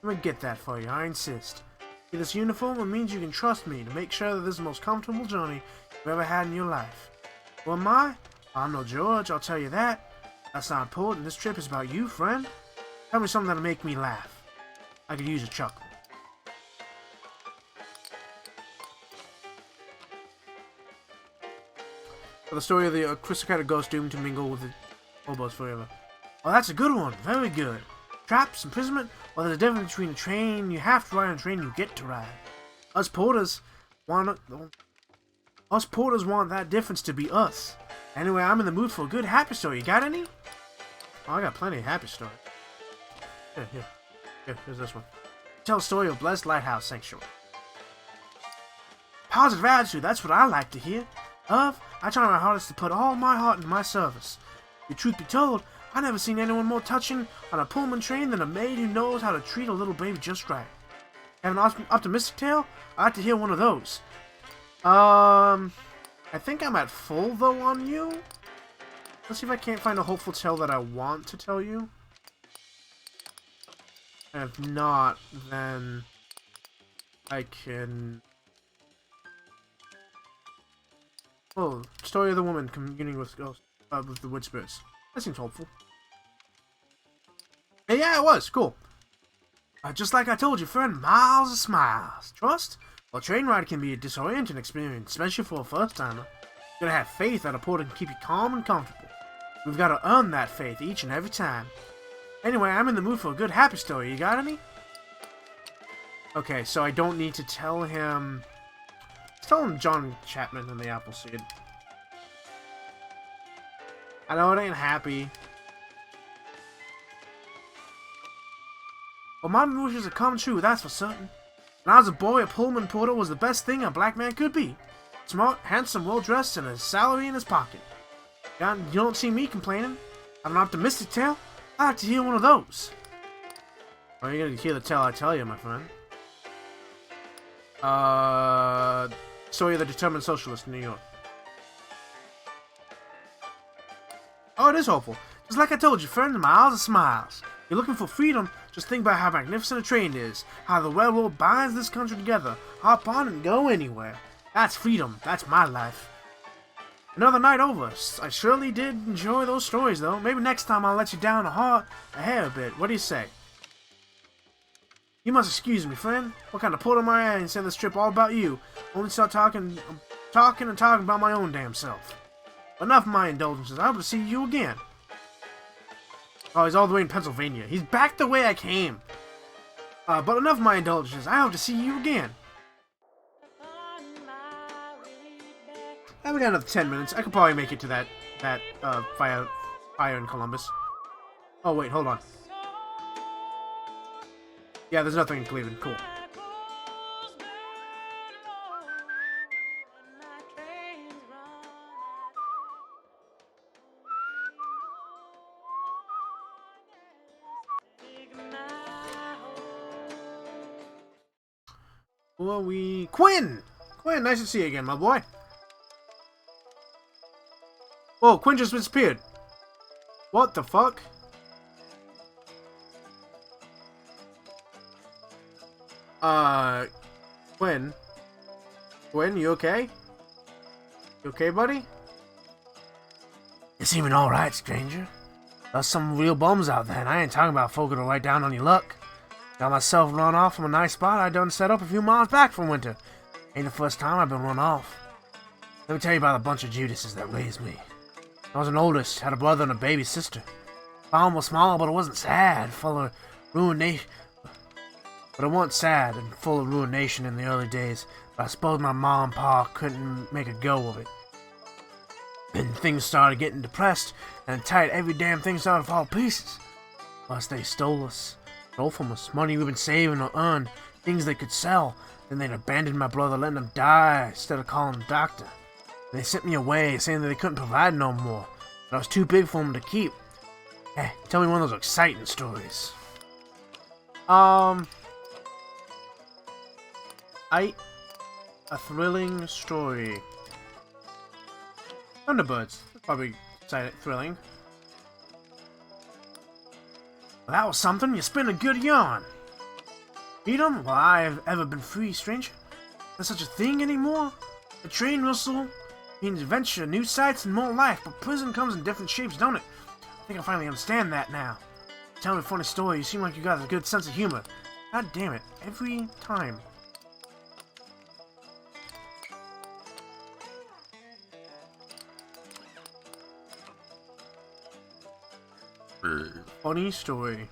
Let me get that for you, I insist. See this uniform? It means you can trust me to make sure that this is the most comfortable journey you've ever had in your life. Who am I? I'm no George, I'll tell you that. That's not important. This trip is about you, friend. Tell me something that'll make me laugh. I could use a chuckle. For the story of the aristocratic ghost doomed to mingle with the hobos forever. Oh, that's a good one. Very good. Traps, imprisonment. Well, there's a difference between a train you have to ride and a train you get to ride. Us porters want that difference to be us. Anyway, I'm in the mood for a good happy story. You got any? Oh, I got plenty of happy stories. Here's this one. Tell a story of Blessed Lighthouse Sanctuary. Positive attitude, that's what I like to hear. I try my hardest to put all my heart into my service. The truth be told, I never seen anyone more touching on a Pullman train than a maid who knows how to treat a little baby just right. Have an optimistic tale? I'd like to hear one of those. I think I'm at full though on you. Let's see if I can't find a hopeful tale that I want to tell you. And if not, then I can... Oh, story of the woman communing with ghosts, with the wood spirits. That seems hopeful. Hey, yeah, it was. Cool. Just like I told you, friend, miles of smiles. Trust? Well, train ride can be a disorienting experience, especially for a first-timer. You gotta have faith that a porter can keep you calm and comfortable. We've gotta earn that faith each and every time. Anyway, I'm in the mood for a good happy story. You got any? Okay, so I don't need to tell him... Tell him John Chapman and the Appleseed. I know it ain't happy. Well, my wishes have come true, that's for certain. When I was a boy, a Pullman porter was the best thing a black man could be. Smart, handsome, well-dressed, and a salary in his pocket. You don't see me complaining. Have an optimistic tale? I'd like to hear one of those. Well, you're gonna hear the tale I tell you, my friend. Story of the Determined Socialist in New York. Oh, it is hopeful. Just like I told you, friend, miles of smiles. You're looking for freedom? Just think about how magnificent a train is, how the railroad binds this country together. Hop on and go anywhere. That's freedom. That's my life. Another night over. I surely did enjoy those stories, though. Maybe next time I'll let you down a hair a bit. What do you say? You must excuse me, friend. What kind of porter am I and send this trip all about you? Only start talking about my own damn self. Enough of my indulgences. I hope to see you again. Oh, he's all the way in Pennsylvania. He's back the way I came. But enough of my indulgences. I hope to see you again. We got another 10 minutes. I could probably make it to that fire in Columbus. Oh wait, hold on. Yeah, there's nothing in Cleveland. Cool. Well, Quinn! Quinn, nice to see you again, my boy. Whoa, Quinn just disappeared. What the fuck? Quinn? Quinn, you okay? You okay, buddy? You seeming alright, stranger? There's some real bums out there, and I ain't talking about folk that'll write down on your luck. Got myself run off from a nice spot I done set up a few miles back from winter. Ain't the first time I've been run off. Let me tell you about a bunch of Judases that raised me. I was an oldest, had a brother and a baby sister. Farm was small, but it wasn't sad, full of ruination. But it wasn't sad and full of ruination in the early days. But I suppose my mom and pa couldn't make a go of it. Then things started getting depressed and tight. Every damn thing started to fall to pieces. Plus they stole from us. Money we've been saving or earned. Things they could sell. Then they'd abandoned my brother, letting him die instead of calling a doctor. They sent me away, saying that they couldn't provide no more. But I was too big for them to keep. Hey, tell me one of those exciting stories. A thrilling story. Thunderbirds. That's probably exciting, thrilling. Well, that was something. You spin a good yarn. Freedom? Well, I've ever been free, stranger. There's such a thing anymore? The train whistle means adventure, new sights, and more life, but prison comes in different shapes, don't it? I think I finally understand that now. Tell me a funny story. You seem like you got a good sense of humor. God damn it. Every time. Funny story.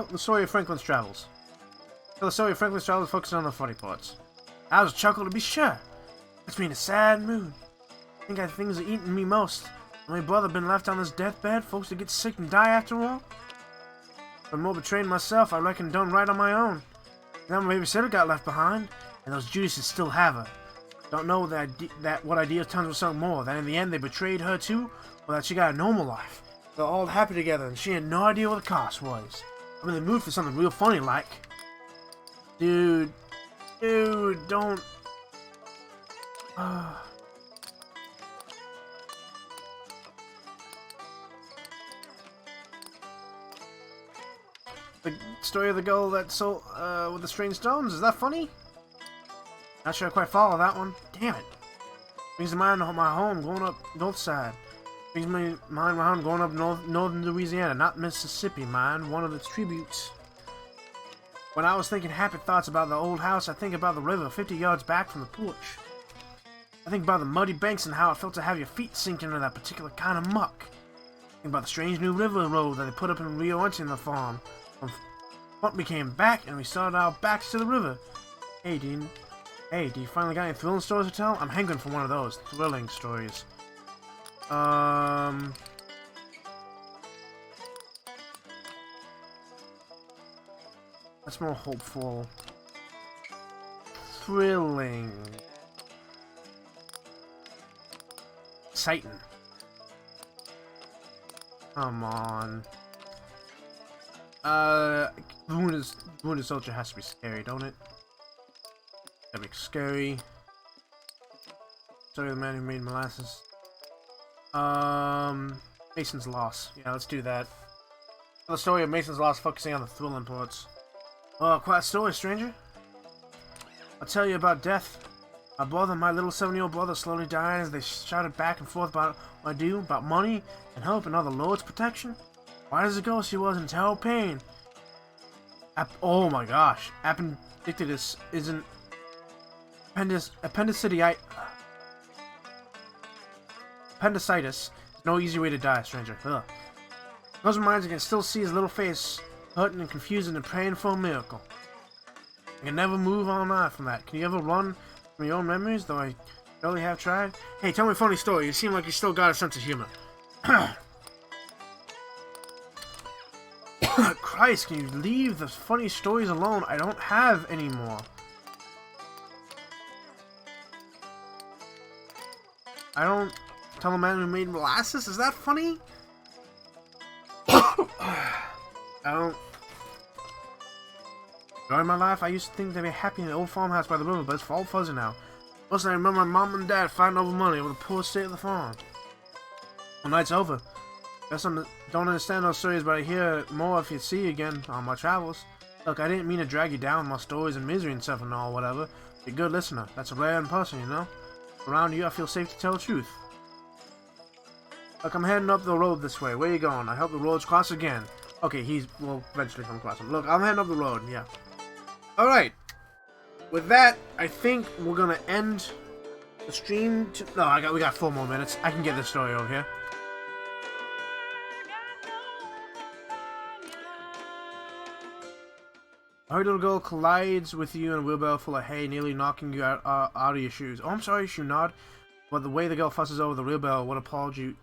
The story of Franklin's travels. The story of Franklin's travels focuses on the funny parts. I was a chuckle to be sure. It's me in a sad mood. I think things are eating me most. My brother been left on his deathbed, folks that get sick and die after all. I'm more betrayed myself, I reckon done right on my own. Now my babysitter got left behind, and those Judases still have her. Don't know that what idea turns with something more, that in the end they betrayed her too, or that she got a normal life. They're all happy together, and she had no idea what the cost was. I'm in the mood for something real funny like. Dude, don't... The story of the girl that sold, with the strange stones, is that funny? Not sure I quite follow that one. Damn it. Brings to mind my home growing up north side. Brings me to mind my home growing up northern Louisiana, not Mississippi, mind, one of its tributes. When I was thinking happy thoughts about the old house, I think about the river 50 yards back from the porch. I think about the muddy banks and how it felt to have your feet sink into that particular kind of muck. I think about the strange new river road that they put up in Rio Anti the farm. From front we came back and we started our backs to the river. Hey, Dean. Hey, do you finally got any thrilling stories to tell? I'm hankering for one of those thrilling stories. That's more hopeful. Thrilling. Exciting. Come on. Wounded Soldier has to be scary, don't it? Gotta be scary. Story of the man who made molasses. Mason's Loss. Yeah, let's do that. The story of Mason's Loss, focusing on the thrilling parts. Oh, quite a story, stranger. I'll tell you about death. My little 7-year-old brother slowly died as they shouted back and forth about what I do, about money and hope and all the Lord's protection. Why does it go? She was in terrible pain. Oh my gosh. Appendicitis isn't Appendicitis. No easy way to die, stranger. Ugh. Close my eyes, I can still see his little face, hurting and confused and praying for a miracle. I can never move all night from that. Can you ever run from your own memories, though I really have tried? Hey, tell me a funny story. You seem like you still got a sense of humor. Christ, can you leave the funny stories alone? I don't have any more. I don't tell a man who made molasses? Is that funny? I don't. During my life, I used to think they'd be happy in the old farmhouse by the river, but it's all fuzzy now. Mostly I remember my mom and dad fighting over money over the poor state of the farm. The night's over. Guess I don't understand those stories, but I hear more if you see you again on my travels. Look, I didn't mean to drag you down with my stories and misery and stuff and all, whatever. Be a good listener. That's a rare in person, you know? Around you, I feel safe to tell the truth. Look, I'm heading up the road this way. Where you going? I hope the roads cross again. Okay, we'll eventually come across him. Look, I'm heading up the road, yeah. Alright. With that, I think we're gonna end the stream no, we got 4 more minutes. I can get this story over here. A hurried little girl collides with you in a wheelbarrow full of hay, nearly knocking you out of your shoes. Oh, I'm sorry, you nod. But the way the girl fusses over the wheelbarrow, what apology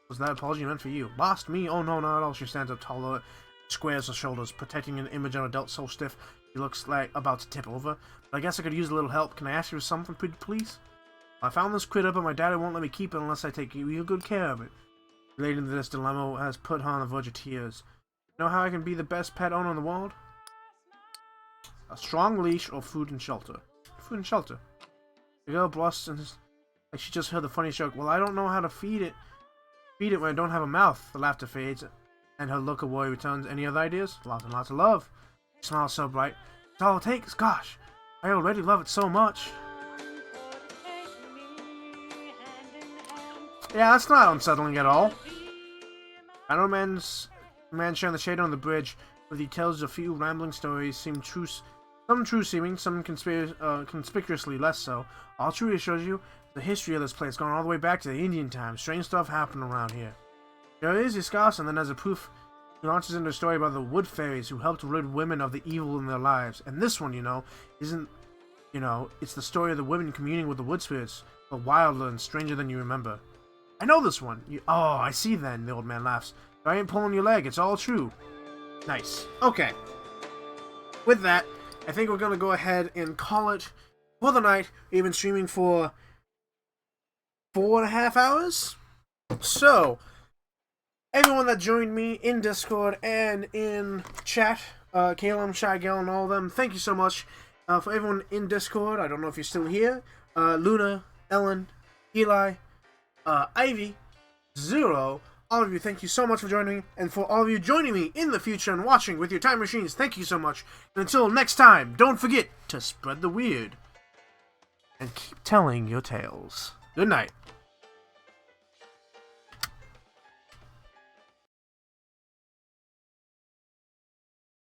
was that apology meant for you? Lost me? Oh no, not at all. She stands up taller, squares her shoulders, protecting an image on a adult so stiff she looks like about to tip over. But I guess I could use a little help. Can I ask you for something, pretty please? I found this critter, but my daddy won't let me keep it unless I take real good care of it. Relating to this dilemma has put her on the verge of tears. You know how I can be the best pet owner in the world? A strong leash or food and shelter. Food and shelter. The girl blushes and like she just heard the funny joke. Well, I don't know how to feed it. Feed it when I don't have a mouth. The laughter fades, and her look of worry returns. Any other ideas? Lots and lots of love. She smiles so bright. It's all it takes. Gosh, I already love it so much. Yeah, that's not unsettling at all. I know man sharing the shade on the bridge, where he tells a few rambling stories, seem true. Some true-seeming, some conspicuously less so. All true assures you the history of this place going all the way back to the Indian times. Strange stuff happened around here. There is, he scoffs, and then as a proof, he launches into a story about the wood fairies who helped rid women of the evil in their lives. And this one, isn't, it's the story of the women communing with the wood spirits, but wilder and stranger than you remember. I know this one. Oh, I see then, the old man laughs. I ain't pulling your leg, it's all true. Nice. Okay. With that, I think we're going to go ahead and call it for the night. We've been streaming for 4.5 hours. So, everyone that joined me in Discord and in chat, Caleb, Shy Gal, and all of them, thank you so much. For everyone in Discord, I don't know if you're still here, Luna, Ellen, Eli, Ivy, Zero, all of you, thank you so much for joining me. And for all of you joining me in the future and watching with your time machines, thank you so much. And until next time, don't forget to spread the weird and keep telling your tales. Good night.